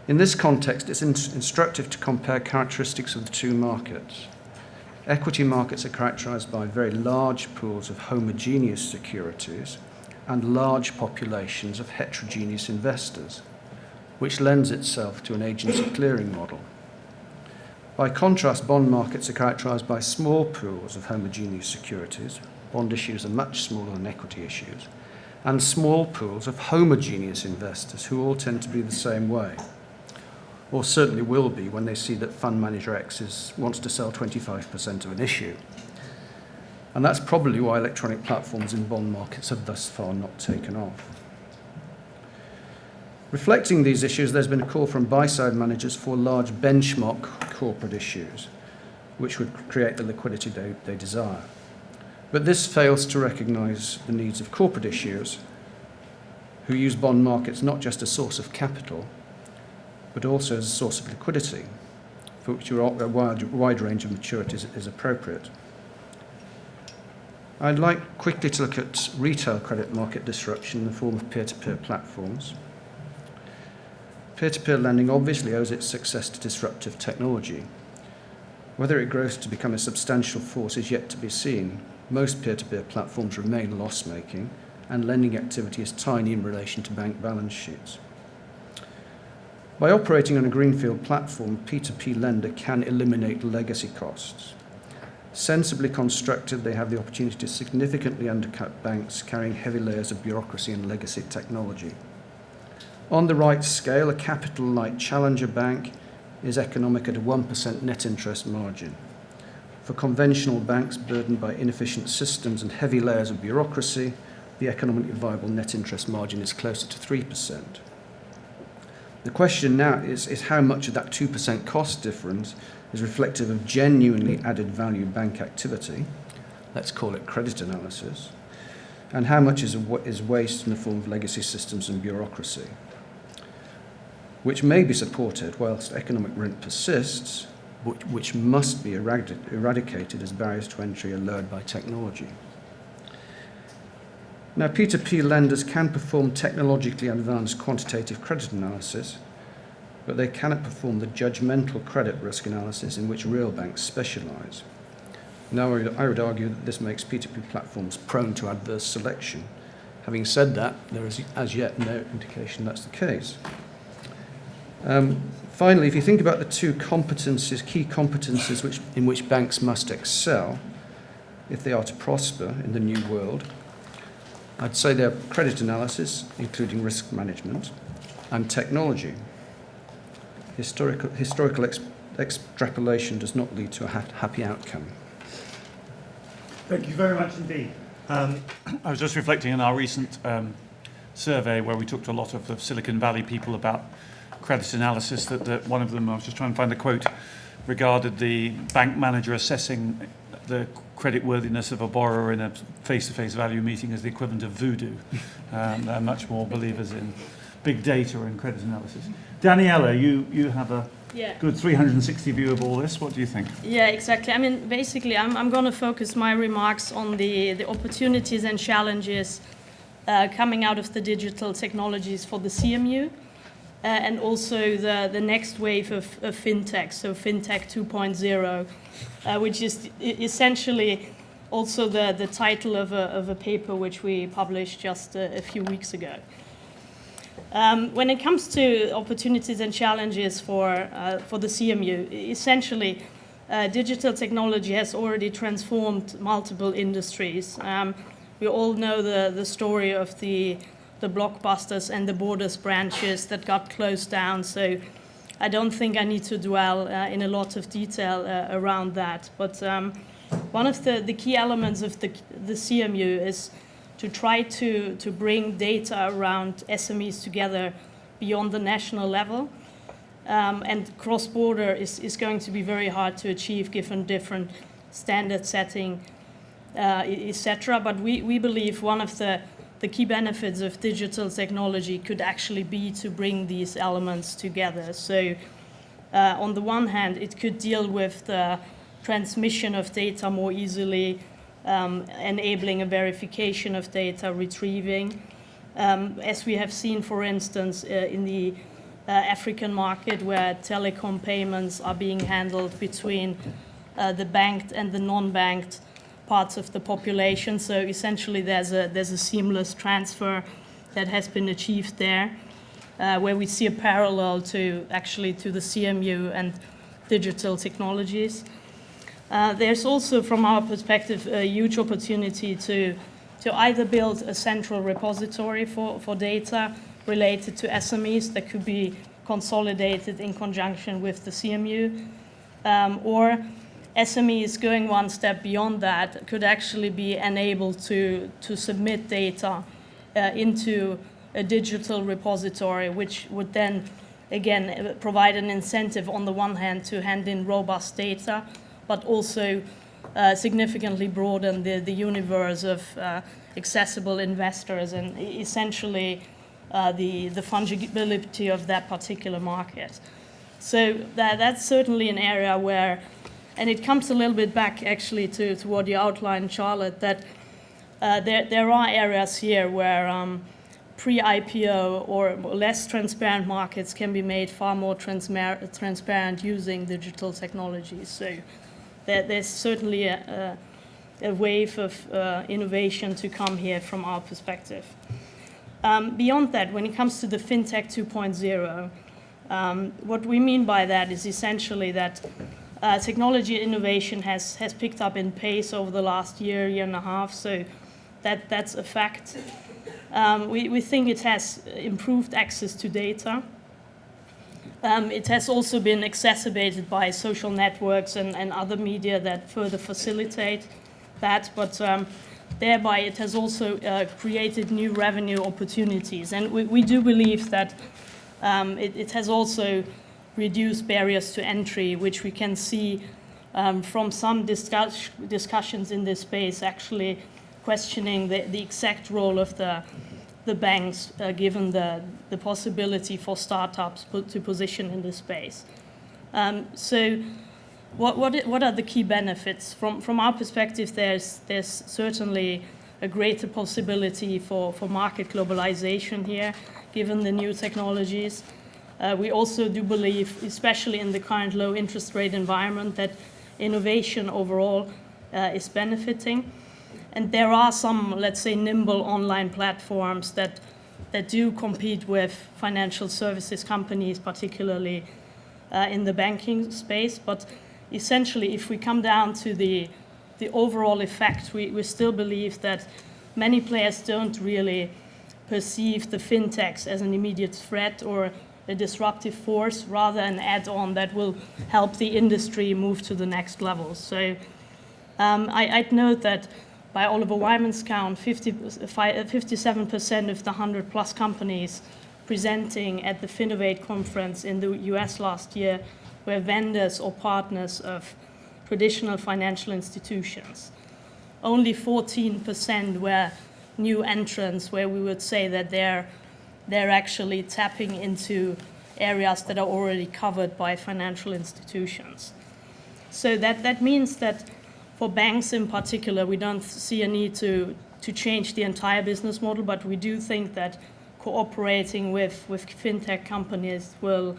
In this context, it's instructive to compare characteristics of the two markets. Equity markets are characterized by very large pools of homogeneous securities and large populations of heterogeneous investors, which lends itself to an agency clearing model. By contrast, bond markets are characterized by small pools of homogeneous securities. Bond issues are much smaller than equity issues, and small pools of homogeneous investors who all tend to be the same way, or certainly will be when they see that fund manager X wants to sell 25% of an issue. And that's probably why electronic platforms in bond markets have thus far not taken off. Reflecting these issues, there's been a call from buy-side managers for large benchmark corporate issues, which would create the liquidity they desire. But this fails to recognise the needs of corporate issuers who use bond markets not just as a source of capital, but also as a source of liquidity, for which a wide range of maturities is appropriate. I'd like quickly to look at retail credit market disruption in the form of peer-to-peer platforms. Peer-to-peer lending obviously owes its success to disruptive technology. Whether it grows to become a substantial force is yet to be seen. Most peer-to-peer platforms remain loss-making, and lending activity is tiny in relation to bank balance sheets. By operating on a greenfield platform, a P2P lender can eliminate legacy costs. Sensibly constructed, they have the opportunity to significantly undercut banks carrying heavy layers of bureaucracy and legacy technology. On the right scale, a capital-light challenger bank is economic at a 1% net interest margin. For conventional banks burdened by inefficient systems and heavy layers of bureaucracy, the economically viable net interest margin is closer to 3%. The question now is how much of that 2% cost difference is reflective of genuinely added value bank activity, let's call it credit analysis, and how much is waste in the form of legacy systems and bureaucracy, which may be supported whilst economic rent persists, which must be eradicated as barriers to entry are lowered by technology. Now, P2P lenders can perform technologically advanced quantitative credit analysis, but they cannot perform the judgmental credit risk analysis in which real banks specialise. Now, I would argue that this makes P2P platforms prone to adverse selection. Having said that, there is as yet no indication that's the case. Finally, if you think about the two competencies, key competencies in which banks must excel if they are to prosper in the new world, I'd say they're credit analysis, including risk management, and technology. Historical extrapolation does not lead to a happy outcome. Thank you very much indeed. I was just reflecting on our recent survey where we talked to a lot of the Silicon Valley people about credit analysis, that one of them, I was just trying to find the quote, regarded the bank manager assessing the creditworthiness of a borrower in a face-to-face value meeting as the equivalent of voodoo. They're much more believers in big data and credit analysis. Daniela, you have a good 360 view of all this. What do you think? Yeah, exactly. I mean, basically, I'm going to focus my remarks on the opportunities and challenges coming out of the digital technologies for the CMU. And also the next wave of fintech, so fintech 2.0, which is essentially also the title of a paper which we published just a few weeks ago. When it comes to opportunities and challenges for the CMU, essentially digital technology has already transformed multiple industries. We all know the story of the Blockbusters and the Borders branches that got closed down, so I don't think I need to dwell in a lot of detail around that. But one of the key elements of the CMU is to try to bring data around SMEs together beyond the national level. And cross-border is going to be very hard to achieve given different standard setting, etc. But we believe one of the key benefits of digital technology could actually be to bring these elements together. So on the one hand, it could deal with the transmission of data more easily, enabling a verification of data, retrieving. As we have seen, for instance, in the African market where telecom payments are being handled between the banked and the non-banked parts of the population. So essentially there's a seamless transfer that has been achieved there, where we see a parallel to the CMU and digital technologies. There's also, from our perspective, a huge opportunity to either build a central repository for data related to SMEs that could be consolidated in conjunction with the CMU, or SMEs going one step beyond that could actually be enabled to submit data into a digital repository, which would then, again, provide an incentive on the one hand to hand in robust data, but also significantly broaden the universe of accessible investors and essentially the fungibility of that particular market. So that's certainly an area where, and it comes a little bit back actually to what you outlined, Charlotte, that there are areas here where pre-IPO or less transparent markets can be made far more transparent using digital technologies. So there's certainly a wave of innovation to come here from our perspective. Beyond that, when it comes to the FinTech 2.0, what we mean by that is essentially that technology innovation has picked up in pace over the last year and a half, so that's a fact. We think it has improved access to data. It has also been exacerbated by social networks and other media that further facilitate that, but thereby it has also created new revenue opportunities. And we do believe that it has also reduced barriers to entry, which we can see from some discussions in this space actually questioning the exact role of the banks, given the possibility for startups to position in this space. So what are the key benefits? From our perspective, there's certainly a greater possibility for market globalization here, given the new technologies. We also do believe, especially in the current low interest rate environment, that innovation overall is benefiting. And there are some, let's say, nimble online platforms that do compete with financial services companies, particularly in the banking space. But essentially, if we come down to the overall effect, we still believe that many players don't really perceive the fintechs as an immediate threat or a disruptive force, rather an add-on that will help the industry move to the next level. So I'd note that by Oliver Wyman's count, 57% of the 100+ companies presenting at the Finovate conference in the US last year were vendors or partners of traditional financial institutions. Only 14% were new entrants, where we would say that they're actually tapping into areas that are already covered by financial institutions. So that means that for banks in particular, we don't see a need to change the entire business model, but we do think that cooperating with fintech companies will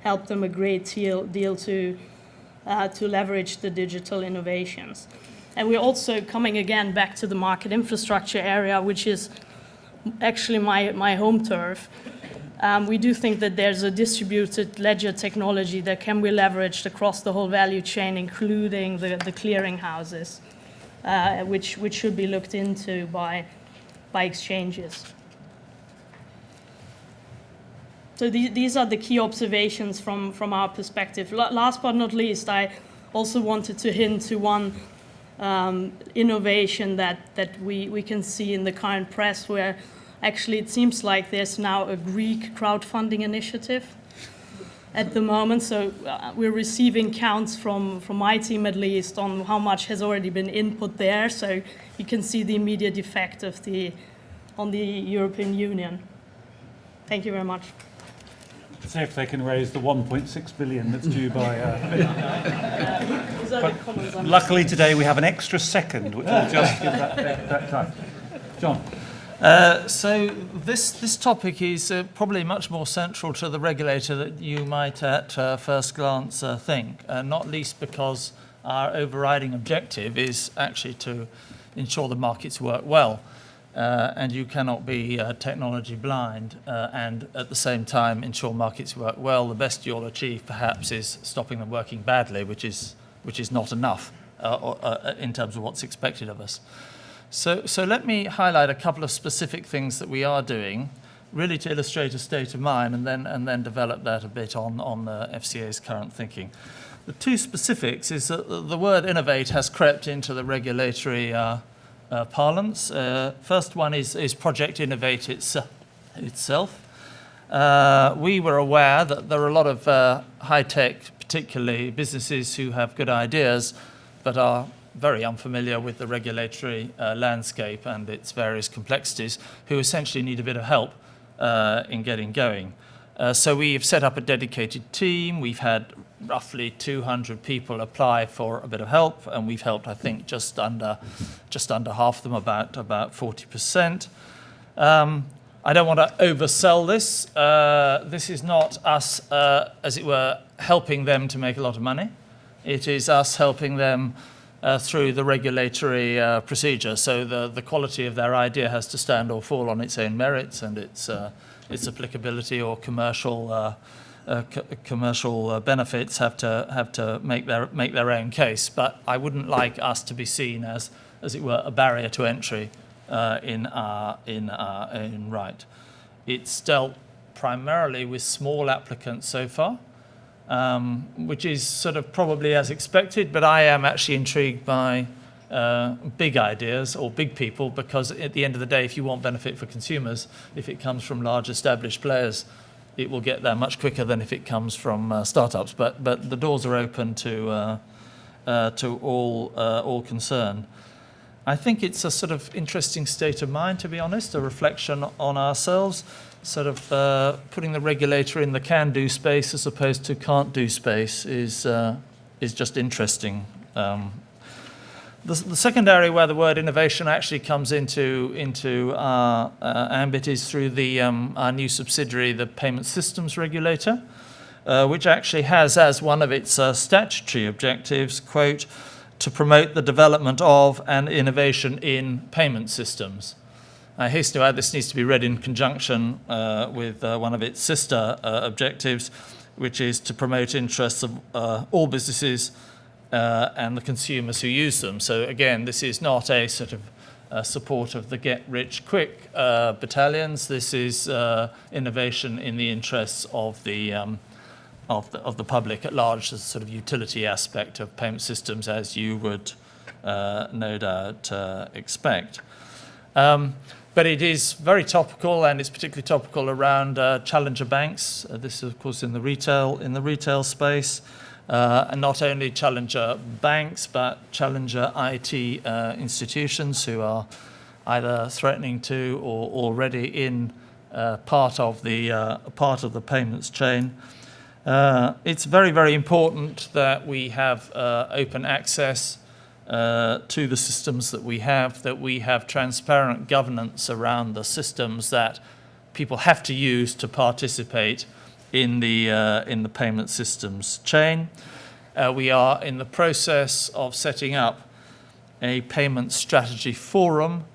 help them a great deal to leverage the digital innovations. And we're also coming again back to the market infrastructure area, which is actually my home turf. We do think that there's a distributed ledger technology that can be leveraged across the whole value chain, including the clearing houses, which should be looked into by exchanges. So these are the key observations from our perspective. Last but not least, I also wanted to hint to one innovation that we can see in the current press, where actually it seems like there's now a Greek crowdfunding initiative at the moment. So we're receiving counts from my team at least on how much has already been input there. So you can see the immediate effect of on the European Union. Thank you very much. See if they can raise the 1.6 billion that's due by... luckily today we have an extra second, which will just give that time. John. So this topic is probably much more central to the regulator than you might at first glance think, not least because our overriding objective is actually to ensure the markets work well. And you cannot be technology blind and at the same time ensure markets work well. The best you'll achieve perhaps is stopping them working badly, which is not enough in terms of what's expected of us. So let me highlight a couple of specific things that we are doing, really to illustrate a state of mind, and then develop that a bit on the FCA's current thinking. The two specifics is that the word innovate has crept into the regulatory parlance. First one is Project Innovate itself. We were aware that there are a lot of high-tech, particularly businesses who have good ideas, but are very unfamiliar with the regulatory landscape and its various complexities, who essentially need a bit of help in getting going. So we have set up a dedicated team. We've had roughly 200 people apply for a bit of help, and we've helped, I think, just under half of them, about 40%. I don't want to oversell this. This is not us, as it were, helping them to make a lot of money. It is us helping them through the regulatory procedure. So the quality of their idea has to stand or fall on its own merits and its applicability or commercial benefits have to make their own case. But I wouldn't like us to be seen as it were, a barrier to entry in our own right. It's dealt primarily with small applicants so far, which is sort of probably as expected, but I am actually intrigued by big ideas or big people, because at the end of the day, if you want benefit for consumers, if it comes from large established players, it will get there much quicker than if it comes from startups. But the doors are open to all concerned. I think it's a sort of interesting state of mind, to be honest, a reflection on ourselves, sort of putting the regulator in the can-do space as opposed to can't-do space is just interesting. The second area where the word innovation actually comes into our ambit is through our new subsidiary, the Payment Systems Regulator, which actually has as one of its statutory objectives, quote, to promote the development of and innovation in payment systems. I hasten to add this needs to be read in conjunction with one of its sister objectives, which is to promote interests of all businesses and the consumers who use them. So again, this is not a sort of support of the get-rich-quick battalions. This is innovation in the interests of the public at large, the sort of utility aspect of payment systems, as you would no doubt expect. But it is very topical, and it's particularly topical around challenger banks. This is, of course, in the retail space, and not only challenger banks, but challenger IT institutions who are either threatening to or already in part of the payments chain. It's very, very important that we have open access to the systems that we have transparent governance around the systems that people have to use to participate in the payment systems chain. We are in the process of setting up a payment strategy forum,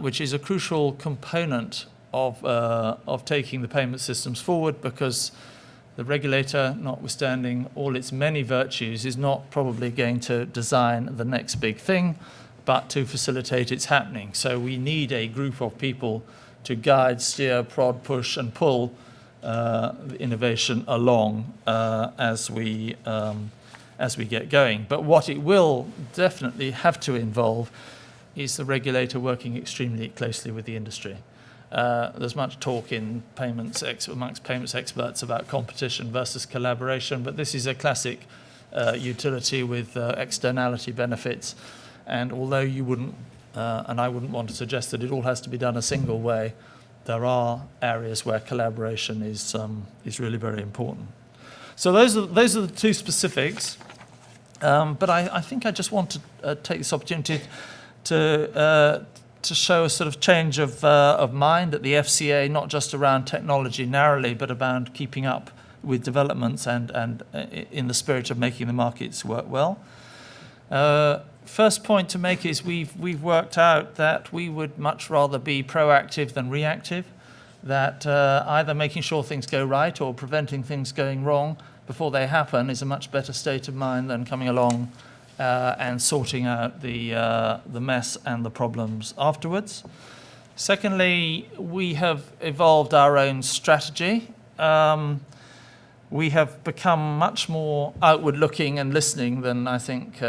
which is a crucial component of taking the payment systems forward, because the regulator, notwithstanding all its many virtues, is not probably going to design the next big thing, but to facilitate its happening. So we need a group of people to guide, steer, prod, push, and pull the innovation along as we as we get going. But what it will definitely have to involve is the regulator working extremely closely with the industry. There's much talk in amongst payments experts about competition versus collaboration, but this is a classic utility with externality benefits. And although you wouldn't, and I wouldn't want to suggest that it all has to be done a single way, there are areas where collaboration is really very important. So those are the two specifics. But I think I just want to take this opportunity to show a sort of change of mind at the FCA, not just around technology narrowly, but around keeping up with developments and in the spirit of making the markets work well. First point to make is we've worked out that we would much rather be proactive than reactive, that either making sure things go right or preventing things going wrong before they happen is a much better state of mind than coming along and sorting out the mess and the problems afterwards. Secondly, we have evolved our own strategy. We have become much more outward-looking and listening than I think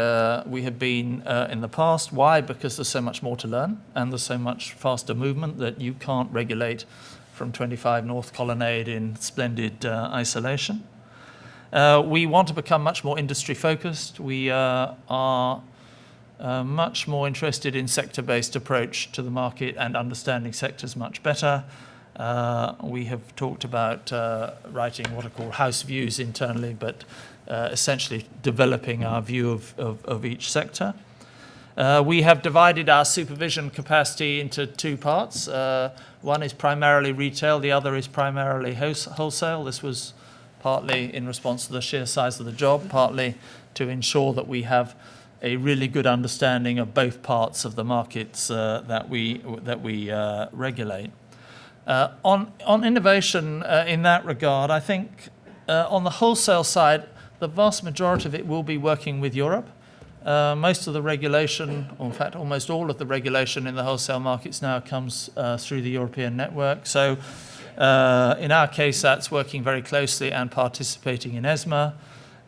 we have been in the past. Why? Because there's so much more to learn, and there's so much faster movement that you can't regulate from 25 North Colonnade in splendid isolation. We want to become much more industry-focused. We are much more interested in sector-based approach to the market and understanding sectors much better. We have talked about writing what are called house views internally, but essentially developing our view of each sector. We have divided our supervision capacity into two parts. One is primarily retail, the other is primarily wholesale. This was partly in response to the sheer size of the job, partly to ensure that we have a really good understanding of both parts of the markets that we regulate. On innovation in that regard, I think on the wholesale side, the vast majority of it will be working with Europe. Most of the regulation, or in fact almost all of the regulation in the wholesale markets now comes through the European network. So in our case, that's working very closely and participating in ESMA,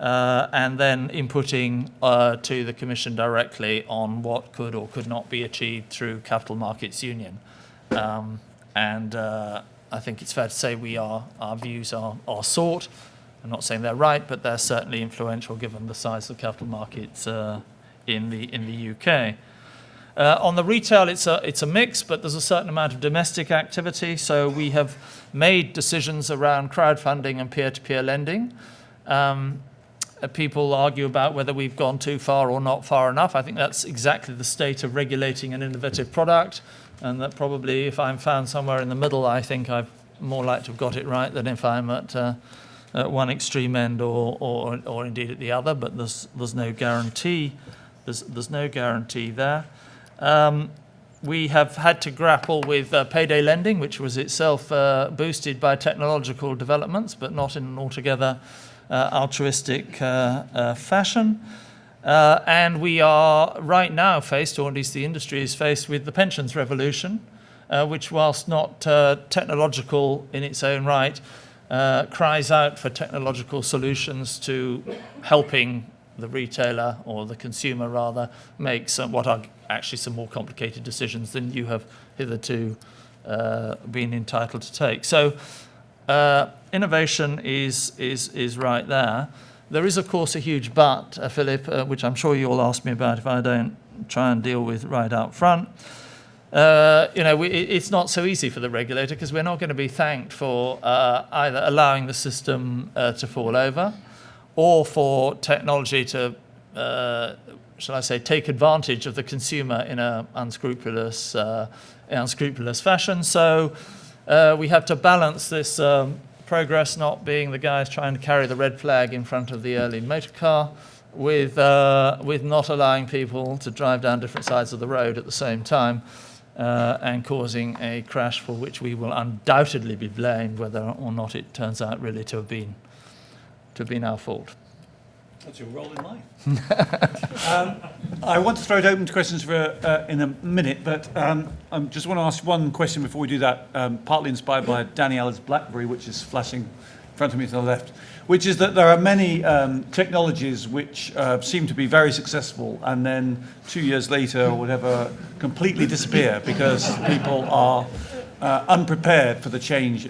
and then inputting to the Commission directly on what could or could not be achieved through Capital Markets Union. And I think it's fair to say our views are sought. I'm not saying they're right, but they're certainly influential given the size of capital markets in the UK. On the retail, it's a mix, but there's a certain amount of domestic activity. So we have made decisions around crowdfunding and peer-to-peer lending. People argue about whether we've gone too far or not far enough. I think that's exactly the state of regulating an innovative product, and that probably if I'm found somewhere in the middle, I think I've more likely to have got it right than if I'm at one extreme end or indeed at the other. But there's no guarantee. There's no guarantee there. We have had to grapple with payday lending, which was itself boosted by technological developments, but not in an altogether altruistic fashion. And we are right now faced, or at least the industry is faced, with the pensions revolution, which, whilst not technological in its own right, cries out for technological solutions to helping the retailer, or the consumer rather, make what are actually some more complicated decisions than you have hitherto been entitled to take. So innovation is right there. There is, of course, a huge but, Philip, which I'm sure you'll ask me about if I don't try and deal with right out front. It's not so easy for the regulator because we're not going to be thanked for either allowing the system to fall over or for technology to, shall I say, take advantage of the consumer in an unscrupulous fashion. So we have to balance this progress not being the guys trying to carry the red flag in front of the early motor car with not allowing people to drive down different sides of the road at the same time and causing a crash for which we will undoubtedly be blamed, whether or not it turns out really to have been our fault. That's your role in life. I want to throw it open to questions in a minute, but I just want to ask one question before we do that, partly inspired by Daniela's BlackBerry, which is flashing front of me to the left, which is that there are many technologies which seem to be very successful and then 2 years later or whatever completely disappear because people are unprepared for the change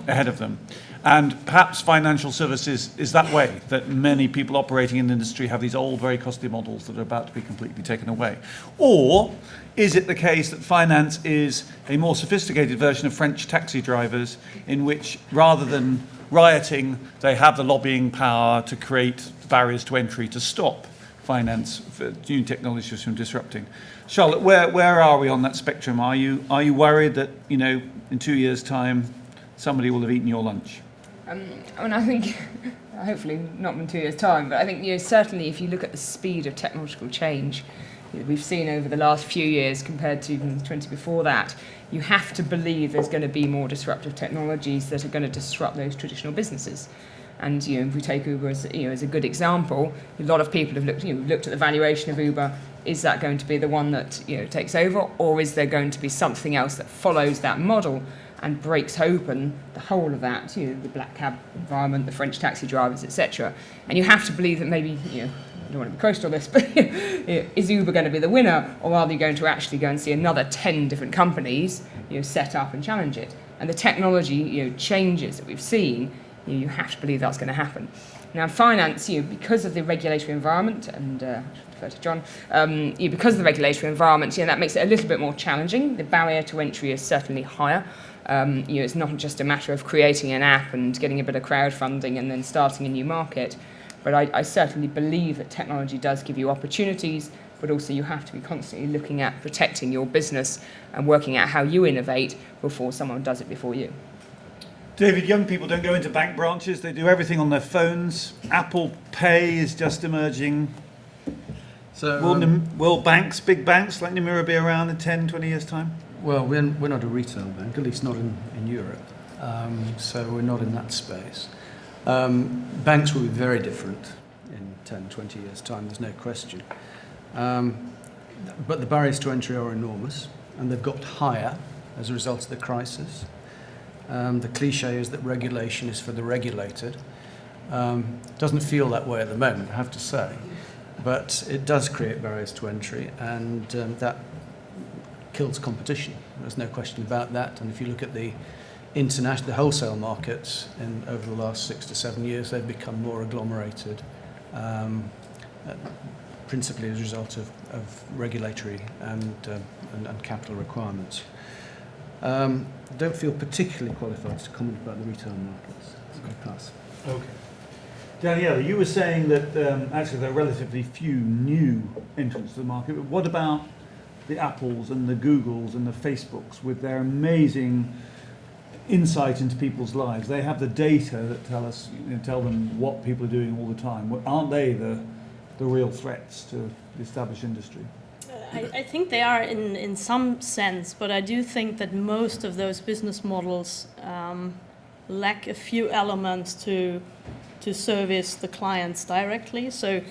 ahead of them. And perhaps financial services is that way, that many people operating in the industry have these old, very costly models that are about to be completely taken away. Or is it the case that finance is a more sophisticated version of French taxi drivers in which, rather than rioting, they have the lobbying power to create barriers to entry to stop finance for new technologies from disrupting? Charlotte, where are we on that spectrum? Are you worried that, you know, in 2 years' time, somebody will have eaten your lunch? I mean, I think, hopefully not in 2 years' time, but I think, you know, certainly if you look at the speed of technological change we've seen over the last few years compared to even the 20 before that, you have to believe there's going to be more disruptive technologies that are going to disrupt those traditional businesses. And you know, if we take Uber as, you know, as a good example, a lot of people have looked at the valuation of Uber. Is that going to be the one that, you know, takes over, or is there going to be something else that follows that model and breaks open the whole of that, you know, the black cab environment, the French taxi drivers, etc. And you have to believe that maybe, you know, I don't want to be close to this, but is Uber going to be the winner, or are they going to actually go and see another 10 different companies, you know, set up and challenge it? And the technology, you know, changes that we've seen, you have to believe that's going to happen. Now, finance, you know, because of the regulatory environment, and I should defer to John, you know, because of the regulatory environment, you know, that makes it a little bit more challenging. The barrier to entry is certainly higher. You know, it's not just a matter of creating an app and getting a bit of crowdfunding and then starting a new market. But I certainly believe that technology does give you opportunities, but also you have to be constantly looking at protecting your business and working out how you innovate before someone does it before you. David, young people don't go into bank branches. They do everything on their phones. Apple Pay is just emerging. So, will banks, big banks like Nomura, be around in 10, 20 years' time? Well, we're not a retail bank, at least not in Europe. So we're not in that space. Banks will be very different in 10, 20 years' time, there's no question. But the barriers to entry are enormous, and they've got higher as a result of the crisis. The cliche is that regulation is for the regulated. Doesn't feel that way at the moment, I have to say. But it does create barriers to entry, and that kills competition. There's no question about that. And if you look at the wholesale markets over the last 6 to 7 years, they've become more agglomerated, principally as a result of regulatory and capital requirements. Don't feel particularly qualified to comment about the retail markets. I'll pass. Okay. Daniela, you were saying that actually there are relatively few new entrants to the market, but what about the Apples and the Googles and the Facebooks with their amazing insight into people's lives? They have the data that tell them what people are doing all the time. Aren't they the real threats to the established industry? I think they are in some sense, but I do think that most of those business models lack a few elements to service the clients directly. So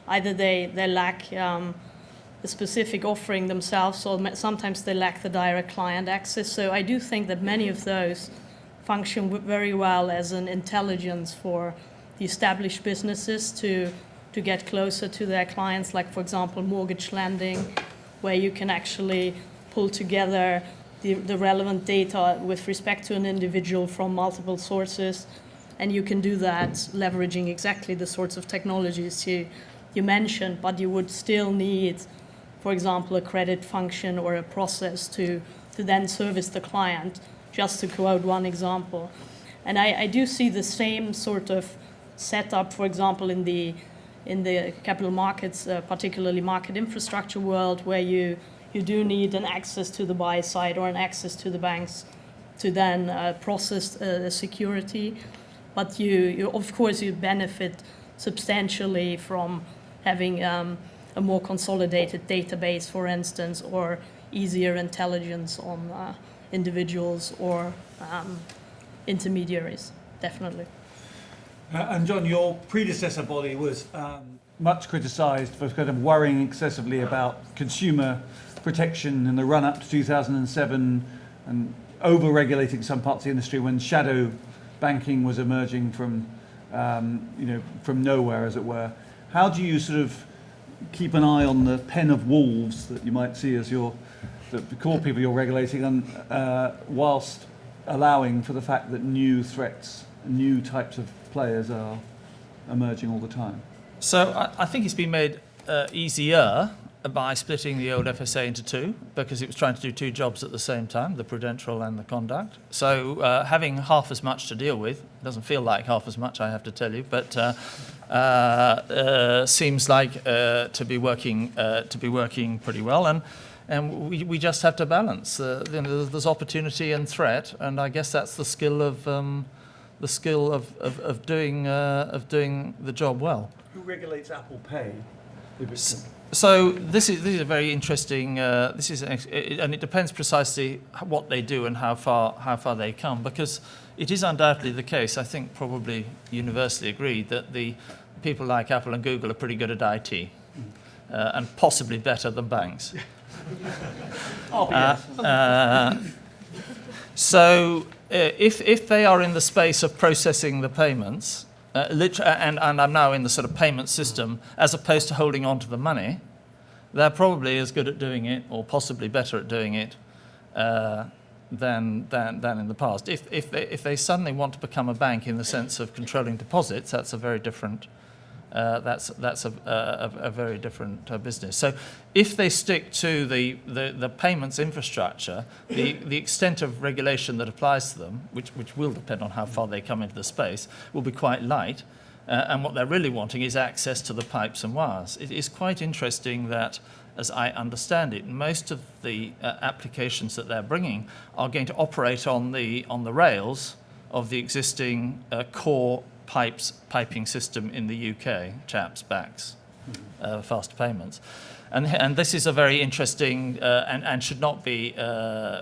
either they lack a specific offering themselves, or sometimes they lack the direct client access. So I do think that many of those function very well as an intelligence for the established businesses to get closer to their clients, like, for example, mortgage lending, where you can actually pull together the relevant data with respect to an individual from multiple sources. And you can do that leveraging exactly the sorts of technologies you mentioned, but you would still need, for example, a credit function or a process to then service the client, just to quote one example. And I do see the same sort of setup, for example, in the capital markets, particularly market infrastructure world, where you do need an access to the buy side or an access to the banks to then process the security. But you of course, you benefit substantially from having a more consolidated database, for instance, or easier intelligence on individuals or intermediaries, definitely. And John, your predecessor body was much criticised for kind of worrying excessively about consumer protection in the run-up to 2007 and over-regulating some parts of the industry when shadow banking was emerging from, from nowhere, as it were. How do you sort of keep an eye on the pen of wolves that you might see as the core people you're regulating, and whilst allowing for the fact that new threats, new types of players are emerging all the time? So I think it's been made easier by splitting the old FSA into two, because it was trying to do two jobs at the same time, the prudential and the conduct. So having half as much to deal with, doesn't feel like half as much, I have to tell you, but seems like to be working pretty well. And we just have to balance. There's opportunity and threat, and I guess that's the skill of doing the job well. Who regulates Apple Pay? So this is a very interesting. And it depends precisely what they do and how far they come, because it is undoubtedly the case. I think probably universally agreed that the people like Apple and Google are pretty good at IT, and possibly better than banks. So if they are in the space of processing the payments, and I'm now in the sort of payment system, as opposed to holding on to the money, they're probably as good at doing it, or possibly better at doing it, than in the past. If they suddenly want to become a bank in the sense of controlling deposits, that's a very different. That's a very different business. So if they stick to the payments infrastructure, the extent of regulation that applies to them, which will depend on how far they come into the space, will be quite light. And what they're really wanting is access to the pipes and wires. It is quite interesting that, as I understand it, most of the applications that they're bringing are going to operate on the rails of the existing core piping system in the UK, CHAPS, BACS, fast payments, and this is a very interesting and should not be.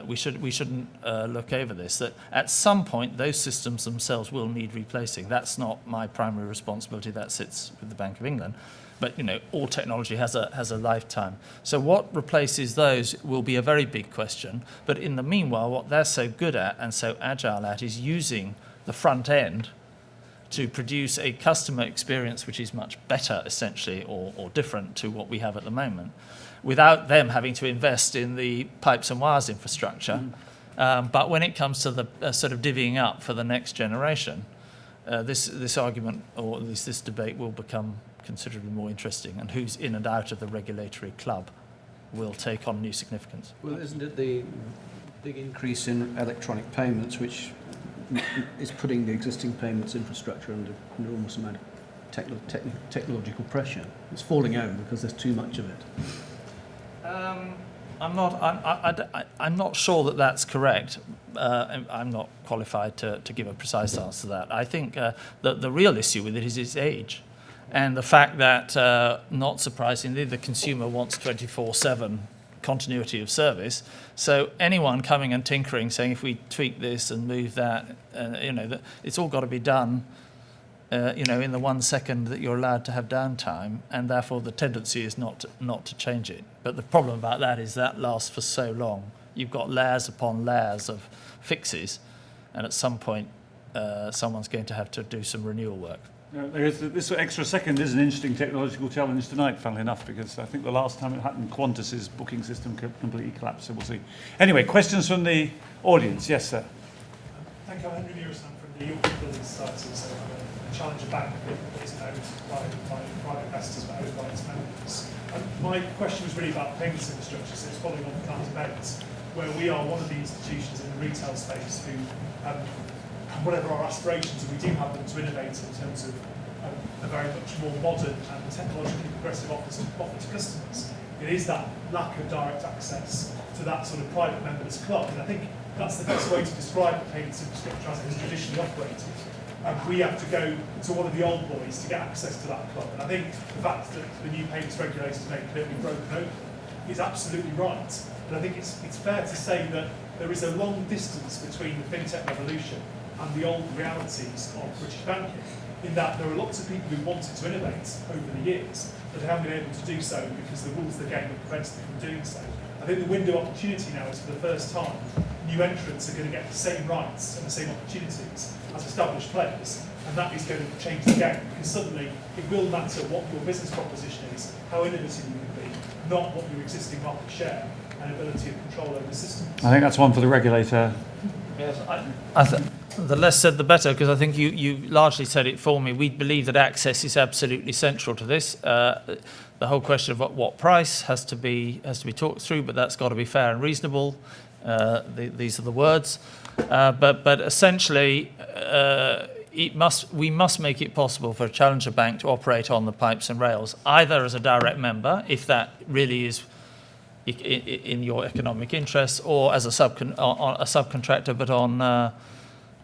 We shouldn't look over this. That at some point those systems themselves will need replacing. That's not my primary responsibility. That sits with the Bank of England. But all technology has a lifetime. So what replaces those will be a very big question. But in the meanwhile, what they're so good at and so agile at is using the front end to produce a customer experience which is much better, essentially, or different to what we have at the moment, without them having to invest in the pipes and wires infrastructure. But when it comes to the sort of divvying up for the next generation, this argument, or at least this debate, will become considerably more interesting, and who's in and out of the regulatory club will take on new significance. Well, isn't it the big increase in electronic payments which is putting the existing payments infrastructure under an enormous amount of technological pressure? It's falling over because there's too much of it. I'm not sure that that's correct. I'm not qualified to give a precise answer to that. I think that the real issue with it is its age, and the fact that, not surprisingly, the consumer wants 24/7 continuity of service. So anyone coming and tinkering, saying if we tweak this and move that, it's all got to be done, in the 1 second that you're allowed to have downtime, and therefore the tendency is not to change it. But the problem about that is that lasts for so long. You've got layers upon layers of fixes, and at some point, someone's going to have to do some renewal work. This extra second is an interesting technological challenge tonight, funnily enough, because I think the last time it happened, Qantas's booking system completely collapsed, so we'll see. Anyway, questions from the audience. Yes, sir. Thank you. I'm Henry Nearison from the York Building Society, so a challenger bank that is owned by private investors but owned by its members. My question was really about payments infrastructure, so it's following on from that debate, where we are one of the institutions in the retail space who whatever our aspirations, and we do have them to innovate in terms of a very much more modern and technologically progressive offer to customers. It is that lack of direct access to that sort of private members club, and I think that's the best way to describe the payments infrastructure as it is traditionally operated. We have to go to one of the old boys to get access to that club, and I think the fact that the new payments regulators make clear we've broken open is absolutely right. But I think it's fair to say that there is a long distance between the fintech revolution and the old realities of British banking, in that there are lots of people who wanted to innovate over the years, but they haven't been able to do so because the rules of the game have prevented them from doing so. I think the window of opportunity now is for the first time, new entrants are going to get the same rights and the same opportunities as established players, and that is going to change the game, because suddenly it will matter what your business proposition is, how innovative you can be, not what your existing market share and ability of control over the systems. I think that's one for the regulator. Yes, the less said the better, because I think you largely said it for me. We believe that access is absolutely central to this. The whole question of what price has to be talked through, but that's got to be fair and reasonable. These are the words. But essentially, we must make it possible for a challenger bank to operate on the pipes and rails, either as a direct member, if that really is in your economic interests, or as a subcontractor,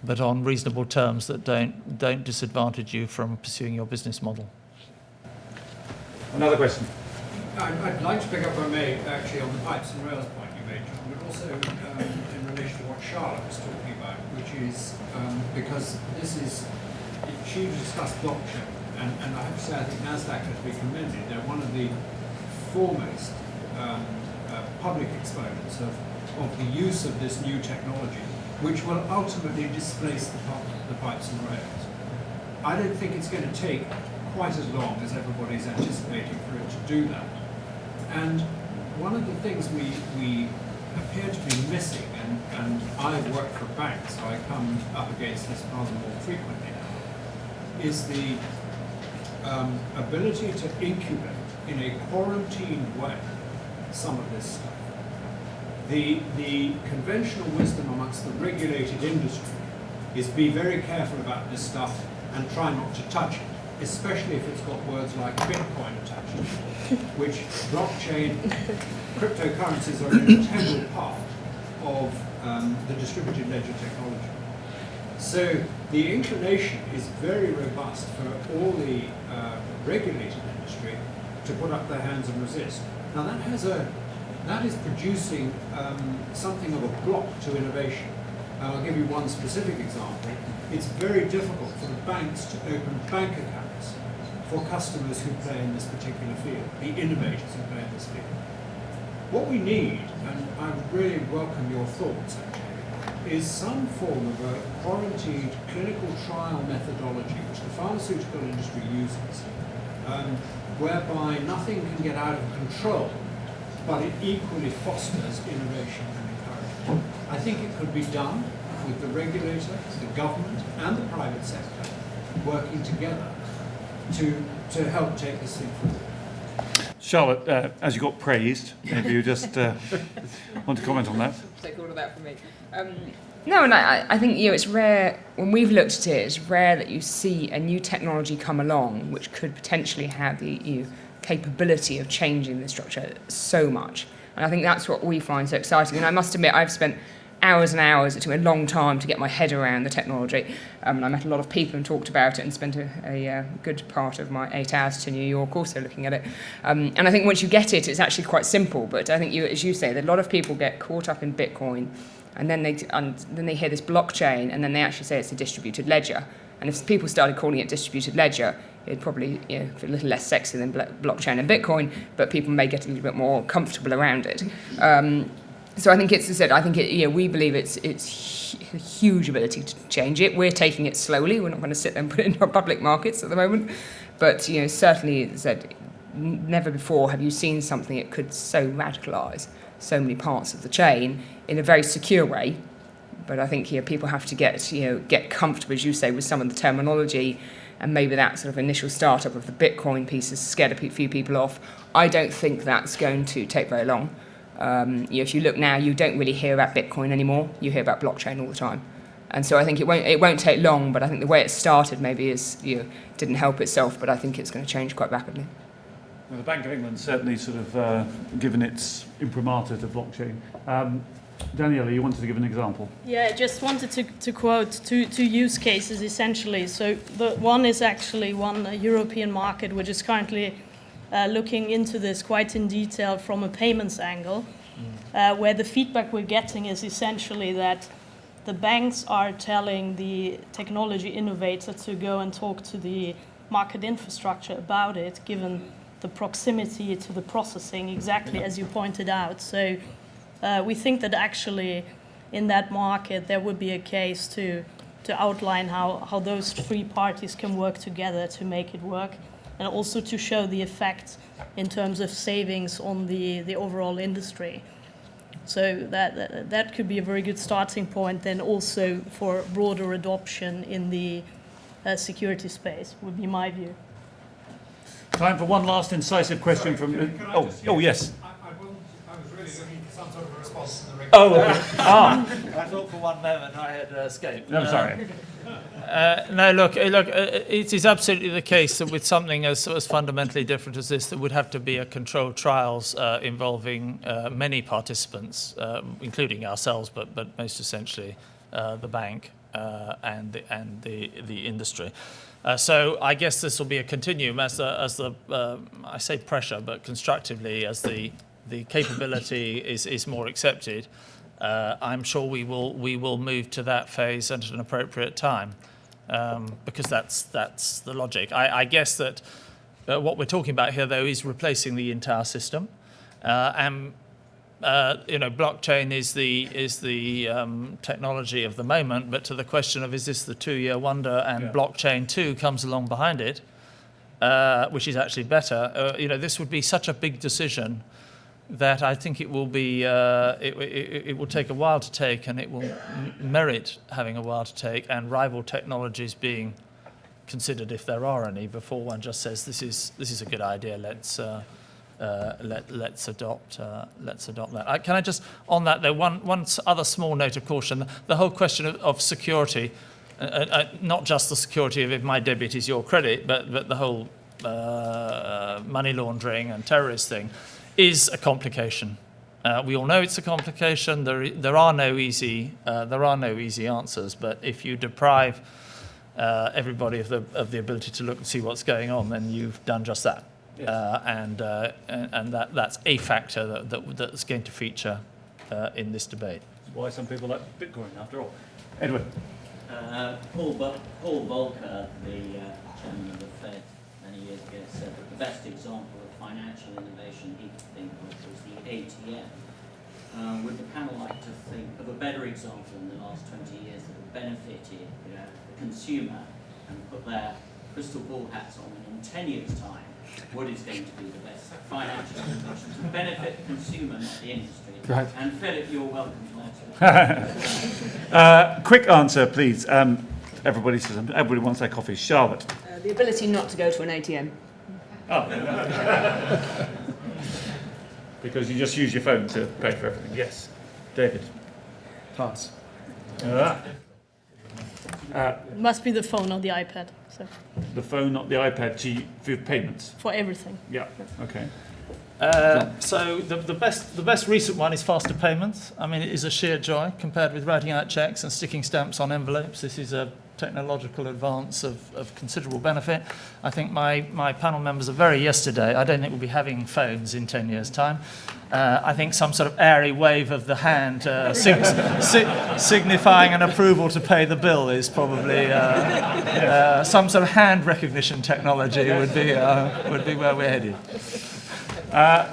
but on reasonable terms that don't disadvantage you from pursuing your business model. Another question. I'd like to pick up, if I may, actually on the pipes and rails point you made, John, but also in relation to what Charlotte was talking about, which is because she discussed blockchain, and I have to say I think NASDAQ has to be commended. They're one of the foremost public exponents of the use of this new technology, which will ultimately displace the pipes and rails. I don't think it's going to take quite as long as everybody's anticipating for it to do that. And one of the things we appear to be missing, and I've worked for banks, so I come up against this rather more frequently now, is the ability to incubate in a quarantined way some of this stuff. The conventional wisdom amongst the regulated industry is be very careful about this stuff and try not to touch it, especially if it's got words like Bitcoin attached to it, which blockchain, cryptocurrencies are an integral part of the distributed ledger technology. So the inclination is very robust for all the regulated industry to put up their hands and resist. Now that is producing something of a block to innovation. I'll give you one specific example. It's very difficult for the banks to open bank accounts for customers who play in this particular field, the innovators who play in this field. What we need, and I would really welcome your thoughts actually, is some form of a quarantined clinical trial methodology which the pharmaceutical industry uses, whereby nothing can get out of control, but it equally fosters innovation and encouragement. I think it could be done with the regulator, the government, and the private sector working together to help take this thing forward. Charlotte, as you got praised, maybe you just want to comment on that? Take all of that from me. No, and I think it's rare, when we've looked at it, it's rare that you see a new technology come along which could potentially have the capability of changing the structure so much. And I think that's what we find so exciting. And I must admit, I've spent hours and hours, it took me a long time to get my head around the technology. And I met a lot of people and talked about it and spent a good part of my 8 hours to New York also looking at it. And I think once you get it, it's actually quite simple. But I think, as you say, that a lot of people get caught up in Bitcoin and then they hear this blockchain and then they actually say it's a distributed ledger. And if people started calling it distributed ledger, it'd probably be a little less sexy than blockchain and Bitcoin, but people may get a little bit more comfortable around it. So I think we believe it's a huge ability to change it. We're taking it slowly. We're not going to sit there and put it in our public markets at the moment. But certainly, as I said, never before have you seen something that could so radicalise so many parts of the chain in a very secure way. But I think people have to get comfortable, as you say, with some of the terminology, and maybe that sort of initial startup of the Bitcoin piece has scared a few people off. I don't think that's going to take very long. If you look now, you don't really hear about Bitcoin anymore. You hear about blockchain all the time. And so I think it won't take long, but I think the way it started maybe didn't help itself, but I think it's going to change quite rapidly. Well, the Bank of England certainly sort of given its imprimatur to blockchain. Daniela, you wanted to give an example? Yeah, I just wanted to quote two use cases essentially. So the one is actually one European market which is currently looking into this quite in detail from a payments angle, where the feedback we're getting is essentially that the banks are telling the technology innovator to go and talk to the market infrastructure about it, given the proximity to the processing, exactly as you pointed out. So we think that actually in that market there would be a case to outline how those three parties can work together to make it work, and also to show the effect in terms of savings on the overall industry. So that could be a very good starting point then also for broader adoption in the security space, would be my view. Time for one last incisive question from... yes. I was really looking for some sort of a response from the Okay. I thought for one moment I had escaped. I'm sorry. No, look. It is absolutely the case that with something as fundamentally different as this, there would have to be a controlled trials involving many participants, including ourselves, but most essentially the bank and the industry. So I guess this will be a continuum as the I say pressure, but constructively as the capability is more accepted. I'm sure we will move to that phase at an appropriate time, because that's the logic. I guess that what we're talking about here, though, is replacing the entire system, and blockchain is the technology of the moment. But to the question of is this the 2-year wonder, and blockchain 2 comes along behind it, which is actually better. This would be such a big decision that I think it will be it will take a while to take, and it will merit having a while to take, and rival technologies being considered if there are any, before one just says this is a good idea. Let's adopt that. Can I just on that though one other small note of caution: the whole question of security, not just the security of if my debit is your credit, but the whole money laundering and terrorist thing is a complication. We all know it's a complication. There are no easy answers. But if you deprive everybody of the ability to look and see what's going on, then you've done just that. Yes. And that's a factor that's going to feature in this debate. That's why some people like Bitcoin, after all. Edward. Paul Volcker, the chairman of the Fed many years ago, said that the best example of financial innovation he could think of was the ATM. Would the panel like to think of a better example in the last 20 years that have benefited the consumer, and put their crystal ball hats on, and in 10 years' time, what is going to be the best financial innovation to benefit the consumer, not the industry? Right. And Philip, you're welcome to that. Quick answer, please. Everybody wants their coffee. Charlotte. The ability not to go to an ATM. Oh. Because you just use your phone to pay for everything. Yes. David. Pass. Must be the phone or the iPad. So. The phone, not the iPad, for payments. For everything. Yeah. Okay. So the best recent one is faster payments. I mean, it is a sheer joy compared with writing out checks and sticking stamps on envelopes. This is a technological advance of considerable benefit. I think my panel members are very yesterday. I don't think we'll be having phones in 10 years' time. I think some sort of airy wave of the hand signifying an approval to pay the bill is probably some sort of hand recognition technology would be where we're headed.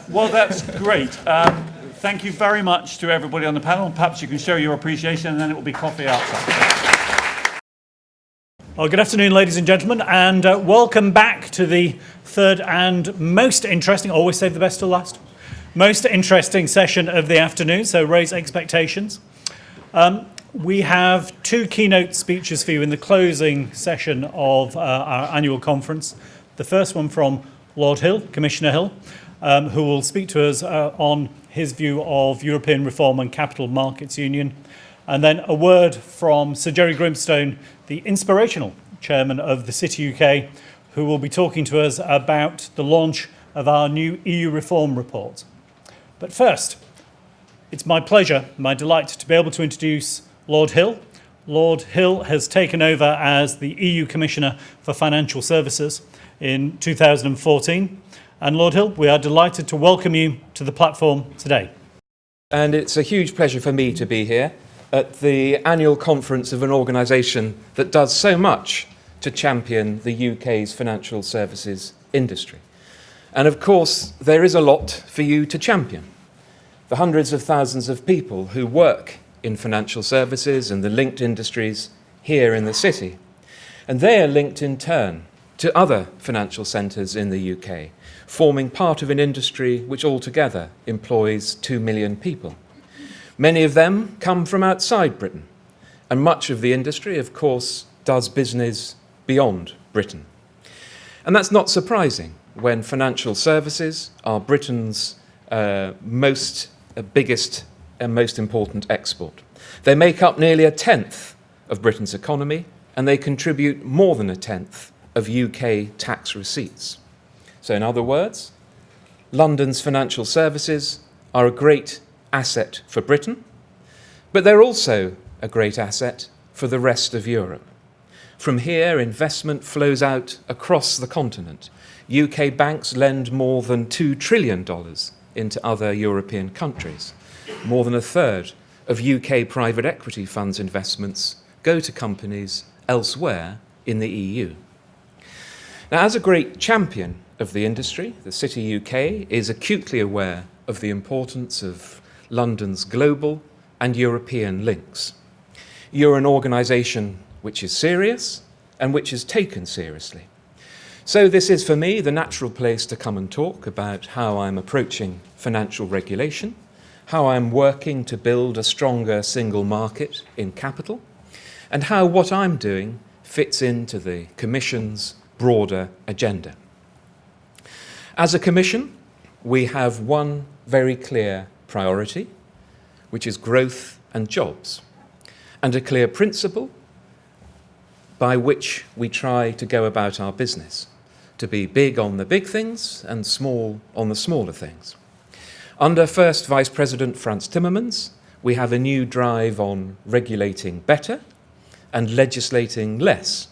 Well, that's great. Thank you very much to everybody on the panel. Perhaps you can show your appreciation, and then it will be coffee outside. Well, good afternoon, ladies and gentlemen, and welcome back to the third and most interesting, always save the best till last, most interesting session of the afternoon, so raise expectations. We have two keynote speeches for you in the closing session of our annual conference. The first one from Lord Hill, Commissioner Hill, who will speak to us on his view of European reform and Capital Markets Union. And then a word from Sir Jerry Grimstone, the inspirational chairman of TheCityUK, who will be talking to us about the launch of our new EU reform report. But first, it's my pleasure, my delight to be able to introduce Lord Hill. Lord Hill has taken over as the EU Commissioner for Financial Services in 2014. And Lord Hill, we are delighted to welcome you to the platform today. And it's a huge pleasure for me to be here at the annual conference of an organisation that does so much to champion the UK's financial services industry. And of course, there is a lot for you to champion. The hundreds of thousands of people who work in financial services and the linked industries here in the city. And they are linked in turn to other financial centres in the UK, forming part of an industry which altogether employs 2 million people. Many of them come from outside Britain, and much of the industry, of course, does business beyond Britain. And that's not surprising when financial services are Britain's biggest and most important export. They make up nearly a tenth of Britain's economy, and they contribute more than a tenth of UK tax receipts. So in other words, London's financial services are a great asset for Britain, but they're also a great asset for the rest of Europe. From here, investment flows out across the continent. UK banks lend more than $2 trillion into other European countries. More than a third of UK private equity funds investments go to companies elsewhere in the EU. Now, as a great champion of the industry, the TheCityUK is acutely aware of the importance of London's global and European links. You're an organisation which is serious and which is taken seriously. So this is, for me, the natural place to come and talk about how I'm approaching financial regulation, how I'm working to build a stronger single market in capital, and how what I'm doing fits into the Commission's broader agenda. As a Commission, we have one very clear priority, which is growth and jobs, and a clear principle by which we try to go about our business, to be big on the big things and small on the smaller things. Under First Vice President Frans Timmermans, we have a new drive on regulating better and legislating less.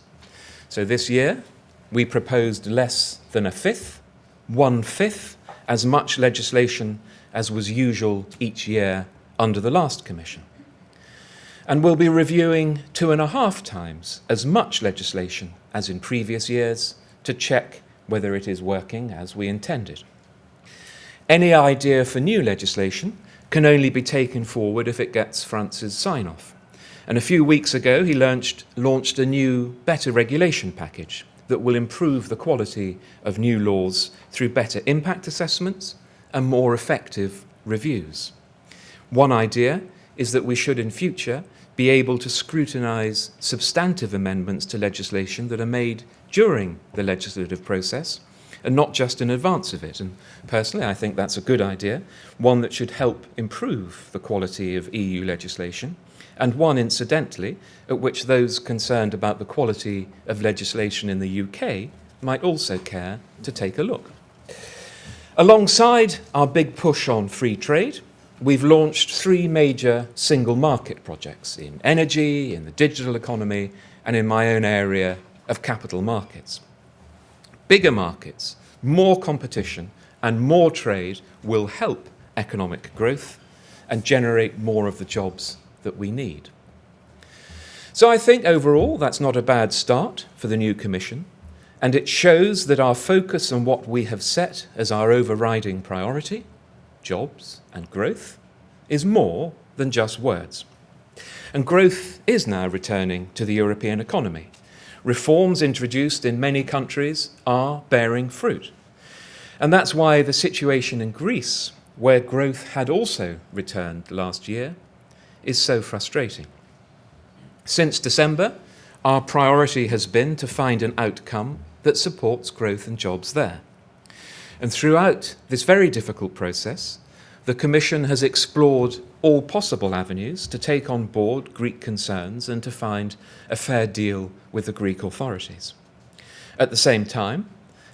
So this year, we proposed less than a fifth, 1/5, as much legislation as was usual each year under the last Commission. And we'll be reviewing 2.5 times as much legislation as in previous years to check whether it is working as we intended. Any idea for new legislation can only be taken forward if it gets France's sign-off. And a few weeks ago, he launched a new better regulation package that will improve the quality of new laws through better impact assessments and more effective reviews. One idea is that we should in future be able to scrutinise substantive amendments to legislation that are made during the legislative process and not just in advance of it. And personally, I think that's a good idea, one that should help improve the quality of EU legislation, and one, incidentally, at which those concerned about the quality of legislation in the UK might also care to take a look. Alongside our big push on free trade, we've launched 3 major single market projects in energy, in the digital economy, and in my own area of capital markets. Bigger markets, more competition, and more trade will help economic growth and generate more of the jobs that we need. So I think overall that's not a bad start for the new Commission, and it shows that our focus on what we have set as our overriding priority, jobs and growth, is more than just words. And growth is now returning to the European economy. Reforms introduced in many countries are bearing fruit. And that's why the situation in Greece, where growth had also returned last year, is so frustrating. Since December, our priority has been to find an outcome that supports growth and jobs there. And throughout this very difficult process, the Commission has explored all possible avenues to take on board Greek concerns and to find a fair deal with the Greek authorities. At the same time,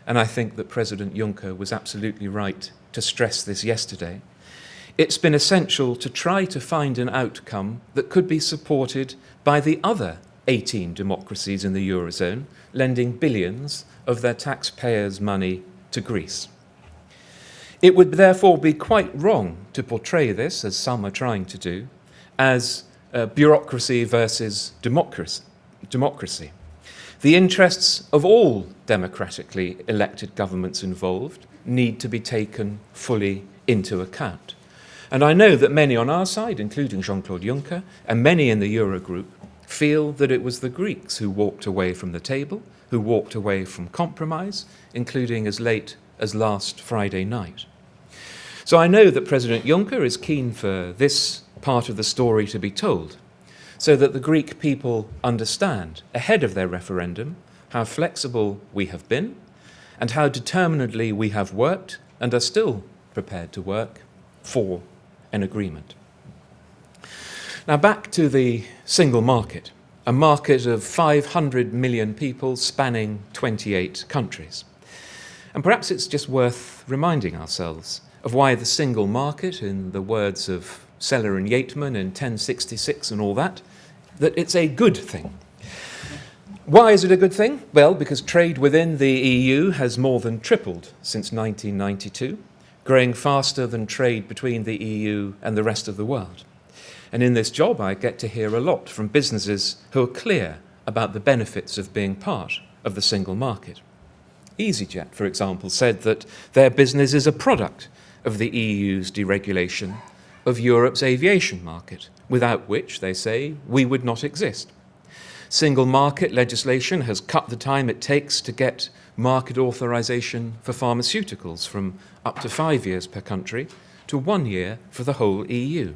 and I think that President Juncker was absolutely right to stress this yesterday, it's been essential to try to find an outcome that could be supported by the other 18 democracies in the Eurozone, lending billions of their taxpayers' money to Greece. It would therefore be quite wrong to portray this, as some are trying to do, as bureaucracy versus democracy. The interests of all democratically elected governments involved need to be taken fully into account. And I know that many on our side, including Jean-Claude Juncker, and many in the Eurogroup, feel that it was the Greeks who walked away from the table, who walked away from compromise, including as late as last Friday night. So I know that President Juncker is keen for this part of the story to be told, so that the Greek people understand, ahead of their referendum, how flexible we have been, and how determinedly we have worked, and are still prepared to work, for an agreement. Now back to the single market, a market of 500 million people spanning 28 countries. And perhaps it's just worth reminding ourselves of why the single market, in the words of Seller and Yateman in 1066 and all that it's a good thing. Why is it a good thing? Well, because trade within the EU has more than tripled since 1992, growing faster than trade between the EU and the rest of the world. And in this job, I get to hear a lot from businesses who are clear about the benefits of being part of the single market. EasyJet, for example, said that their business is a product of the EU's deregulation of Europe's aviation market, without which, they say, we would not exist. Single market legislation has cut the time it takes to get market authorization for pharmaceuticals from up to 5 years per country to 1 year for the whole EU.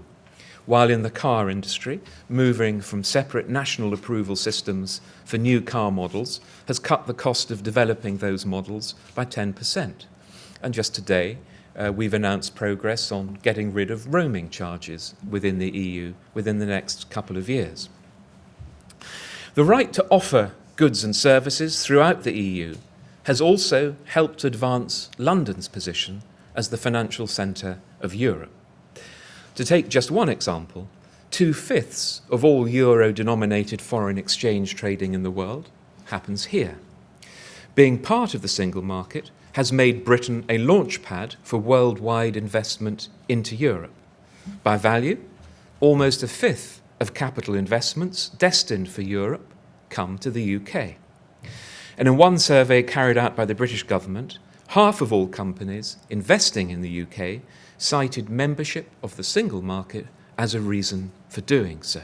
While in the car industry, moving from separate national approval systems for new car models has cut the cost of developing those models by 10%. And just today, we've announced progress on getting rid of roaming charges within the EU within the next couple of years. The right to offer goods and services throughout the EU has also helped advance London's position as the financial centre of Europe. To take just one example, 2/5 of all euro-denominated foreign exchange trading in the world happens here. Being part of the single market has made Britain a launchpad for worldwide investment into Europe. By value, almost a fifth of capital investments destined for Europe come to the UK. And in one survey carried out by the British government, half of all companies investing in the UK cited membership of the single market as a reason for doing so.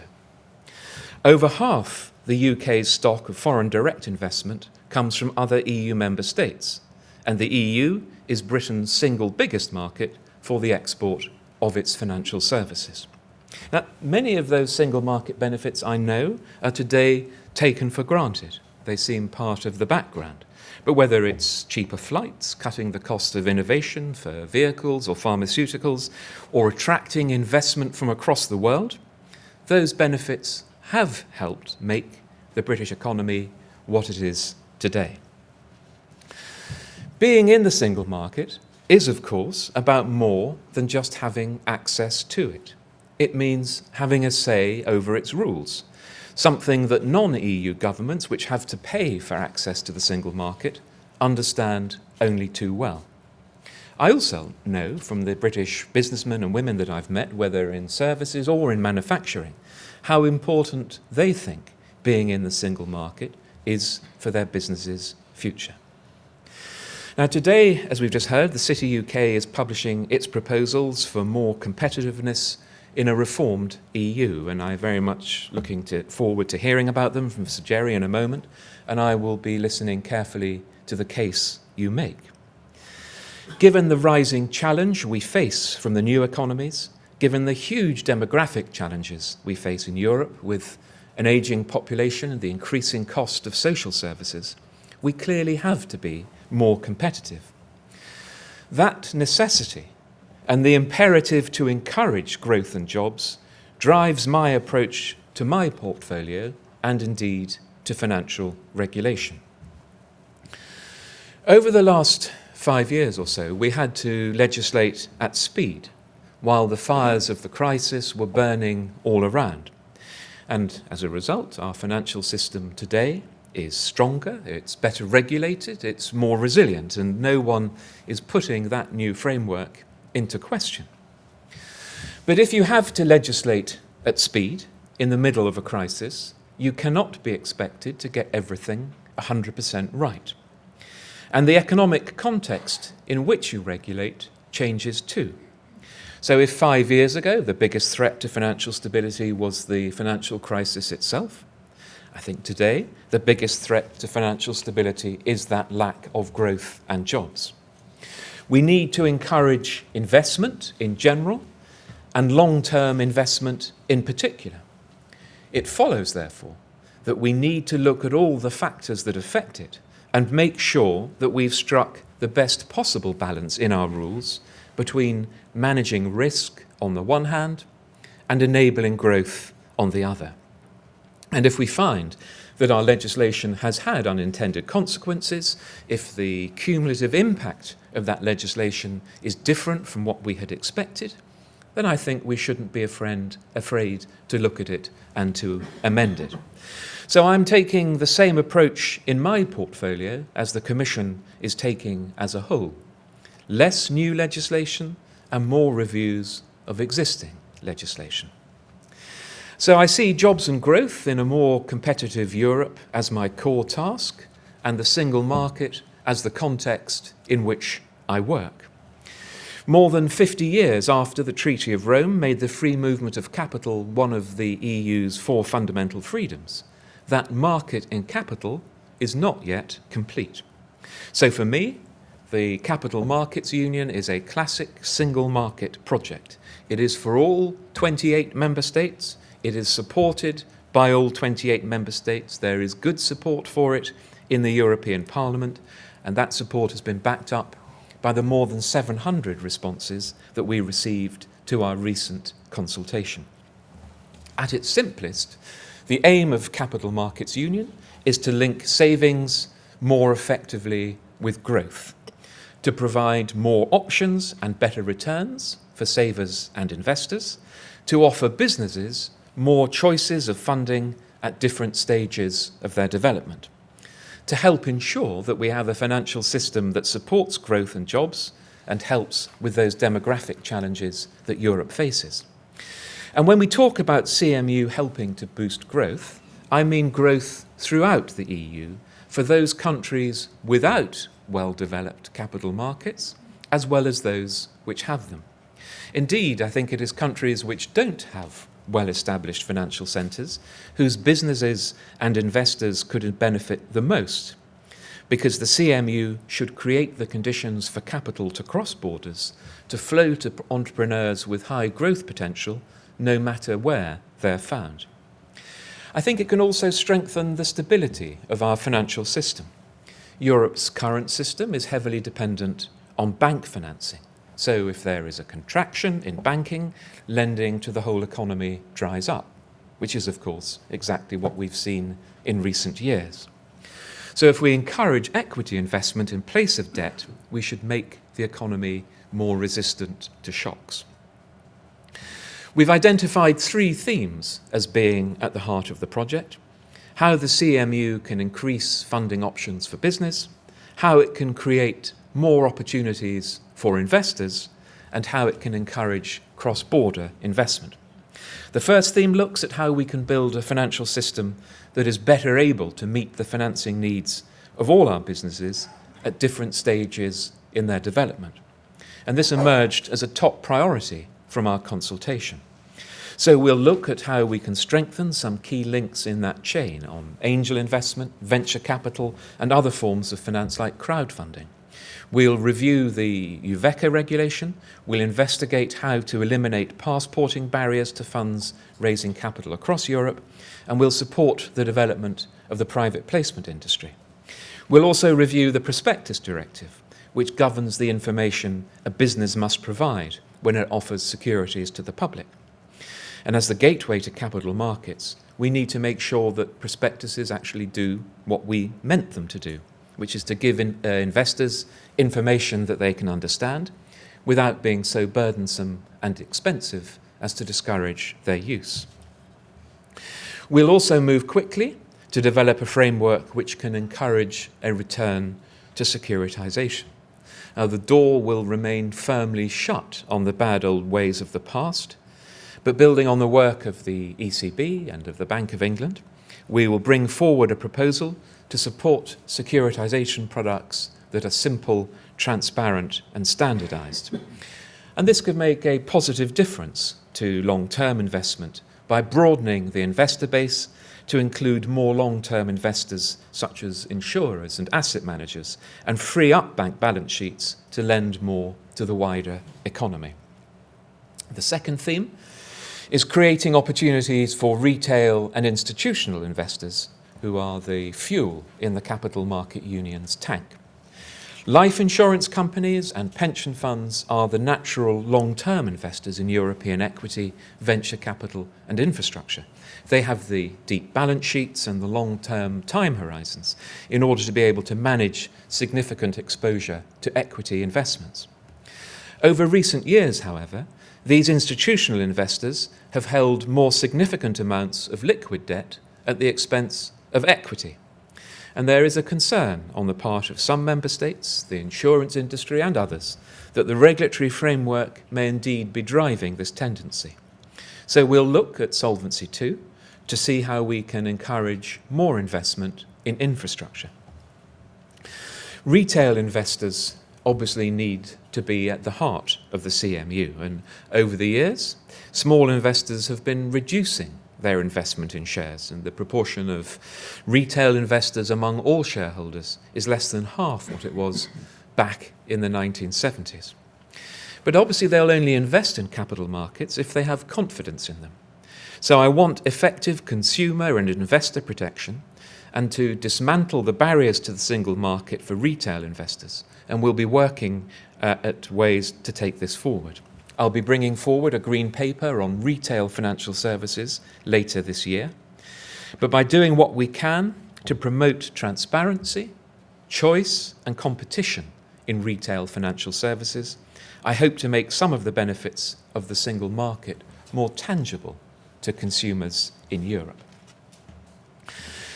Over half the UK's stock of foreign direct investment comes from other EU member states, and the EU is Britain's single biggest market for the export of its financial services. Now, many of those single market benefits, I know, are today taken for granted. They seem part of the background. But whether it's cheaper flights, cutting the cost of innovation for vehicles or pharmaceuticals, or attracting investment from across the world, those benefits have helped make the British economy what it is today. Being in the single market is, of course, about more than just having access to it. It means having a say over its rules, something that non-EU governments, which have to pay for access to the single market, understand only too well. I also know from the British businessmen and women that I've met, whether in services or in manufacturing, how important they think being in the single market is for their business's future. Now today, as we've just heard, the TheCityUK is publishing its proposals for more competitiveness in a reformed EU, and I'm very much looking forward to hearing about them from Sir Jerry in a moment, and I will be listening carefully to the case you make. Given the rising challenge we face from the new economies, given the huge demographic challenges we face in Europe with an ageing population and the increasing cost of social services, we clearly have to be more competitive. That necessity and the imperative to encourage growth and jobs drives my approach to my portfolio and indeed to financial regulation. Over the last 5 years or so, we had to legislate at speed while the fires of the crisis were burning all around. And as a result, our financial system today is stronger, it's better regulated, it's more resilient, and no one is putting that new framework into question. But if you have to legislate at speed in the middle of a crisis, you cannot be expected to get everything 100% right. And the economic context in which you regulate changes too. So if 5 years ago the biggest threat to financial stability was the financial crisis itself, I think today the biggest threat to financial stability is that lack of growth and jobs. We need to encourage investment in general and long-term investment in particular. It follows, therefore, that we need to look at all the factors that affect it and make sure that we've struck the best possible balance in our rules between managing risk on the one hand and enabling growth on the other. And if we find that our legislation has had unintended consequences, if the cumulative impact of that legislation is different from what we had expected, then I think we shouldn't be afraid to look at it and to amend it. So I'm taking the same approach in my portfolio as the Commission is taking as a whole. Less new legislation and more reviews of existing legislation. So I see jobs and growth in a more competitive Europe as my core task, and the single market as the context in which I work. More than 50 years after the Treaty of Rome made the free movement of capital one of the EU's 4 fundamental freedoms, that market in capital is not yet complete. So for me, the Capital Markets Union is a classic single market project. It is for all 28 member states. It is supported by all 28 member states. There is good support for it in the European Parliament, and that support has been backed up by the more than 700 responses that we received to our recent consultation. At its simplest, the aim of Capital Markets Union is to link savings more effectively with growth, to provide more options and better returns for savers and investors, to offer businesses more choices of funding at different stages of their development, to help ensure that we have a financial system that supports growth and jobs and helps with those demographic challenges that Europe faces. And when we talk about CMU helping to boost growth, I mean growth throughout the EU for those countries without well-developed capital markets, as well as those which have them. Indeed, I think it is countries which don't have well-established financial centres whose businesses and investors could benefit the most, because the CMU should create the conditions for capital to cross borders, to flow to entrepreneurs with high growth potential, no matter where they're found. I think it can also strengthen the stability of our financial system. Europe's current system is heavily dependent on bank financing. So if there is a contraction in banking, lending to the whole economy dries up, which is, of course, exactly what we've seen in recent years. So if we encourage equity investment in place of debt, we should make the economy more resistant to shocks. We've identified 3 themes as being at the heart of the project: how the CMU can increase funding options for business, how it can create more opportunities for investors, and how it can encourage cross-border investment. The first theme looks at how we can build a financial system that is better able to meet the financing needs of all our businesses at different stages in their development. And this emerged as a top priority from our consultation. So we'll look at how we can strengthen some key links in that chain on angel investment, venture capital, and other forms of finance like crowdfunding. We'll review the TheCityUK regulation. We'll investigate how to eliminate passporting barriers to funds raising capital across Europe, and we'll support the development of the private placement industry. We'll also review the Prospectus Directive, which governs the information a business must provide when it offers securities to the public. And as the gateway to capital markets, we need to make sure that prospectuses actually do what we meant them to do, which is to give investors information that they can understand without being so burdensome and expensive as to discourage their use. We'll also move quickly to develop a framework which can encourage a return to securitization. Now, the door will remain firmly shut on the bad old ways of the past, but building on the work of the ECB and of the Bank of England, we will bring forward a proposal to support securitization products that are simple, transparent and standardised. And this could make a positive difference to long-term investment by broadening the investor base to include more long-term investors such as insurers and asset managers, and free up bank balance sheets to lend more to the wider economy. The second theme is creating opportunities for retail and institutional investors who are the fuel in the capital market union's tank. Life insurance companies and pension funds are the natural long-term investors in European equity, venture capital and infrastructure. They have the deep balance sheets and the long-term time horizons in order to be able to manage significant exposure to equity investments. Over recent years, however, these institutional investors have held more significant amounts of liquid debt at the expense of equity. And there is a concern on the part of some member states, the insurance industry and others, that the regulatory framework may indeed be driving this tendency. So we'll look at Solvency II to see how we can encourage more investment in infrastructure. Retail investors obviously need to be at the heart of the CMU, and over the years, small investors have been reducing their investment in shares, and the proportion of retail investors among all shareholders is less than half what it was back in the 1970s. But obviously they'll only invest in capital markets if they have confidence in them. So I want effective consumer and investor protection and to dismantle the barriers to the single market for retail investors, and we'll be working at ways to take this forward. I'll be bringing forward a green paper on retail financial services later this year. But by doing what we can to promote transparency, choice and competition in retail financial services, I hope to make some of the benefits of the single market more tangible to consumers in Europe.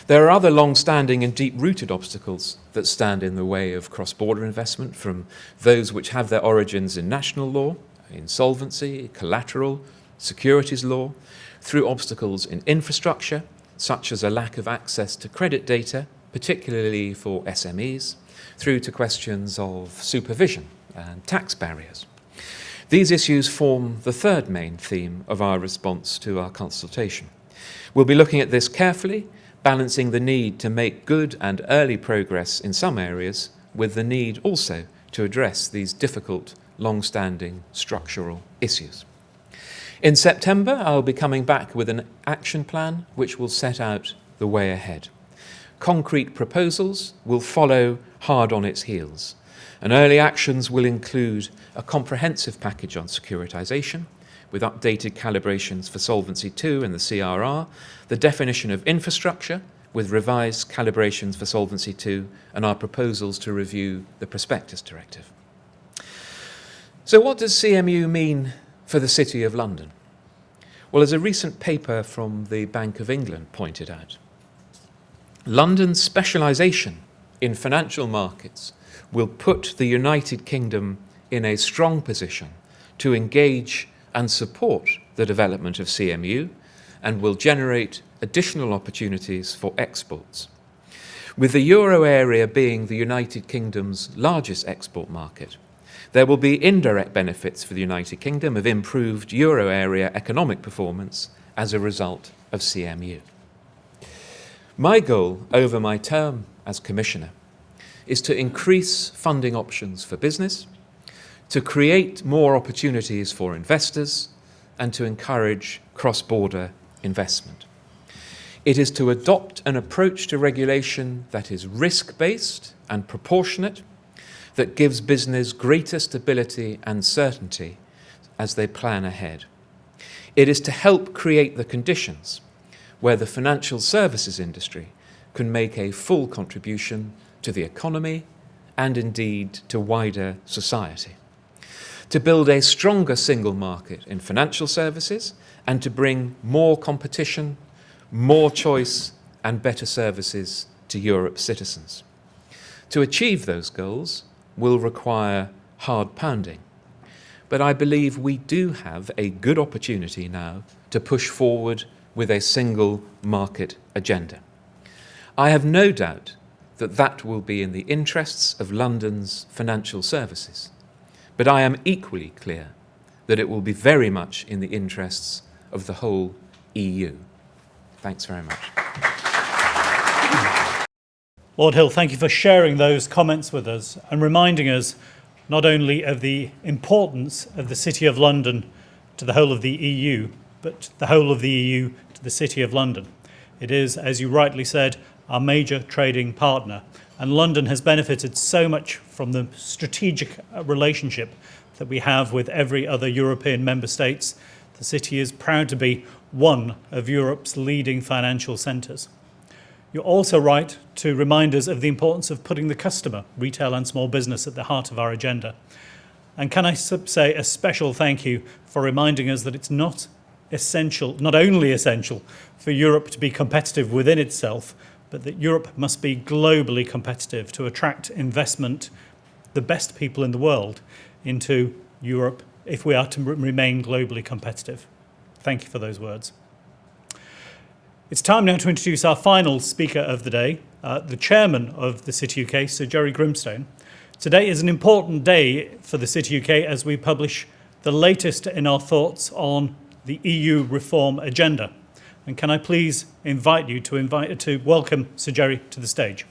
There are other long-standing and deep-rooted obstacles that stand in the way of cross-border investment, from those which have their origins in national law, insolvency, collateral, securities law, through obstacles in infrastructure, such as a lack of access to credit data, particularly for SMEs, through to questions of supervision and tax barriers. These issues form the third main theme of our response to our consultation. We'll be looking at this carefully, balancing the need to make good and early progress in some areas with the need also to address these difficult, long-standing structural issues. In September, I'll be coming back with an action plan which will set out the way ahead. Concrete proposals will follow hard on its heels, and early actions will include a comprehensive package on securitisation, with updated calibrations for Solvency II and the CRR, the definition of infrastructure, with revised calibrations for Solvency II, and our proposals to review the Prospectus Directive. So what does CMU mean for the City of London? Well, as a recent paper from the Bank of England pointed out, London's specialisation in financial markets will put the United Kingdom in a strong position to engage and support the development of CMU, and will generate additional opportunities for exports. With the euro area being the United Kingdom's largest export market, there will be indirect benefits for the United Kingdom of improved euro area economic performance as a result of CMU. My goal over my term as Commissioner is to increase funding options for business, to create more opportunities for investors, and to encourage cross-border investment. It is to adopt an approach to regulation that is risk-based and proportionate, that gives business greater stability and certainty as they plan ahead. It is to help create the conditions where the financial services industry can make a full contribution to the economy and indeed to wider society. To build a stronger single market in financial services and to bring more competition, more choice and better services to Europe's citizens. To achieve those goals will require hard pounding, but I believe we do have a good opportunity now to push forward with a single market agenda. I have no doubt that that will be in the interests of London's financial services. But I am equally clear that it will be very much in the interests of the whole EU. Thanks very much. Lord Hill, thank you for sharing those comments with us and reminding us not only of the importance of the City of London to the whole of the EU, but the whole of the EU to the City of London. It is, as you rightly said, our major trading partner, and London has benefited so much from the strategic relationship that we have with every other European member states. The city is proud to be one of Europe's leading financial centres. You're also right to remind us of the importance of putting the customer, retail and small business, at the heart of our agenda. And can I say a special thank you for reminding us that it's not only essential for Europe to be competitive within itself, but that Europe must be globally competitive to attract investment, the best people in the world, into Europe if we are to remain globally competitive. Thank you for those words. It's time now to introduce our final speaker of the day, the chairman of the TheCityUK, Sir Jerry Grimstone. Today is an important day for the TheCityUK as we publish the latest in our thoughts on the EU reform agenda. And can I please invite you to welcome Sir Jerry to the stage.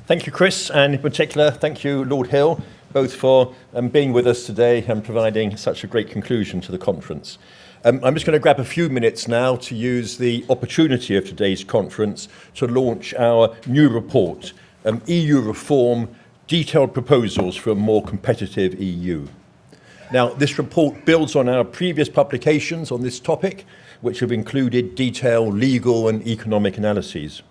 Thank you, Chris, and in particular, thank you, Lord Hill, both for being with us today and providing such a great conclusion to the conference. I'm just going to grab a few minutes now to use the opportunity of today's conference to launch our new report, EU Reform, Detailed Proposals for a More Competitive EU. Now, this report builds on our previous publications on this topic, which have included detailed legal and economic analyses.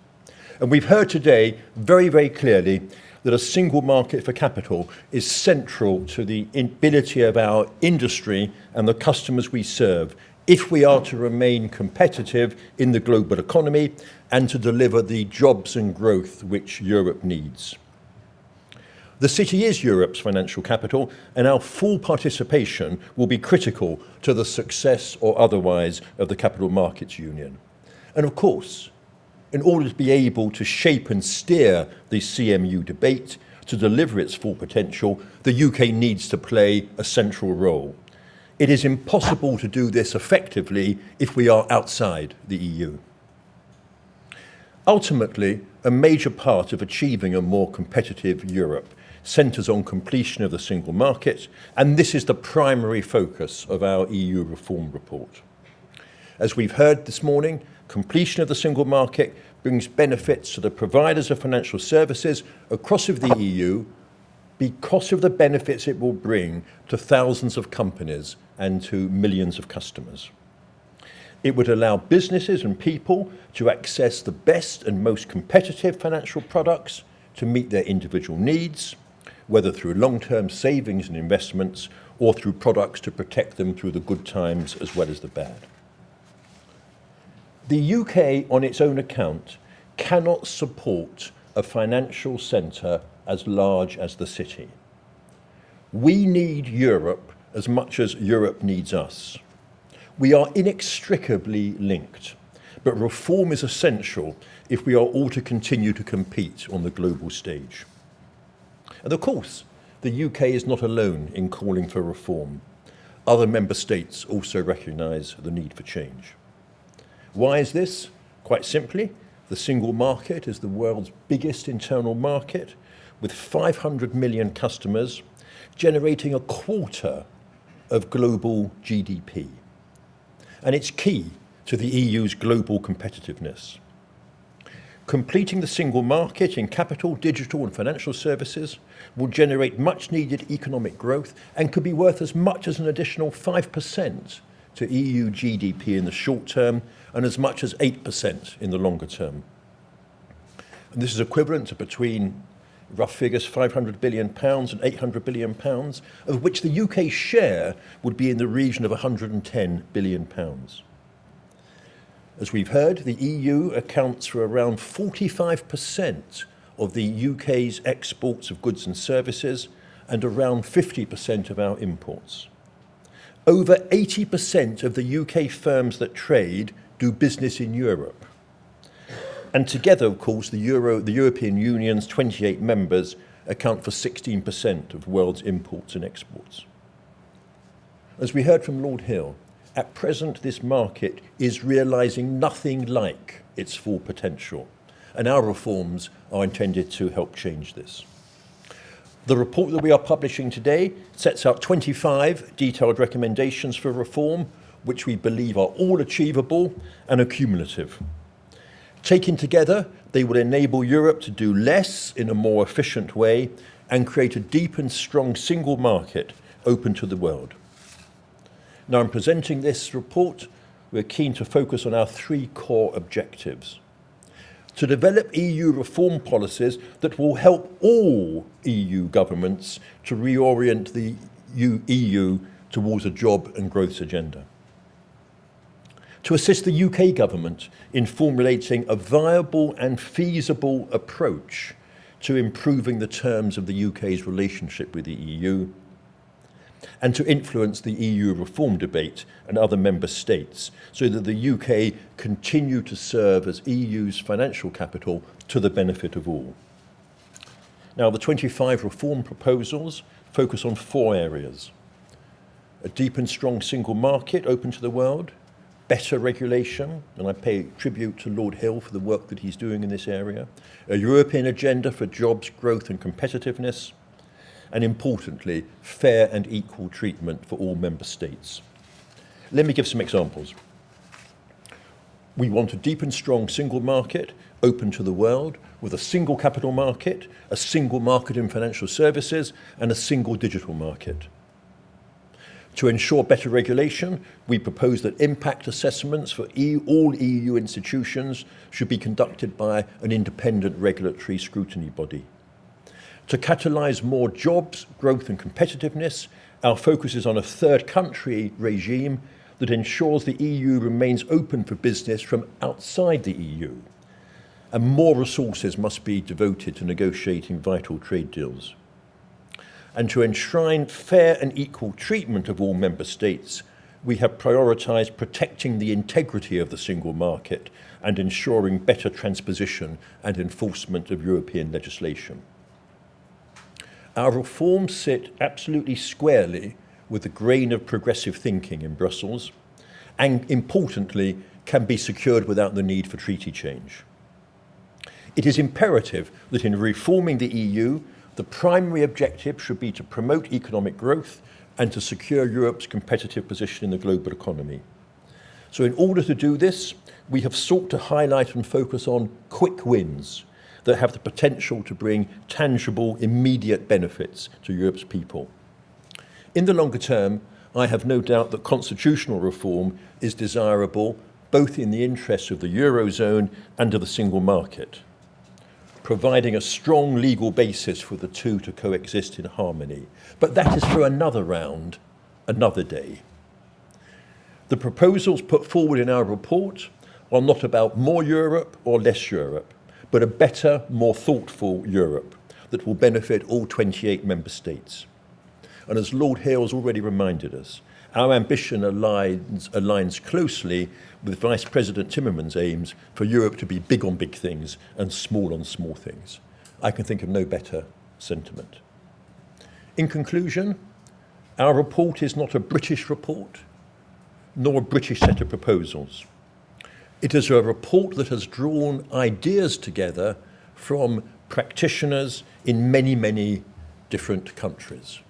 And we've heard today very, very clearly that a single market for capital is central to the ability of our industry and the customers we serve if we are to remain competitive in the global economy and to deliver the jobs and growth which Europe needs. The city is Europe's financial capital, and our full participation will be critical to the success or otherwise of the Capital Markets Union. And of course, in order to be able to shape and steer the CMU debate to deliver its full potential, the UK needs to play a central role. It is impossible to do this effectively if we are outside the EU. Ultimately, a major part of achieving a more competitive Europe centres on completion of the single market, and this is the primary focus of our EU reform report. As we've heard this morning, completion of the single market brings benefits to the providers of financial services across the EU because of the benefits it will bring to thousands of companies and to millions of customers. It would allow businesses and people to access the best and most competitive financial products to meet their individual needs, whether through long-term savings and investments or through products to protect them through the good times as well as the bad. The UK, on its own account, cannot support a financial centre as large as the city. We need Europe as much as Europe needs us. We are inextricably linked, but reform is essential if we are all to continue to compete on the global stage. And of course, the UK is not alone in calling for reform. Other member states also recognise the need for change. Why is this? Quite simply, the single market is the world's biggest internal market, with 500 million customers, generating a quarter of global GDP. And it's key to the EU's global competitiveness. Completing the single market in capital, digital and financial services will generate much needed economic growth and could be worth as much as an additional 5% to EU GDP in the short term and as much as 8% in the longer term. And this is equivalent to between rough figures £500 billion and £800 billion, of which the UK's share would be in the region of £110 billion. As we've heard, the EU accounts for around 45% of the UK's exports of goods and services and around 50% of our imports. Over 80% of the UK firms that trade do business in Europe. And together, of course, the European Union's 28 members account for 16% of the world's imports and exports. As we heard from Lord Hill, at present this market is realising nothing like its full potential, and our reforms are intended to help change this. The report that we are publishing today sets out 25 detailed recommendations for reform, which we believe are all achievable and accumulative. Taken together, they will enable Europe to do less in a more efficient way and create a deep and strong single market open to the world. Now, in presenting this report, we're keen to focus on our three core objectives. To develop EU reform policies that will help all EU governments to reorient the EU towards a job and growth agenda. To assist the UK government in formulating a viable and feasible approach to improving the terms of the UK's relationship with the EU, and to influence the EU reform debate and other member states so that the UK continue to serve as EU's financial capital to the benefit of all. Now, the 25 reform proposals focus on 4 areas: a deep and strong single market open to the world, better regulation, and I pay tribute to Lord Hill for the work that he's doing in this area, a European agenda for jobs, growth and competitiveness, and importantly, fair and equal treatment for all member states. Let me give some examples. We want a deep and strong single market open to the world with a single capital market, a single market in financial services, and a single digital market. To ensure better regulation, we propose that impact assessments for all EU institutions should be conducted by an independent regulatory scrutiny body. To catalyse more jobs, growth and competitiveness, our focus is on a third country regime that ensures the EU remains open for business from outside the EU. And more resources must be devoted to negotiating vital trade deals. And to enshrine fair and equal treatment of all member states, we have prioritised protecting the integrity of the single market and ensuring better transposition and enforcement of European legislation. Our reforms sit absolutely squarely with the grain of progressive thinking in Brussels and, importantly, can be secured without the need for treaty change. It is imperative that in reforming the EU, the primary objective should be to promote economic growth and to secure Europe's competitive position in the global economy. So in order to do this, we have sought to highlight and focus on quick wins that have the potential to bring tangible, immediate benefits to Europe's people. In the longer term, I have no doubt that constitutional reform is desirable both in the interests of the Eurozone and of the single market, providing a strong legal basis for the two to coexist in harmony. But that is for another round, another day. The proposals put forward in our report are not about more Europe or less Europe, but a better, more thoughtful Europe that will benefit all 28 member states. And as Lord Hill has already reminded us, our ambition aligns closely with Vice President Timmermans' aims for Europe to be big on big things and small on small things. I can think of no better sentiment. In conclusion, our report is not a British report, nor a British set of proposals. It is a report that has drawn ideas together from practitioners in many, many different countries.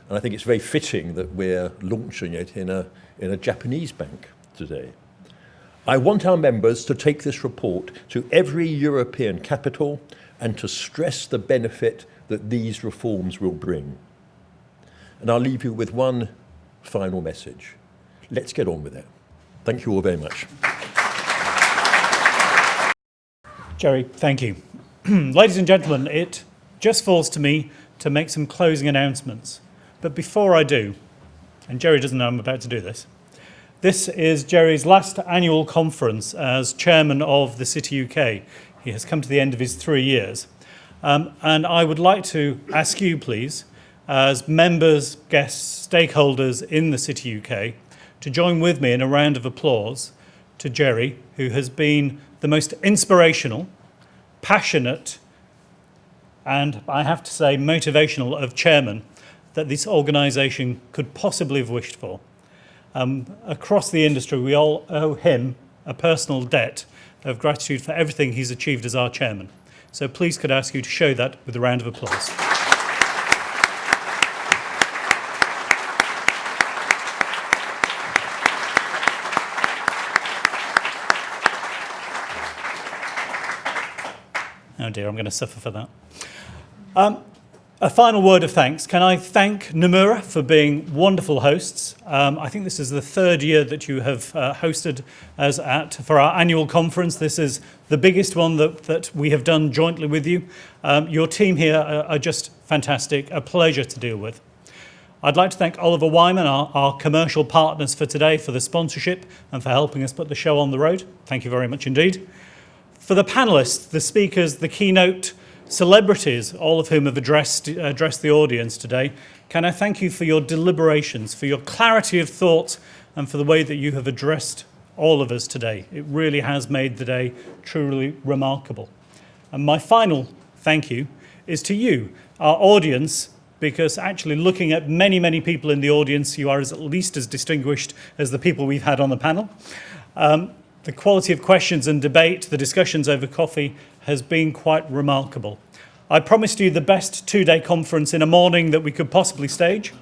And I think it's very fitting that we're launching it in a Japanese bank today. I want our members to take this report to every European capital and to stress the benefit that these reforms will bring. And I'll leave you with one final message. Let's get on with it. Thank you all very much. Jerry, thank you. Ladies and gentlemen, it just falls to me to make some closing announcements. But before I do, and Jerry doesn't know I'm about to do this, this is Jerry's last annual conference as chairman of TheCityUK. He has come to the end of his 3 years. And I would like to ask you, please, as members, guests, stakeholders in TheCityUK, to join with me in a round of applause to Jerry, who has been the most inspirational, passionate, and I have to say motivational of chairman that this organisation could possibly have wished for. Across the industry, we all owe him a personal debt of gratitude for everything he's achieved as our chairman. So please could I ask you to show that with a round of applause. Oh dear, I'm going to suffer for that. A final word of thanks. Can I thank Nomura for being wonderful hosts? I think this is the third year that you have hosted us for our annual conference. This is the biggest one that we have done jointly with you. Your team here are just fantastic, a pleasure to deal with. I'd like to thank Oliver Wyman, our commercial partners for today, for the sponsorship and for helping us put the show on the road. Thank you very much indeed. For the panellists, the speakers, the keynote celebrities, all of whom have addressed the audience today, can I thank you for your deliberations, for your clarity of thought, and for the way that you have addressed all of us today. It really has made the day truly remarkable. And my final thank you is to you, our audience, because actually looking at many, many people in the audience, you are at least as distinguished as the people we've had on the panel. The quality of questions and debate, the discussions over coffee, has been quite remarkable. I promised you the best two-day conference in a morning that we could possibly stage.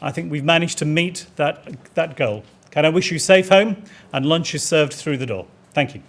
I think we've managed to meet that goal. Can I wish you safe home, and lunch is served through the door. Thank you.